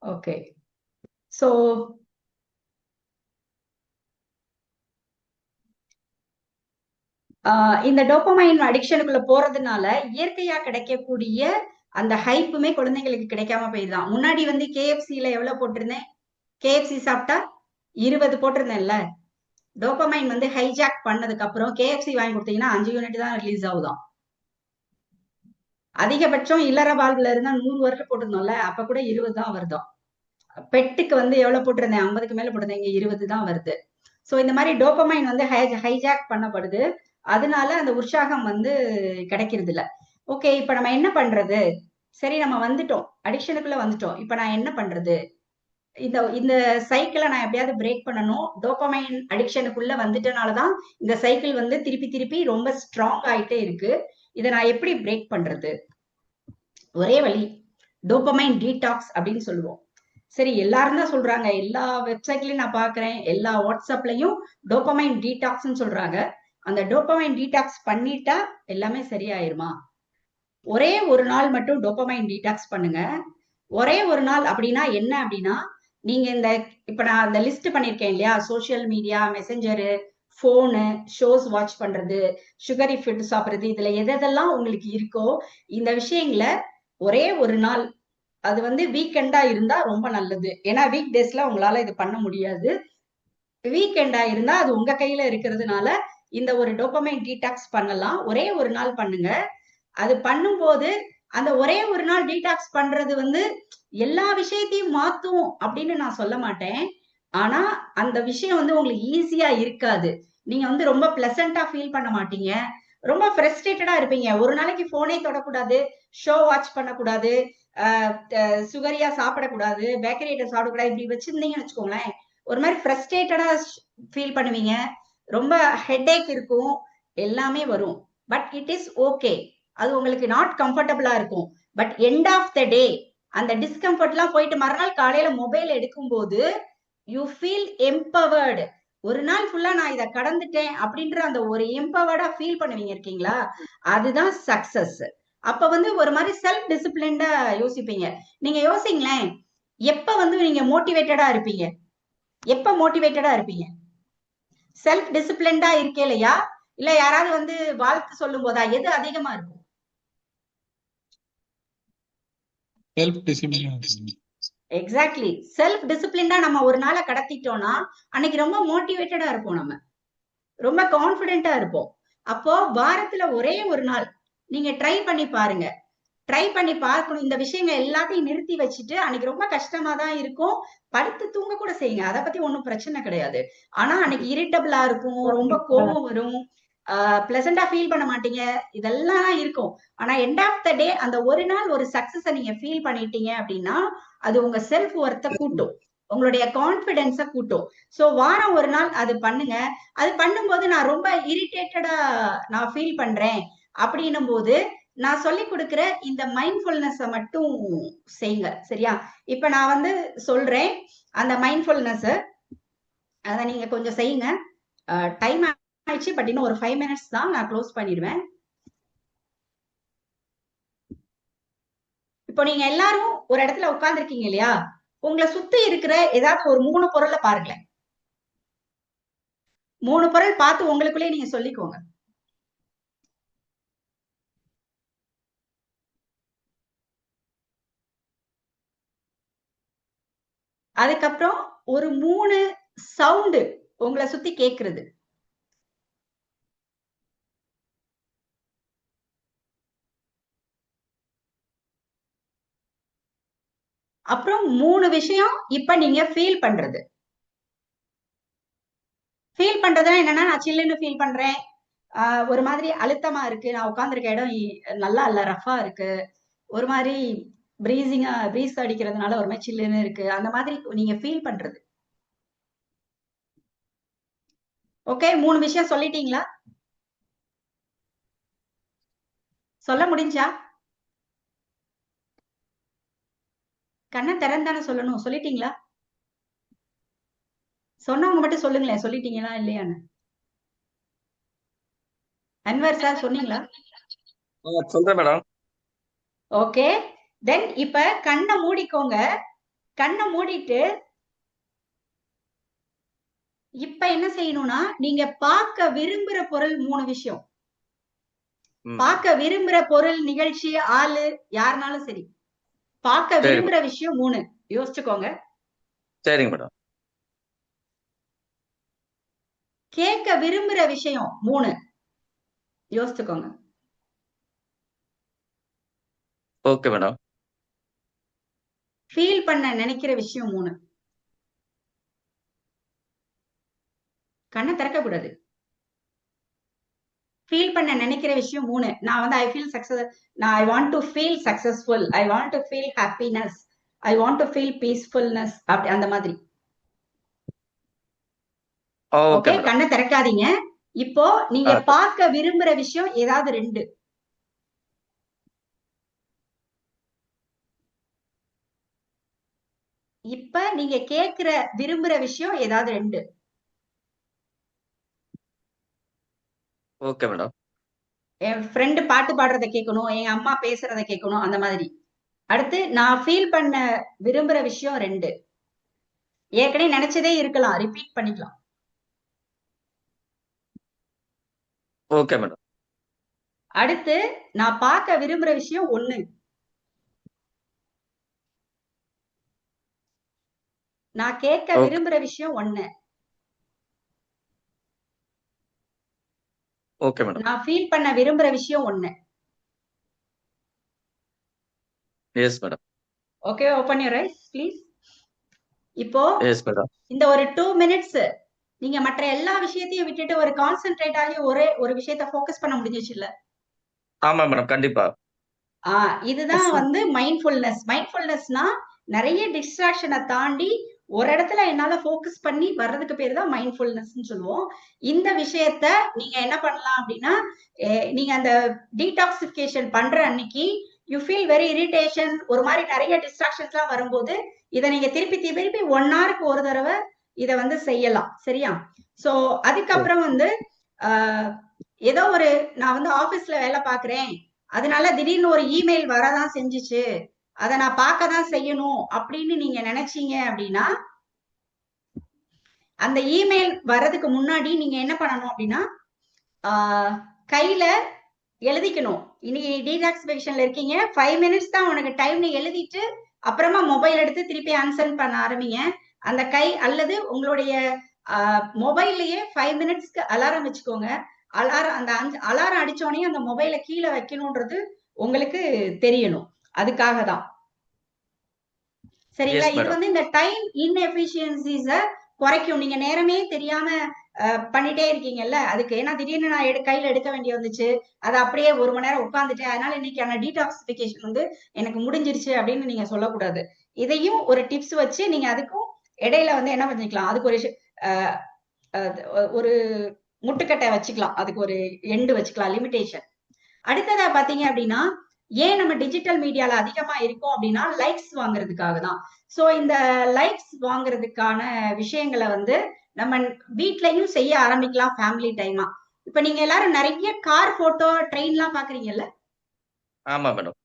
ஓகே. ஸோ இந்த டோபமைன் அடிக்ஷனுக்குள்ள போறதுனால இயற்கையா கிடைக்கக்கூடிய அந்த ஹைப்புமே குழந்தைங்களுக்கு கிடைக்காம போயிருதான். முன்னாடி வந்து KFC-ல எவ்வளவு போட்டிருந்தேன்? KFC சாப்பிட்டா 20 போட்டிருந்தேன்ல. டோபமைன் வந்து ஹைஜாக் பண்ணதுக்கு அப்புறம் KFC வாங்கி கொடுத்தீங்கன்னா 5 யூனிட் தான் ரிலீஸ் ஆகுதாம். அதிகபட்சம் இல்லற வாழ்வுல இருந்தா 100 வருஷம் போட்டிருந்தோம்ல, அப்ப கூட 20 தான் வருதாம். பெட்டுக்கு வந்து எவ்வளவு போட்டிருந்தேன்? 50க்கு மேல போட்டிருந்தேன், இங்க 20 தான் வருது. சோ இந்த மாதிரி டோபமைன் வந்து ஹைஜாக் பண்ணப்படுது. அதனால அந்த உற்சாகம் வந்து கிடைக்கிறது இல்ல. ஓகே, இப்ப நம்ம என்ன பண்றது? சரி, நம்ம வந்துட்டோம், அடிக்ஷனுக்குள்ள வந்துட்டோம். இப்ப நான் என்ன பண்றது? இந்த இந்த சைக்கிளை நான் எப்படியாவது பிரேக் பண்ணணும். டோபமைன் அடிக்ஷனுக்குள்ள வந்துட்டனாலதான் இந்த சைக்கிள் வந்து திருப்பி திருப்பி ரொம்ப ஸ்ட்ராங் ஆயிட்டே இருக்கு. இதை நான் எப்படி பிரேக் பண்றது? ஒரே வழி, டோபமைன் டீடாக்ஸ் அப்படின்னு சொல்லுவோம். சரி, எல்லாரும் தான் சொல்றாங்க, எல்லா வெப்சைட்லயும் நான் பாக்குறேன், எல்லா வாட்ஸ்அப்லயும் டோபமைன் டீடாக்ஸ்ன்னு சொல்றாங்க. அந்த டோபமைன் டீடாக்ஸ் பண்ணிட்டா எல்லாமே சரியாயிருமா? ஒரே ஒரு நாள் மட்டும் டோபமைன் டீடாக்ஸ் பண்ணுங்க. ஒரே ஒரு நாள் அப்படின்னா என்ன அப்படின்னா, நீங்க இந்த இப்ப நான் இந்த லிஸ்ட் பண்ணிருக்கேன் இல்லையா, சோசியல் மீடியா, மெசஞ்சரு, போனு, ஷோஸ் வாட்ச் பண்றது, சுகரி ஃபுட் சாப்பிடுறது, இதுல எதெல்லாம் உங்களுக்கு இருக்கோ இந்த விஷயங்களை ஒரே ஒரு நாள், அது வந்து வீக்கெண்டா இருந்தா ரொம்ப நல்லது. ஏன்னா வீக் டேஸ்ல உங்களால இது பண்ண முடியாது. வீக்கெண்டா இருந்தா அது உங்க கையில இருக்கிறதுனால இந்த ஒரு டோபமைன் டீடாக்ஸ் பண்ணலாம். ஒரே ஒரு நாள் பண்ணுங்க. அது பண்ணும்போது அந்த ஒரே ஒரு நாள் டீடாக்ஸ் பண்றது வந்து எல்லா விஷயத்தையும் மாத்தும் அப்படின்னு நான் சொல்ல மாட்டேன். ஆனா அந்த விஷயம் வந்து உங்களுக்கு ஈஸியா இருக்காது. நீங்க வந்து ரொம்ப பிளசண்டா ஃபீல் பண்ண மாட்டீங்க, ரொம்ப ஃப்ரஸ்ட்ரேட்டடா இருப்பீங்க. ஒரு நாளைக்கு போனே தொடக்கூடாது, ஷோ வாட்ச் பண்ணக்கூடாது, சுகரியா சாப்பிடக்கூடாது, பேக்கரி ஐட்டம் சாப்பிடக்கூடாது, இப்படி வச்சிருந்தீங்கன்னு வச்சுக்கோங்களேன், ஒரு மாதிரி ஃப்ரஸ்ட்ரேட்டடா ஃபீல் பண்ணுவீங்க, ரொம்ப ஹெட்ஏக் இருக்கும், எல்லாமே வரும். பட் இட் இஸ் ஓகே, அது உங்களுக்கு நாட் கம்ஃபர்டபுளா இருக்கும். பட் எண்ட் ஆஃப் த டே அந்த டிஸ்கம்ஃபர்ட்லாம் போயிட்டு மறுநாள் காலையில மொபைல் எடுக்கும்போது யூ ஃபீல் எம்பவர்டு. ஒரு நாள் ஃபுல்லா நான் இதை கடந்துட்டேன் அப்படின்ற அந்த ஒரு எம்பவர்டா ஃபீல் பண்ணுவீங்க இருக்கீங்களா, அதுதான் சக்சஸ். அப்ப வந்து ஒரு மாதிரி செல்ஃப் டிசிப்ளின்டா யோசிப்பீங்க. நீங்க யோசிங்களேன், எப்ப வந்து நீங்க மோட்டிவேட்டடா இருப்பீங்க? எப்ப மோட்டிவேட்டடா இருப்பீங்க? செல்ஃப் டிசிப்ளின்டா இருக்கலையா, இல்ல யாராவது வந்து வாழ்த்து சொல்லும் போதா? எது அதிகமா இருக்கும்? Self discipline. எக்ஸாக்ட்லி. செல்ஃப் டிசிப்ளின்டா நம்ம ஒரு நாளை கடத்திட்டோம்னா அன்னைக்கு ரொம்ப மோட்டிவேட்டடா இருப்போம், நம்ம ரொம்ப கான்பிடென்டா இருப்போம். அப்போ வாரத்துல ஒரே ஒரு நாள் நீங்க ட்ரை பண்ணி பாருங்க. ட்ரை பண்ணி பார்க்கணும். இந்த விஷயங்கள் எல்லாத்தையும் நிறுத்தி வச்சுட்டு, அன்னைக்கு ரொம்ப கஷ்டமா தான் இருக்கும், படுத்து தூங்க கூட செய்யுங்க, அதை பத்தி ஒன்றும் பிரச்சனை கிடையாது. ஆனா அன்னைக்கு இரிட்டபிளா இருக்கும், ரொம்ப கோபம் வரும், பிளசண்டா ஃபீல் பண்ண மாட்டீங்க, இதெல்லாம் இருக்கும். ஆனா எண்ட் ஆஃப் த டே அந்த ஒரு நாள் ஒரு சக்சஸை நீங்க ஃபீல் பண்ணிட்டீங்க அப்படின்னா அது உங்க செல்ஃப் ஒர்த்தை கூட்டும், உங்களுடைய கான்பிடன்ஸ கூட்டும். சோ வாரம் ஒரு நாள் அது பண்ணுங்க. அது பண்ணும்போது நான் ரொம்ப இரிட்டேட்டடா நான் ஃபீல் பண்றேன் அப்படின்னும் போது நான் சொல்லி கொடுக்கிற இந்த மைண்ட்ஃபுல்னஸ் மட்டும் செய்யுங்க, சரியா? இப்ப நான் வந்து சொல்றேன் அந்த மைண்ட்ஃபுல்னஸ், அதை நீங்க கொஞ்சம் செய்யுங்க. டைம் ஆயிடுச்சு, பட் இன்னும் ஒரு 5 minutes தான், நான் க்ளோஸ் பண்ணிடுவேன். இப்போ நீங்க எல்லாரும் ஒரு இடத்துல உட்கார்ந்துருக்கீங்க இல்லையா, உங்களை சுத்தி இருக்கிற ஏதாவது ஒரு 3 பொருளை பாருங்களேன். 3 பொருள் பார்த்து உங்களுக்குள்ளே நீங்க சொல்லிக்கோங்க. அதுக்கப்புறம் ஒரு 3 சவுண்டு உங்களை சுத்தி கேக்குறது. அப்புறம் 3 விஷயம் இப்ப நீங்க ஃபீல் பண்றது. ஃபீல் பண்றதுன்னா என்னன்னா, நான் சில்லுன்னு ஃபீல் பண்றேன், ஒரு மாதிரி அழுத்தமா இருக்கு, நான் உட்கார்ந்துருக்க இடம் நல்லா இல்ல, ரஃபா இருக்கு, ஒரு மாதிரி பிரீஸ் அடிக்கிறதுனால ஒரு மாதிரி சில்லுன்னு இருக்கு, அந்த மாதிரி நீங்க ஃபீல் பண்றது. ஓகே, 3 விஷயம் சொல்லிட்டீங்களா? சொல்ல முடிஞ்சா? கண்ணை திறந்தானே சொல்லணும். சொல்லிட்டீங்களா? சொன்னவங்க மட்டும் சொல்லுங்களேன், சொல்லிட்டீங்களா இல்லையான்னு. அன்வர் சார் சொன்னீங்களா? சொல்றேன் மேடம். ஓகே, தென் இப்ப கண்ணை மூடிக்கோங்க. கண்ணை மூடிட்டு இப்ப என்ன செய்யணும்னா, நீங்க பார்க்க விரும்புற பொருள் 3 விஷயம். பார்க்க விரும்புற பொருள், நிகழ்ச்சி, ஆளு, யாருனாலும் சரி. பார்க்க விரும்புற விஷயம் 3 யோசிச்சுக்கோங்க. சரிங்க மேடம். கேட்க விரும்புற விஷயம் 3 யோசிச்சுக்கோங்க. Okay madam. ஃபீல் பண்ண நினைக்கிற விஷயம் 3. கண்ணை திறக்க கூடாது. ஃபீல் பண்ண நினைக்கிற விஷயம் 3. நான் வந்து ஐ ஃபீல் சக்சஸ், நான் I want to feel successful, I want to feel happiness, I want to feel peacefulness, அப்படி அந்த மாதிரி. ஓகே, கண்ணை திறக்காதீங்க. இப்போ நீங்க பார்க்க விரும்புற விஷயம் ஏதாவது 2. இப்ப நீங்க கேக்குற விரும்புற விஷயம் ஏதாவது 2. Okay madam. என் ஃப்ரெண்டு பாட்டு பாடுறத கேட்கணும், எங்க அம்மா பேசுறத கேட்கணும், அந்த மாதிரி. அடுத்து நான் ஃபீல் பண்ண விரும்புற விஷயம் 2. ஏற்கனவே நினைச்சதே இருக்கலாம், ரிப்பீட் பண்ணிக்கலாம். Okay madam. அடுத்து நான் பார்க்க விரும்புற விஷயம் 1. நான் கேட்க விரும்புற விஷயம் 1. Okay madam. நான் ஃபீல் பண்ண விரும்புற விஷயம் 1. Yes madam. Okay, open your eyes please. இப்போ எஸ் மேடம். இந்த ஒரு 2 மினிட்ஸ் நீங்க மற்ற எல்லா விஷயத்தையும் விட்டுட்டு ஒரு கான்சென்ட்ரேட் ஆகி ஒரே ஒரு விஷயத்தை ஃபோக்கஸ் பண்ண முடிஞ்சிச்சு இல்ல? ஆமா மேடம், கண்டிப்பா. இதுதான் வந்து மைண்ட்ஃபுல்னஸ். மைண்ட்ஃபுல்னஸ்னா நிறைய டிஸ்ட்ராக்ஷனை தாண்டி ஒரு இடத்துல என்னால ஃபோக்கஸ் பண்ணி வர்றதுக்கு பேர் தான் மைண்ட்ஃபுல்னஸ்ன்னு சொல்லுவோம். இந்த விஷயத்த நீங்க என்ன பண்ணலாம் அப்படின்னா, நீங்க அந்த டீடாக்சிஃபிகேஷன் பண்ற அன்னைக்கு யூ ஃபீல் வெரி இரிட்டேஷன், ஒரு மாதிரி நிறைய டிஸ்ட்ராக்ஷன்ஸ்லாம் வரும்போது இதை நீங்க திருப்பி திருப்பி 1 ஹவருக்கு ஒரு தடவை இதை வந்து செய்யலாம். சரியா? சோ அதுக்கப்புறம் வந்து ஏதோ ஒரு, நான் வந்து ஆபீஸ்ல வேலை பாக்குறேன், அதனால திடீர்னு ஒரு இமெயில் வரதான் செஞ்சுச்சு, அதை நான் பார்க்க தான் செய்யணும் அப்படின்னு நீங்க நினைச்சீங்க அப்படின்னா, அந்த இமெயில் வர்றதுக்கு முன்னாடி நீங்க என்ன பண்ணணும் அப்படின்னா, கையில எழுதிக்கணும். இன்னைக்கு டீடாக்சிஃபிகேஷன்ல இருக்கீங்க, 5 மினிட்ஸ் தான் உனக்கு டைம்னு எழுதிட்டு அப்புறமா மொபைல் எடுத்து திருப்பி ஆன்சர் பண்ண ஆரம்பிங்க. அந்த கை அல்லது உங்களுடைய மொபைல்லயே 5 மினிட்ஸ்க்கு அலாரம் வச்சுக்கோங்க. அலாரம், அந்த அலாரம் அடிச்சோடனே அந்த மொபைலை கீழே வைக்கணும்ன்றது உங்களுக்கு தெரியணும். அதுக்காக தான். சரிங்களா? இது வந்து இந்த டைம் இன்எஃபிஷியன்சிஸ குறைக்கும். நீங்க நேரமே தெரியாம பண்ணிட்டே இருக்கீங்கல்ல, அதுக்கு. ஏன்னா திடீர்னு நான் கையில எடுக்க வேண்டிய வந்துச்சு, அது அப்படியே 1 மணி நேரம் உட்காந்துட்டேன், அதனால இன்னைக்கான டீடாக்சிஃபிகேஷன் வந்து எனக்கு முடிஞ்சிருச்சு அப்படின்னு நீங்க சொல்லக்கூடாது. இதையும் ஒரு டிப்ஸ் வச்சு நீங்க அதுக்கும் இடையில வந்து என்ன பண்ணிக்கலாம், அதுக்கு ஒரு முட்டுக்கட்டை வச்சுக்கலாம், அதுக்கு ஒரு எண்டு வச்சுக்கலாம், லிமிடேஷன். அடுத்ததா பாத்தீங்க அப்படின்னா, ஏன் நம்ம டிஜிட்டல் மீடியால அதிகமா இருக்கோம் அப்படின்னா லைக்ஸ் வாங்குறதுக்காக தான். சோ இந்த லைக்ஸ் வாங்குறதுக்கான விஷயங்களை வந்து நம்ம வீட்லயும் செய்ய ஆரம்பிக்கலாம், ஃபேமிலி டைமா. இப்ப நீங்க எல்லாரும் நிறைய கார் போட்டோ, ட்ரெயின் எல்லாம் பாக்குறீங்கல்ல? ஆமா மேடம்.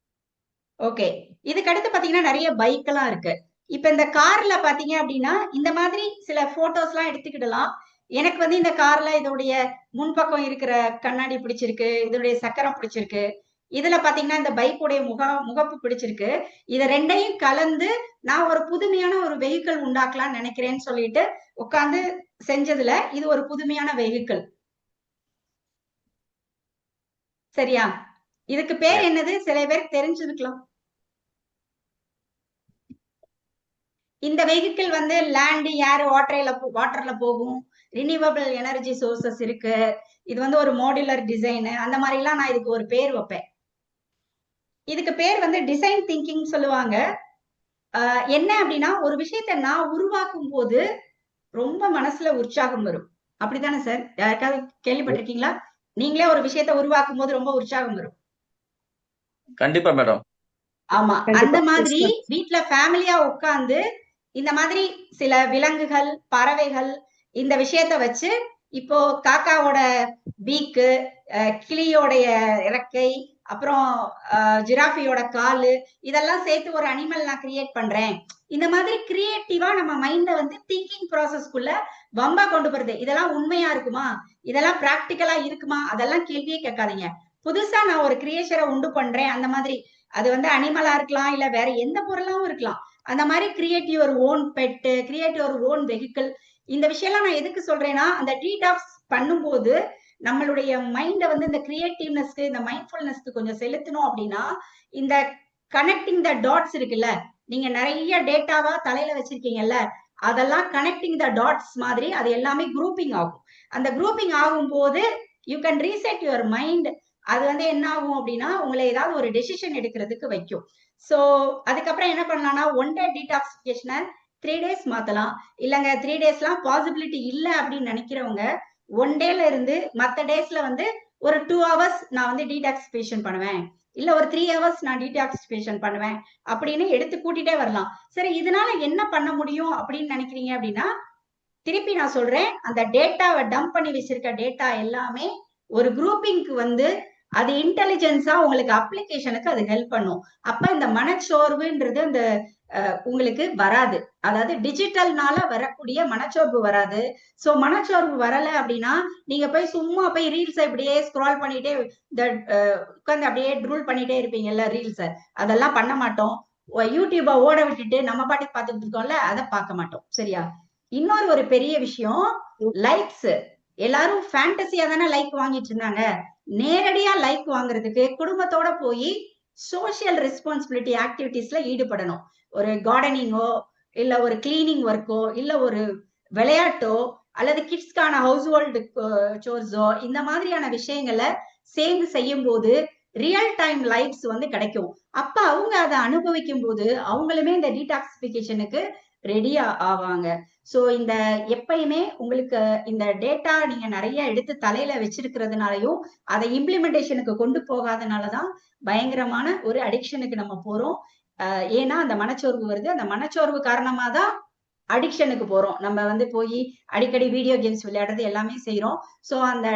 ஓகே, இதுக்கு அடுத்து பாத்தீங்கன்னா நிறைய பைக் எல்லாம் இருக்கு. இப்ப இந்த கார்ல பாத்தீங்க அப்படின்னா இந்த மாதிரி சில போட்டோஸ் எல்லாம் எடுத்துக்கிடலாம். எனக்கு வந்து இந்த கார்ல இதோடைய முன்பக்கம் இருக்கிற கண்ணாடி பிடிச்சிருக்கு, இதோடைய சக்கரம் பிடிச்சிருக்கு, இதுல பாத்தீங்கன்னா இந்த பைக்குடைய முகப்பு பிடிச்சிருக்கு, இத 2ஐயும் கலந்து நான் ஒரு புதுமையான ஒரு வெஹிக்கிள் உண்டாக்கலாம்னு நினைக்கிறேன்னு சொல்லிட்டு உட்கார்ந்து செஞ்சதுல இது ஒரு புதுமையான வெஹிக்கிள். சரியா? இதுக்கு பேர் என்னது? சில பேருக்கு தெரிஞ்சிருக்கலாம். இந்த வெஹிக்கிள் வந்து லேண்ட், ஏர், வாட்டர்ல போகும், ரினியூவபிள் எனர்ஜி சோர்சஸ் இருக்கு, இது வந்து ஒரு மாடுலர் டிசைன், அந்த மாதிரி எல்லாம் நான் இதுக்கு ஒரு பேர் வைப்பேன். இதுக்கு பேர் வந்து டிசைன் திங்கிங் சொல்லுவாங்க. என்ன அப்படின்னா, ஒரு விஷயத்த நான் உருவாக்கும் போது ரொம்ப மனசுல உற்சாகம் வரும். அப்படித்தானே சார்? யாருக்காவது கேள்விப்பட்டிருக்கீங்களா? நீங்களே ஒரு விஷயத்த உருவாக்கும் போது ரொம்ப உற்சாகம் வரும். கண்டிப்பா மேடம். ஆமா அந்த கண்டிப்பா எஸ் மாதிரி மேம். வீட்ல ஃபேமிலியா உட்கார்ந்து இந்த மாதிரி சில விலங்குகள் பறவைகள் இந்த விஷயத்த வச்சு இப்போ காக்காவோட பீக்கு கிளியோடைய இறக்கை அப்புறம் ஜிராஃபியோட காலு இதெல்லாம் சேர்த்து ஒரு அனிமல் நான் கிரியேட் பண்றேன். இந்த மாதிரி கிரியேட்டிவா நம்ம மைண்ட வந்து திங்கிங் ப்ராசஸ்க்குள்ள வம்பா கொண்டு போறது. இதெல்லாம் உண்மையா இருக்குமா, இதெல்லாம் பிராக்டிக்கலா இருக்குமா, அதெல்லாம் கேள்வியே கேட்காதீங்க. புதுசா நான் ஒரு கிரியேஷரை உண்டு பண்றேன், அந்த மாதிரி அது வந்து அனிமலா இருக்கலாம் இல்ல வேற எந்த பொருளாவும் இருக்கலாம். அந்த மாதிரி create your own bed, create your own vehicle. இந்த விஷயம்லாம் நான் எதுக்கு சொல்றேன்னா, அந்த டீடாக்ஸ் பண்ணும்போது நம்மளுடைய மைண்ட வந்து இந்த கிரியேட்டிவ்னஸ்க்கு இந்த மைண்ட்ஃபுல்னஸ்க்கு கொஞ்சம் செலுத்தணும் அப்படின்னா, இந்த கனெக்டிங் த டாட்ஸ் இருக்குல்ல, நீங்க நிறைய டேட்டாவா தலையில வச்சிருக்கீங்கல்ல, அதெல்லாம் கனெக்டிங் த டாட்ஸ் மாதிரி அது எல்லாமே குரூப்பிங் ஆகும். அந்த குரூப்பிங் ஆகும் போது you can reset your mind. அது வந்து என்ன ஆகும் அப்படின்னா, உங்களை ஏதாவது ஒரு டெசிஷன் எடுக்கிறதுக்கு வைக்கும். சோ அதுக்கப்புறம் என்ன பண்ணலாம்னா, 1 டே டீடாக்சிபிகேஷனை 3 days மாத்தலாம். இல்லங்க 3 daysலாம் பாசிபிலிட்டி இல்ல அப்படின்னு நினைக்கிறவங்க 1 டேல இருந்து மத்த டேஸ்ல வந்து ஒரு 2 hours நான் வந்து டீடாக்சிபிகேஷன் பண்ணுவேன், இல்ல ஒரு 3 hours நான் டீடாக்சிபிகேஷன் பண்ணுவேன் அப்படின்னு எடுத்து கூட்டிட்டே வரலாம். சரி, இதனால என்ன பண்ண முடியும் அப்படின்னு நினைக்கிறீங்க அப்படின்னா, திருப்பி நான் சொல்றேன், அந்த டேட்டாவை டம்ப் பண்ணி வச்சிருக்க டேட்டா எல்லாமே ஒரு குரூப்பிங்க்கு வந்து அது இன்டெலிஜென்ஸா உங்களுக்கு அப்ளிகேஷனுக்கு அது ஹெல்ப் பண்ணும். அப்ப இந்த மனச்சோர்வுன்றது அந்த உங்களுக்கு வராது. அதாவது டிஜிட்டல்னால வரக்கூடிய மனச்சோர்வு வராது. சோ மனச்சோர்வு வரல அப்படின்னா நீங்க போய் சும்மா போய் ரீல்ஸ் இப்படியே ஸ்க்ரால் பண்ணிட்டே உட்கார்ந்து அப்படியே ட்ரூல் பண்ணிட்டே இருப்பீங்கல்ல ரீல்ஸ், அதெல்லாம் பண்ண மாட்டோம். யூடியூப ஓட விட்டுட்டு நம்ம பாட்டுக்கு பார்த்துட்டு இருக்கோம்ல, அதை பார்க்க மாட்டோம். சரியா? இன்னொரு ஒரு பெரிய விஷயம், லைக்ஸ். எல்லாரும் ஃபேண்டசியா தானே லைக் வாங்கிட்டு இருந்தாங்க. நேரடியா லைக் வாங்குறதுக்கு குடும்பத்தோட போய் சோசியல் ரெஸ்பான்சிபிலிட்டி ஆக்டிவிட்டிஸ்ல ஈடுபடணும். ஒரு கார்டனிங்கோ இல்ல ஒரு கிளீனிங் ஒர்க்கோ இல்ல ஒரு விளையாட்டோ அல்லது கிட்ஸ்க்கான ஹவுஸ் ஹோல்டு சோர்ஸோ இந்த மாதிரியான விஷயங்களை சேர்ந்து செய்யும் போது ரியல் டைம் லைஃப்ஸ் வந்து கிடைக்கும். அப்ப அவங்க அதை அனுபவிக்கும் போது அவங்களுமே இந்த டீடாக்சிபிகேஷனுக்கு ரெடி ஆவாங்க. சோ இந்த எப்பயுமே உங்களுக்கு இந்த டேட்டா நீங்க நிறைய எடுத்து தலையில வச்சிருக்கிறதுனாலயும் அதை இம்ப்ளிமெண்டேஷனுக்கு கொண்டு போகாதனாலதான் பயங்கரமான ஒரு அடிக்ஷனுக்கு நம்ம போறோம். ஏன்னா அந்த மனச்சோர்வு வருது. அந்த மனச்சோர்வு காரணமா தான் அடிக்ஷனுக்கு போறோம். நம்ம வந்து போய் அடிக்கடி வீடியோ கேம்ஸ் விளையாடுறது எல்லாமே செய்யறோம். சோ அந்த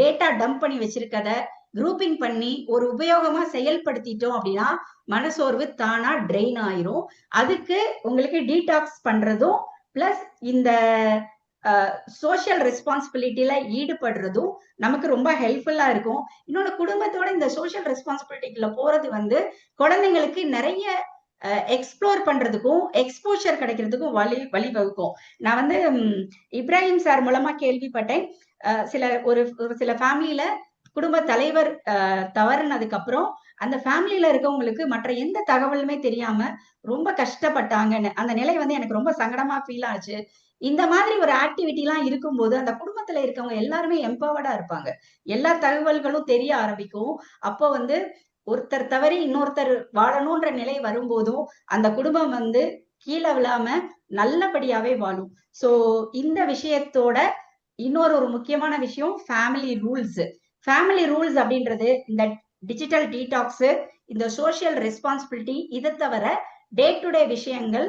டேட்டா டம்ப் பண்ணி வச்சிருக்கத குரூப்பிங் பண்ணி ஒரு உபயோகமா செயல்படுத்திட்டோம் அப்படின்னா மனசோர்வு தானா ட்ரெயின் ஆயிரும். அதுக்கு உங்களுக்கு டீடாக்ஸ் பண்றதும் பிளஸ் இந்த சோசியல் ரெஸ்பான்சிபிலிட்டியில ஈடுபடுறதும் நமக்கு ரொம்ப ஹெல்ப்ஃபுல்லா இருக்கும். இன்னொன்னு, குடும்பத்தோட இந்த சோசியல் ரெஸ்பான்சிபிலிட்டிக்குள்ள போறது வந்து குழந்தைங்களுக்கு நிறைய எக்ஸ்ப்ளோர் பண்றதுக்கும் எக்ஸ்போஷர் கிடைக்கிறதுக்கும் வழிவகுக்கும். நான் வந்து இப்ராஹிம் சார் மூலமா கேள்விப்பட்டேன். சில ஃபேமிலியில குடும்ப தலைவர் தவறுனதுக்கு அப்புறம் அந்த ஃபேமிலியில இருக்கவங்களுக்கு மற்ற எந்த தகவலுமே தெரியாம ரொம்ப கஷ்டப்பட்டாங்கன்னு. அந்த நிலை வந்து எனக்கு ரொம்ப சங்கடமா ஃபீல் ஆச்சு. இந்த மாதிரி ஒரு ஆக்டிவிட்டி எல்லாம் இருக்கும்போது அந்த குடும்பத்துல இருக்கவங்க எல்லாருமே எம்பவர்டா இருப்பாங்க. எல்லா தகவல்களும் தெரிய ஆரம்பிக்கும். அப்போ வந்து ஒருத்தர் தவறி இன்னொருத்தர் வாழணும்ன்ற நிலை வரும்போதும் அந்த குடும்பம் வந்து கீழே விழாம நல்லபடியாவே வாழும். சோ இந்த விஷயத்தோட இன்னொரு ஒரு முக்கியமான விஷயம் ஃபேமிலி ரூல்ஸ். ஃபேமிலி ரூல்ஸ் அப்படின்றது இந்த டிஜிட்டல் டீடாக்ஸ், இந்த சோசியல் ரெஸ்பான்சிபிலிட்டி, இதை தவிர டே டு டே விஷயங்கள்,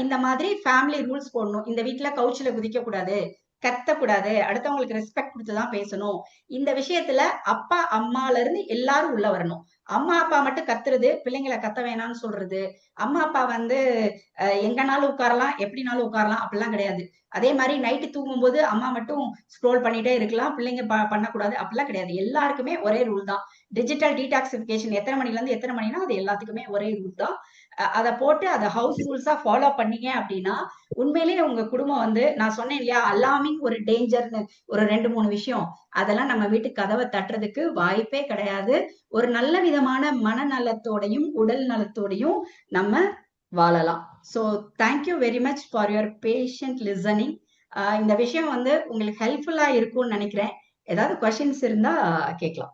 இந்த மாதிரி ஃபேமிலி ரூல்ஸ் போடணும். இந்த வீட்டுல கவுச்சில குதிக்க கூடாது, கத்தக்கூடாது, அடுத்தவங்களுக்கு ரெஸ்பெக்ட் கொடுத்துதான் பேசணும். இந்த விஷயத்துல அப்பா அம்மால இருந்து எல்லாரும் உள்ள வரணும். அம்மா அப்பா மட்டும் கத்துறது, பிள்ளைங்களை கத்த வேணாம்னு சொல்றது, அம்மா அப்பா வந்து எங்கனாலும் உட்காரலாம் எப்படினாலும் உட்காரலாம் அப்படிலாம் கிடையாது. அதே மாதிரி நைட்டு தூங்கும் போது அம்மா மட்டும் ஸ்க்ரோல் பண்ணிட்டே இருக்கலாம், பிள்ளைங்க பண்ணக்கூடாது அப்படிலாம் கிடையாது. எல்லாருக்குமே ஒரே ரூல் தான். டிஜிட்டல் டீடாக்சிபிகேஷன் எத்தனை மணில இருந்து எத்தனை மணினா அது எல்லாத்துக்குமே ஒரே ரூல் தான். அதை போட்டு அதை ஹவுஸ் ரூல்ஸா ஃபாலோ பண்ணீங்க அப்படின்னா உண்மையிலேயே உங்க குடும்பம் வந்து, நான் சொன்னேன் இல்லையா அலார்மிங் ஒரு டேஞ்சர்னு ஒரு 2-3 விஷயம், அதெல்லாம் நம்ம வீட்டு கதவை தட்டுறதுக்கு வாய்ப்பே கிடையாது. ஒரு நல்ல விதமான மனநலத்தோடையும் உடல் நலத்தோடையும் நம்ம வாழலாம். So thank you very much for your patient listening. இந்த விஷயம் வந்து உங்களுக்கு ஹெல்ப்ஃபுல்லா இருக்கும்னு நினைக்கிறேன். ஏதாவது கொஸ்டின்ஸ் இருந்தா கேட்கலாம்.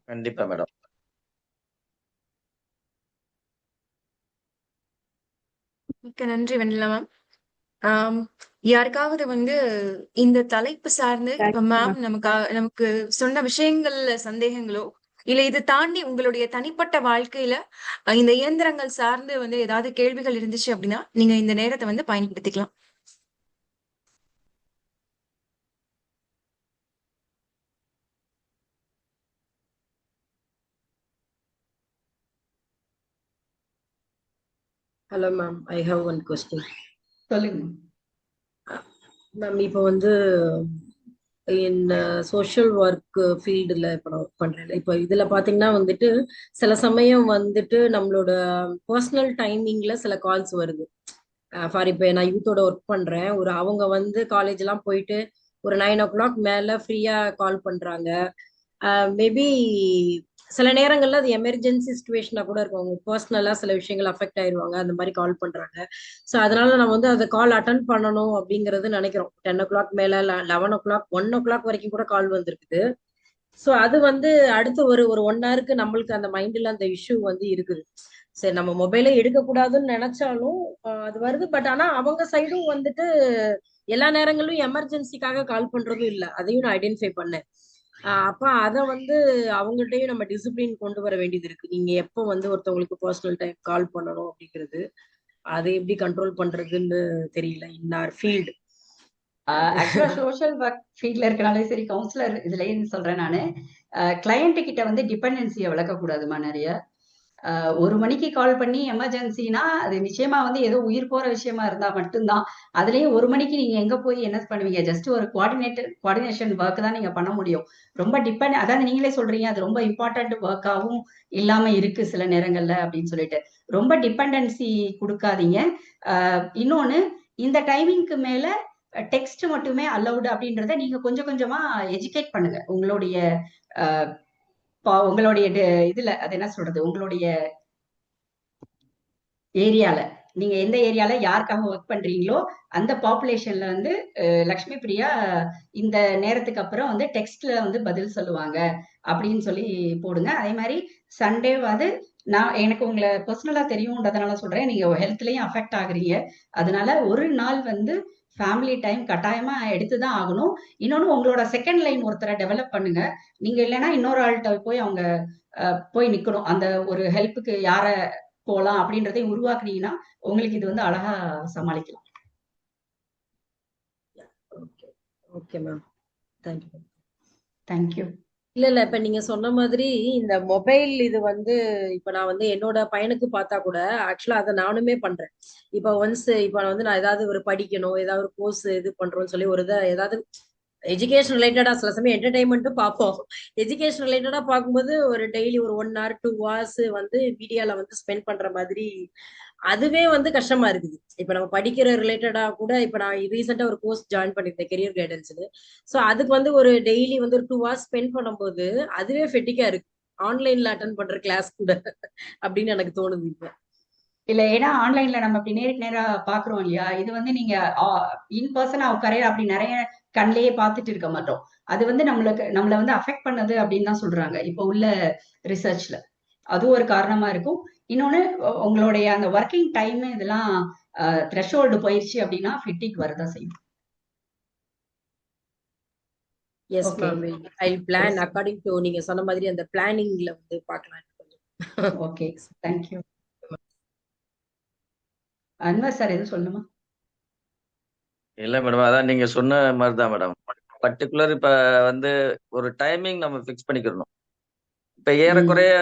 கண்டிப்பா மேடம். மிக்க நன்றி வெண்ணிலா மேம். யாருக்காவது வந்து இந்த தலைப்பு சார்ந்து இப்ப மேம் நமக்கு சொன்ன விஷயங்கள்ல சந்தேகங்களோ இல்ல இது தாண்டி உங்களுடைய தனிப்பட்ட வாழ்க்கையில இந்த இயந்திரங்கள் சார்ந்து வந்து ஏதாவது கேள்விகள் இருந்துச்சு அப்படின்னா நீங்க இந்த நேரத்தை வந்து பயன்படுத்திக்கலாம். Hello ma'am, I have one question. சொல்லுங்க மேம். இப்போ வந்து இந்த சோஷியல் ஒர்க் ஃபீல்டில் இப்போ நான் ஒர்க் பண்ணுறேன். இப்போ இதில் பார்த்தீங்கன்னா வந்துட்டு சில சமயம் வந்துட்டு நம்மளோட பர்சனல் டைமிங்கில் சில கால்ஸ் வருது. ஃபார் இப்போ நான் யூத்தோட ஒர்க் பண்ணுறேன். அவங்க வந்து காலேஜ்லாம் போயிட்டு ஒரு 9 o'clock மேலே ஃப்ரீயாக கால் பண்ணுறாங்க. மேபி சில நேரங்கள்ல அது எமர்ஜென்சி சுச்சுவேஷனா கூட இருக்கும். அவங்க பர்சனலா சில விஷயங்கள் அஃபெக்ட் ஆயிருவாங்க, அந்த மாதிரி கால் பண்றாங்க. ஸோ அதனால நம்ம வந்து அதை கால் அட்டன் பண்ணணும் அப்படிங்கறது நினைக்கிறோம். 10 o'clock மேல 11 o'clock 1 o'clock வரைக்கும் கூட கால் வந்திருக்குது. ஸோ அது வந்து அடுத்து ஒரு ஒரு 1 hourக்கு நம்மளுக்கு அந்த மைண்ட்ல அந்த இஷ்யூ வந்து இருக்குது. சரி, நம்ம மொபைலே எடுக்கக்கூடாதுன்னு நினைச்சாலும் அது வருது. பட் ஆனா அவங்க சைடும் வந்துட்டு எல்லா நேரங்களிலும் எமர்ஜென்சிக்காக கால் பண்றதும் இல்லை. அதையும் நான் ஐடென்டிஃபை பண்ணேன். அப்ப அத வந்து அவங்கள்ட்டயும் நம்ம டிசிப்ளின் கொண்டு வர வேண்டியது இருக்கு. நீங்க எப்போ வந்து ஒருத்தவங்களுக்கு பர்சனல் டைம் கால் பண்ணணும் அப்படிங்கிறது, அதை எப்படி கண்ட்ரோல் பண்றதுன்னு தெரியல. இன் ஆர் ஃபீல்டு ஆக்சுவலா சோஷியல் ஒர்க் ஃபீல்ட்ல இருக்கனாலே சரி, கவுன்சிலர் இதுலயும் சொல்றேன் நானு, கிளையண்ட் கிட்ட வந்து டிபெண்டன்சியை வளர்க்கக்கூடாதுமா. நிறைய 1 மணிக்கு கால் பண்ணி எமர்ஜென்சினா அது நிச்சயமா வந்து ஏதோ உயிர் போற விஷயமா இருந்தா மட்டும்தான். அதுலயும் 1 மணிக்கு நீங்க எங்க போய் என்ன பண்ணுவீங்க? ஜஸ்ட் ஒரு கோஆர்டினேஷன் ஒர்க் தான் நீங்க பண்ண முடியும். ரொம்ப அதாவது நீங்களே சொல்றீங்க அது ரொம்ப இம்பார்ட்டன்ட் ஒர்க்காவும் இல்லாம இருக்கு சில நேரங்கள்ல அப்படின்னு சொல்லிட்டு ரொம்ப டிபெண்டன்சி கொடுக்காதீங்க. இன்னொன்னு, இந்த டைமிங்க்கு மேல டெக்ஸ்ட் மட்டுமே அலௌடு அப்படின்றத நீங்க கொஞ்சம் கொஞ்சமா எஜுகேட் பண்ணுங்க. உங்களுடைய இதுல அது என்ன சொல்றது, உங்களுடைய ஏரியால நீங்க எந்த ஏரியால யாருக்காக ஒர்க் பண்றீங்களோ அந்த பாப்புலேஷன்ல வந்து லக்ஷ்மி பிரியா இந்த நேரத்துக்கு அப்புறம் வந்து டெக்ஸ்ட்ல வந்து பதில் சொல்லுவாங்க அப்படின்னு சொல்லி போடுங்க. அதே மாதிரி சண்டேவாது எனக்கு உங்களை பர்சனலா தெரியும்ன்றதுனால சொல்றேன், நீங்க ஹெல்த்லயும் அஃபெக்ட் ஆகுறீங்க. அதனால ஒரு நாள் வந்து ஃபேமிலி டைம் கட்டாயமா எடுத்துதான் ஆகணும். இன்னொன்னு, உங்களோட செகண்ட் லைன் ஒருத்தரை டெவலப் பண்ணுங்க. நீங்க இல்லைன்னா இன்னொரு ஆள்கிட்ட போய் அவங்க போய் நிக்கணும். அந்த ஒரு ஹெல்ப்புக்கு யார போலாம் அப்படின்றதையும் உருவாக்குனீங்கன்னா உங்களுக்கு இது வந்து அழகா சமாளிக்கலாம். Okay ma'am, thank you. தேங்க்யூ. இல்ல இப்ப நீங்க சொன்ன மாதிரி இந்த மொபைல் இது வந்து இப்ப நான் வந்து என்னோட பையனுக்கு பார்த்தா கூட ஆக்சுவலா அதை நானுமே பண்றேன். இப்ப ஒன்ஸ் இப்ப வந்து நான் ஏதாவது ஒரு படிக்கணும், ஏதாவது ஒரு கோர்ஸ் இது பண்றோம்னு சொல்லி ஒரு ஏதாவது எஜுகேஷன் ரிலேட்டடா, சில சமயம் என்டர்டைன்மெண்ட்டும் பார்ப்போம். எஜுகேஷன் ரிலேட்டடா பார்க்கும்போது ஒரு டெய்லி ஒரு 1 hour 2 hours வந்து மீடியால வந்து ஸ்பெண்ட் பண்ற மாதிரி அதுவே வந்து கஷ்டமா இருக்குது. இப்ப நம்ம படிக்கிற ரிலேட்டடா கூட இப்ப நான் ரீசெண்டா ஒரு கோர்ஸ் ஜாயின் பண்ணிருந்தேன், கெரியர் கைடன்ஸ்னு. சோ அதுக்கு வந்து ஒரு டெய்லி வந்து ஒரு 2 hours ஸ்பெண்ட் பண்ணும்போது அதுவே ஃபெட்டிக்கா இருக்கு, ஆன்லைன்ல அட்டன் பண்ற கிளாஸ் கூட அப்படின்னு எனக்கு தோணுது இப்ப. இல்ல, ஏன்னா ஆன்லைன்ல நம்ம அப்படி நேருக்கு நேரா பாக்குறோம் இல்லையா? இது வந்து நீங்க இன் பர்சனா உட்கார அப்படி நிறைய கண்ணிலேயே பார்த்துட்டு இருக்க மாட்டோம். அது வந்து நம்மள வந்து அஃபெக்ட் பண்ணது அப்படின்னு தான் சொல்றாங்க இப்போ உள்ள ரிசர்ச்ல. அது ஒரு காரணமா இருக்கும். இன்னொன்னு, உங்களுடைய அந்த ஒர்க்கிங் டைம் இதெல்லாம் த்ரெஷோல்டு போயிடுச்சு அப்படின்னா ஃபெட்டிக் வரதான் செய்யும். Yes ma'am, I plan according to நீங்க சொன்ன மாதிரி அந்த பிளானிங்ல வந்து பார்க்கலாம். Okay, thank you. அன்வர் சார் எதுவும் சொல்லணுமா? இல்ல மேடம், அதான் நீங்க சொன்ன மாதிரிதான் மேடம். பர்டிகுலர் இப்ப வந்து ஒரு டைமிங் நம்ம ஃபிக்ஸ் பண்ணிக்கிறணும். இப்ப ஏறக்குறைய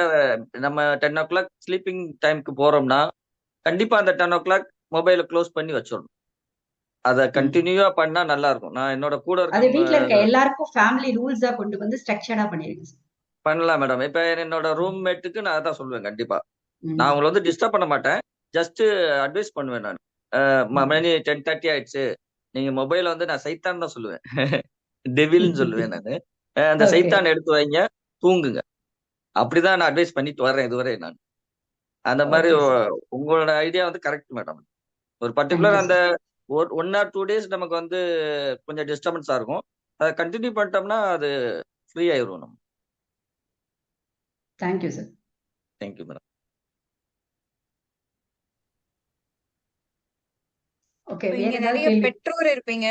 நம்ம 10 o'clock ஸ்லீப்பிங் டைம்க்கு போறோம்னா கண்டிப்பா அந்த 10 o'clock மொபைலை க்ளோஸ் பண்ணி வச்சிடணும். அதை கண்டினியூவா பண்ணா நல்லா இருக்கும். நான் என்னோட கூட அது வீட்ல இருக்க எல்லாருக்கும் ஃபேமிலி ரூல்ஸா கொண்டு வந்து ஸ்ட்ரக்சர்டா பண்ணிருங்க. பண்ணலாம் மேடம். இப்ப என்னோட ரூம்மேட்டுக்கு நான் அதான் சொல்லுவேன். கண்டிப்பா நான் அவங்களை வந்து டிஸ்டர்ப் பண்ண மாட்டேன், ஜஸ்ட் அட்வைஸ் பண்ணுவேன். நான் மணி 10:30 ஆயிடுச்சு, நீங்க மொபைல வந்து நான் சைத்தான் தான் சொல்லுவேன், டெவில்னு சொல்லுவேன் நானு. அந்த சைத்தான் எடுத்து வைங்க, தூங்குங்க. அப்படிதான் நான் அட்வைஸ் பண்ணிட்டு வர்றேன் இதுவரை நான். அந்த மாதிரி உங்களோட ஐடியா வந்து கரெக்ட் மேடம். ஒரு பர்டிகுலர் அந்த 1 or 2 days நமக்கு வந்து கொஞ்சம் டிஸ்டர்பன்ஸா இருக்கும். அதை கண்டினியூ பண்ணிட்டோம்னா அது ஃப்ரீ ஆயிரும் நம்ம. Thank you sir. Thank you madam. Okay, இங்க நிறைய பெற்றோர் இருப்பீங்க.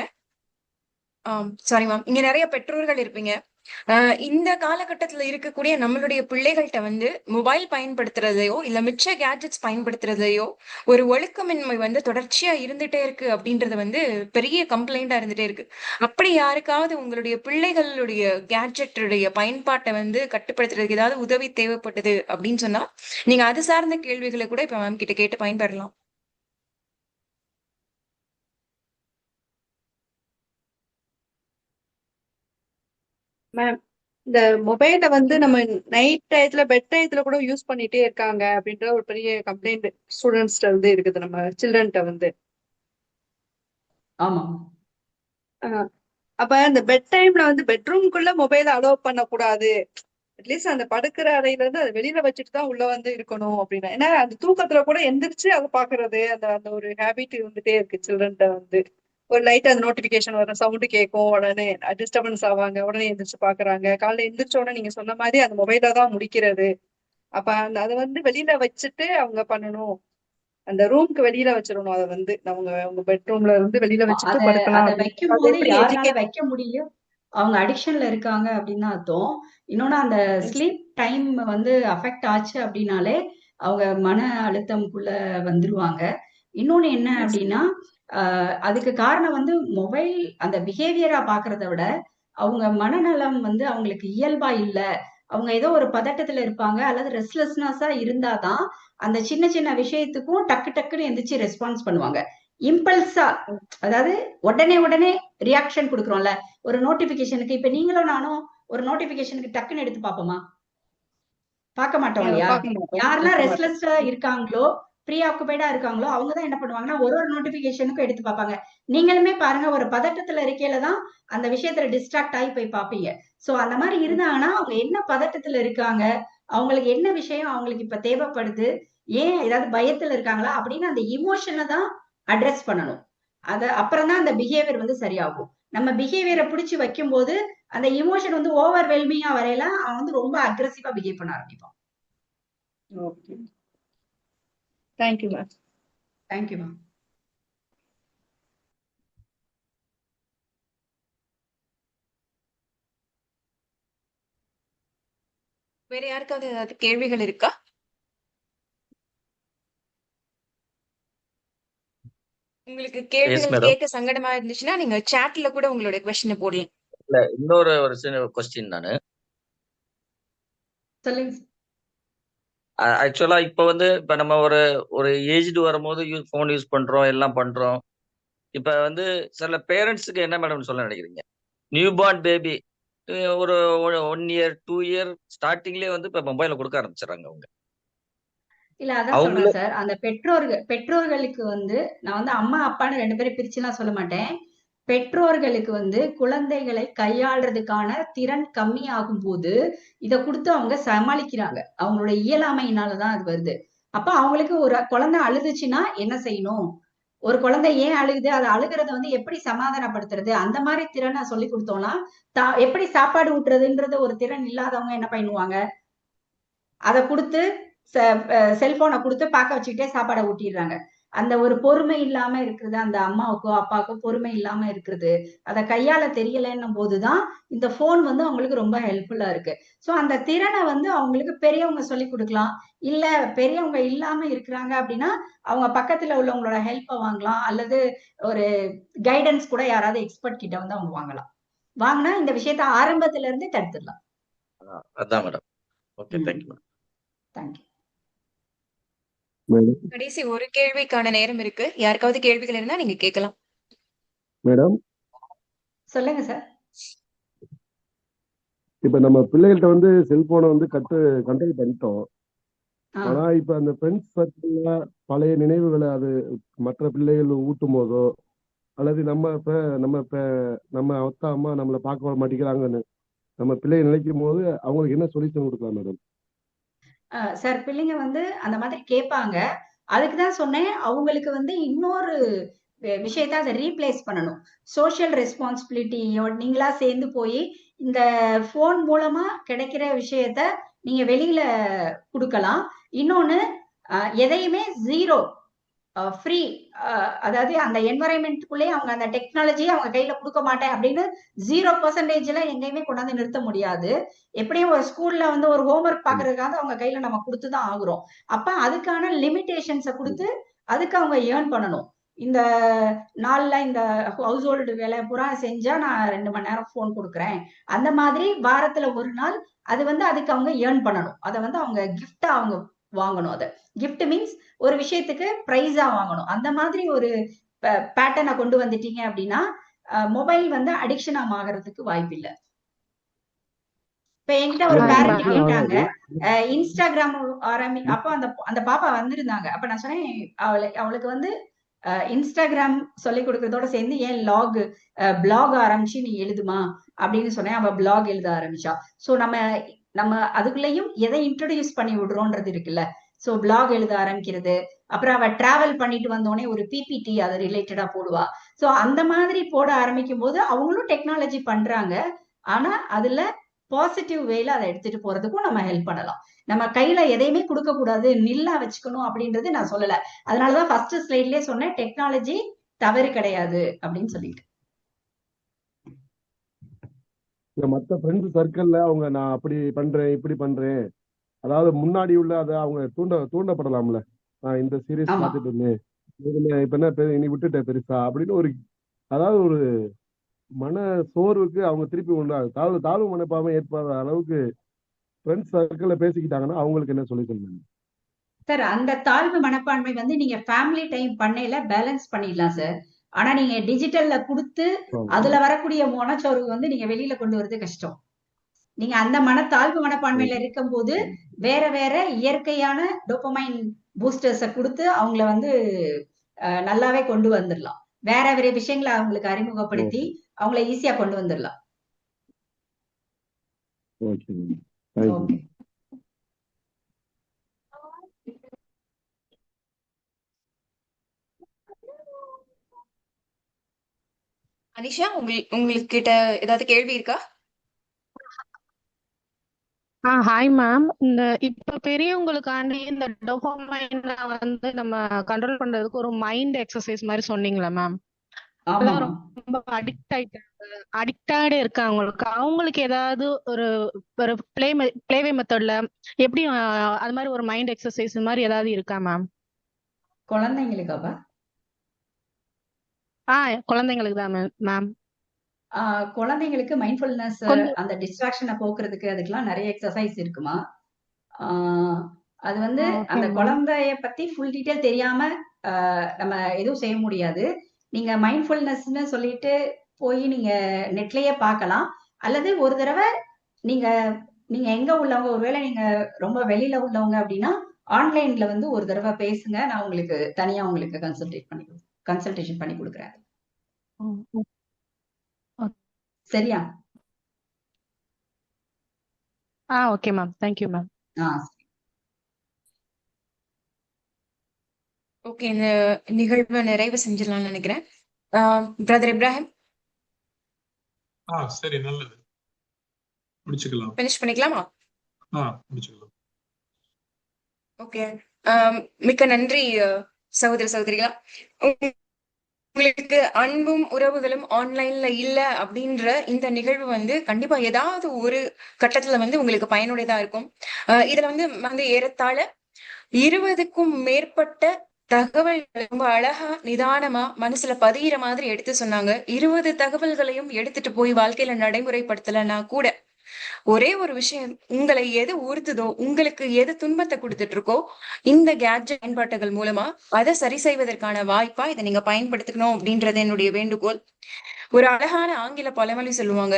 சாரி மேம், இங்க நிறைய பெற்றோர்கள் இருப்பீங்க. இந்த காலகட்டத்துல இருக்கக்கூடிய நம்மளுடைய பிள்ளைகள்கிட்ட வந்து மொபைல் பயன்படுத்துறதையோ இல்ல மிச்ச கேட்ஜெட்ஸ் பயன்படுத்துறதையோ ஒரு ஒழுக்கமின்மை வந்து தொடர்ச்சியா இருந்துட்டே இருக்கு அப்படின்றது வந்து பெரிய கம்ப்ளைண்டா இருந்துட்டே இருக்கு. அப்படி யாருக்காவது உங்களுடைய பிள்ளைகளுடைய கேட்ஜெட்டுடைய பயன்பாட்டை வந்து கட்டுப்படுத்துறதுக்கு ஏதாவது உதவி தேவைப்பட்டது அப்படின்னு சொன்னா நீங்க அது சார்ந்த கேள்விகளை கூட இப்ப மேம் கிட்ட கேட்டு பயன்பெறலாம். மேம், இந்த மொபைலை வந்து நம்ம நைட் டயத்துல பெட் டயத்துல கூட யூஸ் பண்ணிட்டே இருக்காங்க அப்படின்ற ஒரு பெரிய கம்ப்ளைண்ட் ஸ்டூடெண்ட்ஸ்ட வந்து இருக்குது, நம்ம சில்ட்ரன்ட்ட வந்து. ஆமா. அப்ப இந்த பெட் டைம்ல வந்து பெட்ரூம்குள்ள மொபைலை அலோவ் பண்ணக்கூடாது, அட்லீஸ்ட் அந்த படுக்கிற அறையில இருந்து அதை வெளியில வச்சுட்டு தான் உள்ள வந்து இருக்கணும் அப்படின்னா. ஏன்னா அந்த தூக்கத்துல கூட எந்திரிச்சு அதை பாக்குறது, அந்த அந்த ஒரு ஹேபிட் இருந்துட்டே இருக்கு சில்ட்ரன்ட்ட வந்து. ஒரு லைட் அந்த நோட்டிபிகேஷன் வர சவுண்டு கேட்கும், உடனே டிஸ்டர்பன்ஸ் ஆவாங்க, உடனே எந்திரிச்சு பாக்குறாங்க. காலைல எந்திரிச்ச உடனே நீங்க சொன்ன மாதிரி அந்த மொபைல தான் முடிக்கிறது. அப்ப அந்த அதை வந்து வெளியில வச்சுட்டு அவங்க பண்ணணும், அந்த ரூம்க்கு வெளியில வச்சிடணும். அதை வந்து அவங்க பெட்ரூம்ல இருந்து வெளியில வச்சுட்டு அத படுக்கலாம் அத அப்படின்னு. வைக்கும் அதை போது எப்படி யாரால எஜுகேட் வைக்க முடியும்? அவங்க அடிக்ஷன்ல இருக்காங்க அப்படின்னு அர்த்தம். இன்னொன்னு அந்த ஸ்லீப் டைம் வந்து அஃபெக்ட் ஆச்சு அப்படின்னாலே அவங்க மன அழுத்தம்குள்ள வந்துருவாங்க. இன்னொன்னு என்ன அப்படின்னா அதுக்கு காரணம் வந்து மொபைல் அந்த பிஹேவியரா பாக்குறத விட அவங்க மனநலம் வந்து அவங்களுக்கு இயல்பா இல்ல, அவங்க ஏதோ ஒரு பதட்டத்துல இருப்பாங்க அல்லது ரெஸ்ட்லெஸ்னஸா இருந்தாதான் அந்த சின்ன சின்ன விஷயத்துக்கும் டக்கு டக்குன்னு எந்திரிச்சு ரெஸ்பான்ஸ் பண்ணுவாங்க. இம்பல்ஸா, அதாவது உடனே ரியாக்ஷன் கொடுக்குறோம்ல ஒரு நோட்டிபிகேஷனுக்கு. இப்ப நீங்களும் நானும் ஒரு நோட்டிபிகேஷனுக்கு டக்குன்னு எடுத்து பார்ப்போமா? பார்க்க மாட்டோம் இல்லையா? யாரெல்லாம் ரெஸ்ட்லெஸ்ஸா இருக்காங்களோ ப்ரீ ஆக்குபைடா இருக்காங்களோ அவங்கதான் என்ன பண்ணுவாங்கன்னா ஒரு நோட்டிபிகேஷனுக்கும் எடுத்து பார்ப்பாங்க. நீங்களுமே பாருங்க, ஒரு பதட்டத்துல இருக்கையில தான் அந்த விஷயத்துல டிஸ்ட்ராக்ட் ஆகி போய் பார்ப்பீங்க. சோ அந்த மாதிரி இருந்தாங்கன்னா அவங்க என்ன பதட்டத்துல இருக்காங்க, அவங்களுக்கு என்ன விஷயம் அவங்களுக்கு இப்ப தேவைப்படுது, ஏன் ஏதாவது பயத்துல இருக்காங்களா அப்படின்னு அந்த இமோஷனை தான் அட்ரஸ் பண்ணணும். அப்புறம் தான் அந்த பிஹேவியர் வந்து சரியாகும். நம்ம பிஹேவியரை பிடிச்சு வைக்கும் போது அந்த இமோஷன் வந்து ஓவர்வெல்மிங்கா வரையில அவன் வந்து ரொம்ப அக்ரெசிவா பிஹேவ் பண்ண ஆரம்பிப்பான். Okay, thank you ma'am. Thank you ma'am. வேற யாருக்காவது ஏதாவது கேள்விகள் இருக்கா? உங்களுக்கு கேள்விகள் கேட்க சங்கடமா இருந்துச்சுன்னா நீங்க சாட்ல கூட உங்களோட क्वेश्चन போடலாம். இல்ல, இன்னொரு ஒரு சின்ன क्वेश्चन நானு. சொல்லுங்க. ஆக்சுவலா இப்ப வந்து இப்ப நம்ம ஒரு ஏஜ்டு வரும்போது போன் யூஸ் பண்றோம், எல்லாம் பண்றோம். இப்ப வந்து சில பேரண்ட்ஸுக்கு என்ன மேடம் சொல்ல நினைக்கிறீங்க? நியூ பார்ன் பேபி ஒரு 1 இயர் 2 இயர் ஸ்டார்டிங்லயே வந்து இப்ப மொபைல கொடுக்க ஆரம்பிச்சிடறாங்க அவங்க. இல்ல அதான் சொல்றேன் சார், அந்த பெற்றோர்களுக்கு வந்து நான் வந்து அம்மா அப்பான்னு 2 பேரும் பிரிச்சுலாம் சொல்ல மாட்டேன். பெற்றோர்களுக்கு வந்து குழந்தைகளை கையாளுறதுக்கான திறன் கம்மி ஆகும் போது இத கொடுத்து அவங்க சமாளிக்கிறாங்க. அவங்களோட இயலாமையினாலதான் அது வருது. அப்ப அவங்களுக்கு ஒரு குழந்தை அழுதுச்சுன்னா என்ன செய்யணும், ஒரு குழந்தை ஏன் அழுகுது, அது அழுகிறத வந்து எப்படி சமாதானப்படுத்துறது, அந்த மாதிரி திறனை சொல்லி கொடுத்தோம்னா எப்படி சாப்பாடு ஊட்டுறதுன்றது ஒரு திறன் இல்லாதவங்க என்ன பண்ணுவாங்க, அதை கொடுத்து செல்போனை கொடுத்து பார்க்க வச்சுக்கிட்டே சாப்பாடை ஊட்டிடுறாங்க. அந்த ஒரு பொறுமை இல்லாம இருக்கிறது, அந்த அம்மாவுக்கோ அப்பாவுக்கோ பொறுமை இல்லாம இருக்கிறது, அதை கையாள தெரியலன்னும் போதுதான் இந்த போன் வந்து அவங்களுக்கு ரொம்ப ஹெல்ப்ஃபுல்லா இருக்கு. சோ அந்த திறனை வந்து அவங்களுக்கு பெரியவங்க சொல்லி கொடுக்கலாம். இல்ல பெரியவங்க இல்லாம இருக்கிறாங்க அப்படின்னா அவங்க பக்கத்துல உள்ளவங்களோட ஹெல்ப்பை வாங்கலாம், அல்லது ஒரு கைடன்ஸ் கூட யாராவது எக்ஸ்பர்ட் கிட்ட வந்து அவங்க வாங்கலாம். வாங்கினா இந்த விஷயத்த ஆரம்பத்துல இருந்தே தடுத்துடலாம். அதான் madam. Okay, thank you madam. Thank you. கடைசி ஒரு கேள்விக்கான நேரம் இருக்கு. யாருக்காவது கேள்விகள் இருந்தா நீங்க கேட்கலாம். மேடம் சொல்லுங்க சார். இப்ப நம்ம பிள்ளைகள்ட்ட வந்து செல்போனை வந்து கண்ட்ரோல் பண்ணிட்டோம். ஆனா இப்ப அந்த ஃப்ரெண்ட்ஸ் சர்க்கிள்ல பழைய நினைவுகளை அது மற்ற பிள்ளைகள் ஊட்டும் போதோ அல்லது நம்ம அத்தா அம்மா நம்மளை பார்க்க மாட்டேங்கிறாங்கன்னு நம்ம பிள்ளைகள் நினைக்கும் போது அவங்களுக்கு என்ன சொல்யூஷன் கொடுக்கலாம் மேடம்? சார், பிள்ளைங்க வந்து அந்த மாதிரி கேட்பாங்க. அதுக்குதான் சொன்னேன், அவங்களுக்கு வந்து இன்னொரு விஷயத்த அதை ரீப்ளேஸ் பண்ணணும். சோசியல் ரெஸ்பான்சிபிலிட்டியோ நீங்களா சேர்ந்து போய் இந்த போன் மூலமா கிடைக்கிற விஷயத்த நீங்க வெளியில கொடுக்கலாம். இன்னொன்னு, எதையுமே 0 ஃப்ரீ, அதாவது அந்த என்வரைன்மெண்ட்டுக்குள்ளே அவங்க அந்த டெக்னாலஜியை அவங்க கையில கொடுக்க மாட்டேன் அப்படின்னு 0% எங்கேயுமே கொண்டாந்து நிறுத்த முடியாது. எப்படியும் ஒரு ஸ்கூல்ல வந்து ஒரு ஹோம்ஒர்க் பாக்குறதுக்காக அவங்க கையில நம்ம கொடுத்துதான் ஆகுறோம். அப்ப அதுக்கான லிமிடேஷன்ஸை கொடுத்து அதுக்கு அவங்க ஏர்ன் பண்ணணும். இந்த நாள்ல இந்த ஹவுஸ் ஹோல்டு வேலை பூரா செஞ்சா நான் 2 மணி நேரம் போன் கொடுக்குறேன், அந்த மாதிரி வாரத்துல ஒரு நாள் அது வந்து அதுக்கு அவங்க ஏர்ன் பண்ணணும். அதை வந்து அவங்க கிஃப்டா அவங்க வாங்கணும். அதை கிஃப்ட் மீன்ஸ் ஒரு விஷயத்துக்கு பிரைஸா வாங்கணும். அந்த மாதிரி ஒரு பேட்டர்னை கொண்டு வந்துட்டீங்க அப்படின்னா மொபைல் வந்து அடிக்ஷன் ஆகிறதுக்கு வாய்ப்பு இல்லை. இப்ப என்கிட்ட ஒரு பேரண்ட் கேட்டாங்க இன்ஸ்டாகிராம் அப்ப அந்த பாப்பா வந்திருந்தாங்க. அப்ப நான் சொன்னேன் அவளுக்கு வந்து இன்ஸ்டாகிராம் சொல்லி கொடுக்கறதோட சேர்ந்து ஏன் பிளாக் ஆரம்பிச்சு நீ எழுதுமா அப்படின்னு சொன்னேன். அவ பிளாக் எழுத ஆரம்பிச்சா. சோ நம்ம அதுக்குள்ளேயும் எதை இன்ட்ரோடியூஸ் பண்ணி விடுறோன்றது இருக்குல்ல. சோ பிளாக் எழுத ஆரம்பிக்கிறது, அப்புறம் அவ டிராவல் பண்ணிட்டு வந்தோடனே ஒரு பிபிடி அது ரிலேட்டடா போடுவா. சோ அந்த மாதிரி போட ஆரம்பிக்கும் போது அவங்களும் டெக்னாலஜி பண்றாங்க. ஆனா அதுல பாசிட்டிவ் வேல அதை எடுத்துட்டு போறதுக்கும் நம்ம ஹெல்ப் பண்ணலாம். நம்ம கையில எதையுமே கொடுக்க கூடாது, நில்லா வச்சுக்கணும் அப்படின்றது நான் சொல்லல. அதனாலதான் ஃபர்ஸ்ட் ஸ்லைட்லயே சொன்னேன் டெக்னாலஜி தவறு கிடையாது அப்படின்னு சொல்லிட்டு. மற்ற ஃப்ரெண்ட்ஸ் சர்க்கிள்ல அவங்க நான் அப்படி பண்றேன் இப்படி பண்றேன், அதாவது முன்னாடி உள்ள அதை அவங்க தூண்டப்படலாம்ல. நான் இந்த சீரியஸ் பார்த்துட்டு இருந்தேன், இப்ப என்ன இனி விட்டுட்டேன் பெருசா அப்படின்னு ஒரு, அதாவது ஒரு மன சோர்வுக்கு அவங்க திருப்பி தாழ்வு மனப்பான்மை ஏற்படாத அளவுக்கு ஃப்ரெண்ட்ஸ் சர்க்கிள்ல பேசிக்கிட்டாங்கன்னா அவங்களுக்கு என்ன சொல்லி சொல்லுங்க சார்? அந்த தாழ்வு மனப்பான்மை வந்து நீங்க ஃபேமிலி டைம் பண்ணையில பேலன்ஸ் பண்ணிடலாம் சார். ஆனா நீங்க டிஜிட்டல்ல கொடுத்து அதுல வரக்கூடிய மனச்சோர்வு வந்து நீங்க வெளியில கொண்டு வரது கஷ்டம். நீங்க அந்த தாழ்வு மனப்பான்மையில இருக்கும் போது வேற வேற இயற்கையான டோபமைன் பூஸ்டர்ஸை கொடுத்து அவங்கள வந்து நல்லாவே கொண்டு வந்துடலாம். வேற வேற விஷயங்களை அவங்களுக்கு அறிமுகப்படுத்தி அவங்கள ஈஸியா கொண்டு வந்துடலாம். அனிஷா, உங்களுக்கு கிட்ட ஏதாவது கேள்வி இருக்கா? Hi ma'am. இப்ப பெரியவங்களுக்காண்டி இந்த டோபமைனை வந்து நம்ம கண்ட்ரோல் பண்றதுக்கு ஒரு மைண்ட் எக்ஸசைஸ் மாதிரி சொன்னீங்களா மேம்? அதான் ரொம்ப அடிக்டாடே இருக்காங்க. அவங்களுக்கு ஏதாவது ஒரு பிளேவே மெத்தட்ல எப்படி அது மாதிரி ஒரு மைண்ட் எக்ஸசைஸ் மாதிரி ஏதாவது இருக்கா மேம்? குழந்தைங்களுக்காவா? குழந்தைங்களுக்கு தான் மேம். குழந்தைங்களுக்கு மைண்ட்ஃபுல்னஸ் அந்த டிஸ்ட்ராக்ஷனை போக்குறதுக்கு அதுக்கெல்லாம் நிறைய எக்ஸசைஸ் இருக்குமா. அது வந்து அந்த குழந்தைய பத்தி ஃபுல் டீடைல் தெரியாம நம்ம எதுவும் செய்ய முடியாது. நீங்க மைண்ட்ஃபுல்னஸ்ன்னு சொல்லிட்டு போய் நீங்க நெட்லயே பார்க்கலாம். அல்லது ஒரு தடவை நீங்க எங்க உள்ளவங்க, ஒருவேளை நீங்க ரொம்ப வெளியில உள்ளவங்க அப்படின்னா ஆன்லைன்ல வந்து ஒரு தடவை பேசுங்க. நான் உங்களுக்கு தனியா உங்களுக்கு கன்சல்டேஷன் பண்ணி கொடுக்குறேன். சரியா? Okay ma'am. Thank you ma'am. Okay, இந்த நிகழ்வை நிறைவு செஞ்சிடலாம்னு நினைக்கிறேன். பிரதர் இப்ராஹிம், சரி, நல்லது, முடிச்சுக்கலாம். ஃபினிஷ் பண்ணிக்கலாமா? முடிச்சுக்கலாம். ஓகே, மிக்க நன்றி சகோதர சகோதரிகளா. உங்களுக்கு அன்பும் உறவுகளும் ஆன்லைன்ல இல்ல அப்படின்ற இந்த நிகழ்வு வந்து கண்டிப்பா ஏதாவது ஒரு கட்டத்துல வந்து உங்களுக்கு பயனுடையதா இருக்கும். இதுல வந்து ஏறத்தாழ 20க்கும் மேற்பட்ட தகவல் ரொம்ப அழகா நிதானமா மனசுல பதிகிற மாதிரி எடுத்து சொன்னாங்க. 20 தகவல்களையும் எடுத்துட்டு போய் வாழ்க்கையில நடைமுறைப்படுத்தலன்னா கூட ஒரே ஒரு விஷயம், உங்களை எது உறுத்துதோ, உங்களுக்கு எது துன்பத்தை கொடுத்துட்டு இருக்கோ, இந்த கேட்ஜெட் பயன்பாட்டுகள் மூலமா அதை சரி செய்வதற்கான வாய்ப்பா இதை நீங்க பயன்படுத்திக்கணும் அப்படின்றது என்னுடைய வேண்டுகோள். ஒரு அழகான ஆங்கில பழமொழி சொல்லுவாங்க,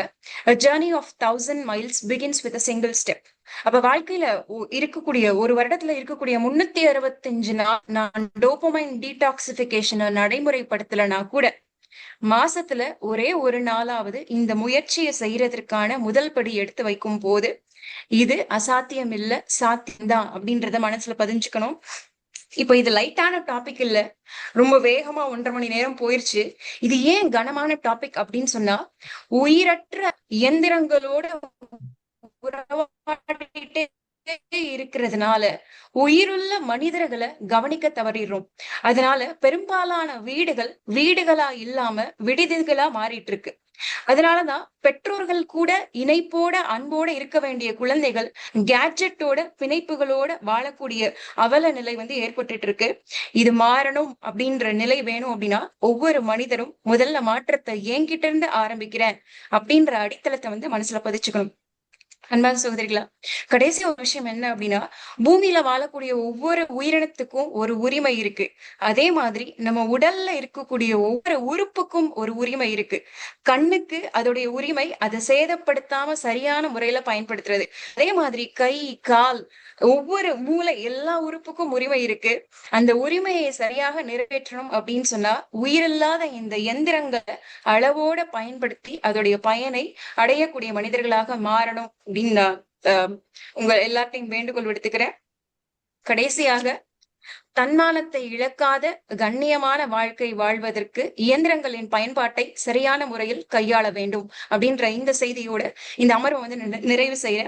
a journey of 1000 miles begins with a single step. அப்ப வாழ்க்கையில இருக்கக்கூடிய ஒரு வருடத்துல இருக்கக்கூடிய 365 நாள் நான் டோபமைன் டீடாக்சிபிகேஷனை நடைமுறைப்படுத்தலனா கூட மாசத்துல ஒரே ஒரு நாளாவது இந்த முயற்சியை செய்யறதற்கான முதல் படி எடுத்து வைக்கும் போது இது அசாத்தியம் இல்ல, சாத்தியம்தான் அப்படின்றத மனசுல பதிஞ்சுக்கணும். இப்ப இது லைட்டான டாபிக் இல்ல, ரொம்ப வேகமா 1.5 மணி நேரம் போயிருச்சு. இது ஏன் கனமான டாபிக் அப்படின்னு சொன்னா, உயிரற்ற இயந்திரங்களோட உறவாடிட்டே இருக்கிறதுனால உயிருள்ள மனிதர்களை கவனிக்க தவறிடுறோம். அதனால பெரும்பாலான வீடுகள் வீடுகளா இல்லாம விடுதிகளா மாறிட்டு இருக்கு. அதனாலதான் பெற்றோர்கள் கூட இணைப்போட அன்போட இருக்க வேண்டிய குழந்தைகள் கேட்ஜெட்டோட பிணைப்புகளோட வாழக்கூடிய அவல நிலை ஏற்பட்டுட்டு இருக்கு. இது மாறணும் அப்படின்ற நிலை வேணும் அப்படின்னா ஒவ்வொரு மனிதரும் முதல்ல மாற்றத்தை என்கிட்ட இருந்து ஆரம்பிக்கிறேன் அப்படின்ற அடித்தளத்தை மனசுல பதிச்சுக்கணும். அன்பான சகோதரிகளா, கடைசி ஒரு விஷயம் என்ன அப்படின்னா, பூமியில வாழக்கூடிய ஒவ்வொரு உயிரினத்துக்கும் ஒரு உரிமை இருக்கு. அதே மாதிரி நம்ம உடல்ல இருக்கக்கூடிய ஒவ்வொரு உறுப்புக்கும் ஒரு உரிமை இருக்கு. கண்ணுக்கு அதோடைய உரிமை அதை சேதப்படுத்தாம சரியான முறையில பயன்படுத்துறது. அதே மாதிரி கை, கால், ஒவ்வொரு மூளை, எல்லா உறுப்புக்கும் உரிமை இருக்கு. அந்த உரிமையை சரியாக நிறைவேற்றணும் அப்படின்னு சொன்னா உயிரில்லாத இந்த எந்திரங்களை அளவோட பயன்படுத்தி அதோடைய பயனை அடையக்கூடிய மனிதர்களாக மாறணும் அப்படின்னு நான் உங்க எல்லாத்தையும் வேண்டுகோள் விடுத்துக்கிறேன். கடைசியாக, தன்மானத்தை இழக்காத கண்ணியமான வாழ்க்கை வாழ்வதற்கு இயந்திரங்களின் பயன்பாட்டை சரியான முறையில் கையாள வேண்டும் அப்படின்ற இந்த செய்தியோட இந்த அமர்வை நிறைவு செய்ய,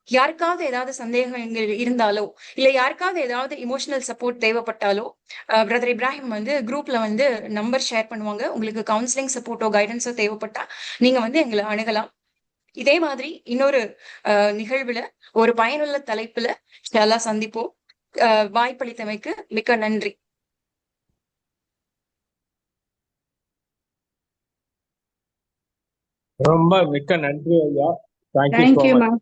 யாருக்காவது ஏதாவது சந்தேகங்கள் இருந்தாலோ இல்ல யாருக்காவது ஏதாவது இமோஷனல் சப்போர்ட் தேவைப்பட்டாலோ பிரதர் இப்ராஹிம் குரூப்ல நம்பர் ஷேர் பண்ணுவாங்க. உங்களுக்கு கவுன்சிலிங் சப்போர்ட்டோ கைடன்ஸோ தேவைப்பட்டா நீங்க எங்களை அணுகலாம். இதே மாதிரி இன்னொரு நிகழ்வுல ஒரு பயனுள்ள தலைப்புல எல்லாம் சந்திப்போம். வாய்ப்பளித்தமைக்கு மிக்க நன்றி. ரொம்ப மிக்க நன்றி ஐயா. Thank you ma'am.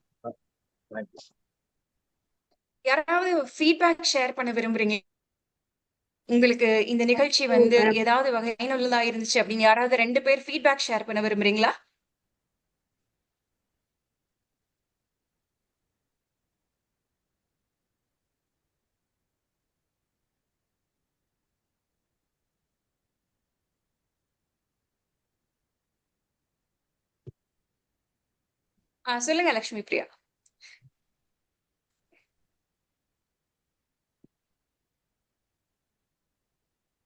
யாராவது ஃபீட்பேக் ஷேர் பண்ண விரும்புறீங்க? உங்களுக்கு இந்த நிகழ்ச்சி ஏதாவது வகையினுள்ளதா இருந்துச்சு அப்படின்னு யாராவது 2 பேர் ஃபீட்பேக் ஷேர் பண்ண விரும்புறீங்களா? சொல்லுங்க லட்சுமி பிரியா.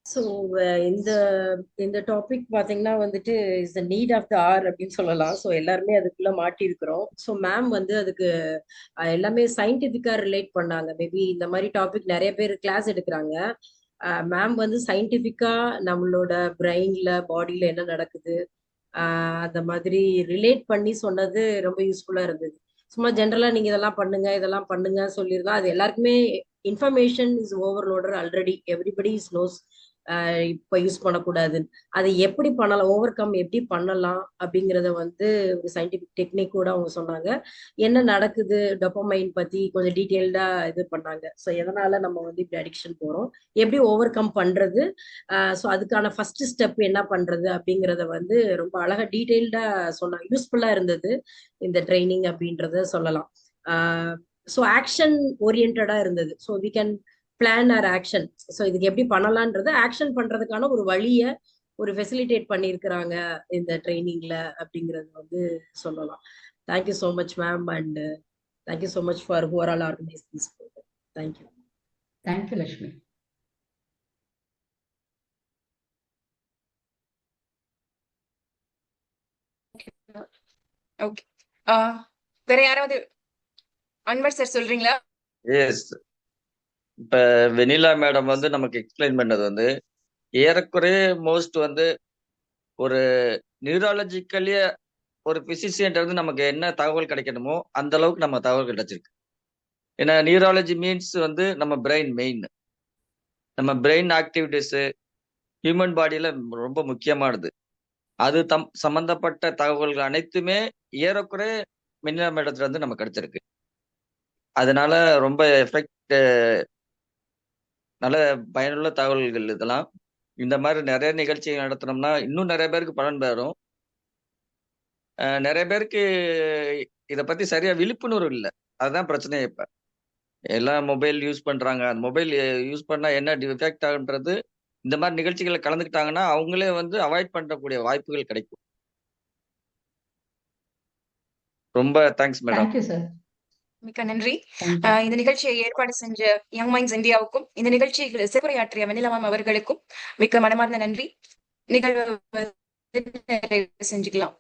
ஸோ இந்த டாபிக் பார்த்தீங்கன்னா is the need of the hour அப்படின்னு சொல்லலாம். ஸோ எல்லாருமே அதுக்குள்ள மாட்டியிருக்கிறோம். ஸோ மேம் அதுக்கு எல்லாமே சயின்டிஃபிக்கா ரிலேட் பண்ணாங்க. மேபி இந்த மாதிரி டாபிக் நிறைய பேர் கிளாஸ் எடுக்கிறாங்க. மேம் சயின்டிஃபிக்கா நம்மளோட பிரெயின்ல பாடியில என்ன நடக்குது அந்த மாதிரி ரிலேட் பண்ணி சொன்னது ரொம்ப யூஸ்ஃபுல்லா இருந்தது. சும்மா ஜென்ரலா நீங்க இதெல்லாம் பண்ணுங்க சொல்லியிருந்தா அது எல்லாருக்குமே information is overloader already. Everybody is knows இப்ப யூஸ் பண்ணக்கூடாதுன்னு. அதை எப்படி பண்ணலாம், ஓவர் கம் எப்படி பண்ணலாம் அப்படிங்கறத ஒரு சயின்டிபிக் டெக்னிக் கூட அவங்க சொன்னாங்க. என்ன நடக்குது டோபமைன் பத்தி கொஞ்சம் டீட்டெயில்டா இது பண்ணாங்க. ஸோ எதனால நம்ம இப்படி அடிக்ஷன் போறோம், எப்படி ஓவர் கம் பண்றது, ஸோ அதுக்கான ஃபர்ஸ்ட் ஸ்டெப் என்ன பண்றது அப்படிங்கறத ரொம்ப அழகா டீட்டெயில்டா சொன்னாங்க. யூஸ்ஃபுல்லா இருந்தது இந்த ட்ரைனிங் அப்படின்றத சொல்லலாம். ஸோ ஆக்ஷன் ஓரியன்டா இருந்தது. So we can plan our action. So இதுக்கு எப்படி பண்ணலான்றது ஆக்ஷன் பண்றதுக்கான ஒரு வழியை ஒரு ஃபெசிலிட்டேட் பண்ணியிருக்கிறாங்க இந்த ட்ரைனிங்ல அப்படிங்கிறது சொல்லலாம். Thank you so much ma'am and thank you so much for who are all organise this programme. Thank you. Thank you Lakshmi. Okay, வேற யாராவது? அன்வர் சார் சொல்றீங்களா? எஸ். இப்ப வெனிலா மேடம் நமக்கு எக்ஸ்பிளைன் பண்ணது ஏறக்குறைய மோஸ்ட் ஒரு நியூராலஜிக்கலிய ஒரு பிசிசியன்ட் நமக்கு என்ன தகவல் கிடைக்கணுமோ அந்த அளவுக்கு நம்ம தகவல் கிடைச்சிருக்கு. ஏன்னா நியூராலஜி மீன்ஸ் நம்ம பிரெயின் மெயின், நம்ம பிரெயின் ஆக்டிவிட்டிஸ் ஹியூமன் பாடியில ரொம்ப முக்கியமானது. அது சம்பந்தப்பட்ட தகவல்கள் அனைத்துமே ஏறக்குறைய வெனிலா மேடத்துல நமக்கு கிடைச்சிருக்கு. அதனால ரொம்ப எஃபெக்ட், நல்ல பயனுள்ள தகவல்கள் இதெல்லாம். இந்த மாதிரி நிறைய நிகழ்ச்சிகள் நடத்தினோம்னா இன்னும் நிறைய பேருக்கு பலன் பெறும். நிறைய பேருக்கு இதை பத்தி சரியா விழிப்புணர்வு இல்லை. அதுதான் பிரச்சனை. இப்ப எல்லாம் மொபைல் யூஸ் பண்றாங்க. அந்த மொபைல் யூஸ் பண்ணா என்ன எஃபெக்ட் ஆகுன்றது இந்த மாதிரி நிகழ்ச்சிகளை கலந்துக்கிட்டாங்கன்னா அவங்களே அவாய்ட் பண்ணக்கூடிய வாய்ப்புகள் கிடைக்கும். ரொம்ப தேங்க்ஸ் மேடம். Thank you sir. மிக்க நன்றி. இந்த நிகழ்ச்சியை ஏற்பாடு செஞ்ச யங் மைண்ட்ஸ் இந்தியாவுக்கும் இந்த நிகழ்ச்சியில் சிறப்புரையாற்றிய வெனிலா மேம் அவர்களுக்கும் மிக்க மனமார்ந்த நன்றி. நிகழ்வு செஞ்சுக்கலாம்.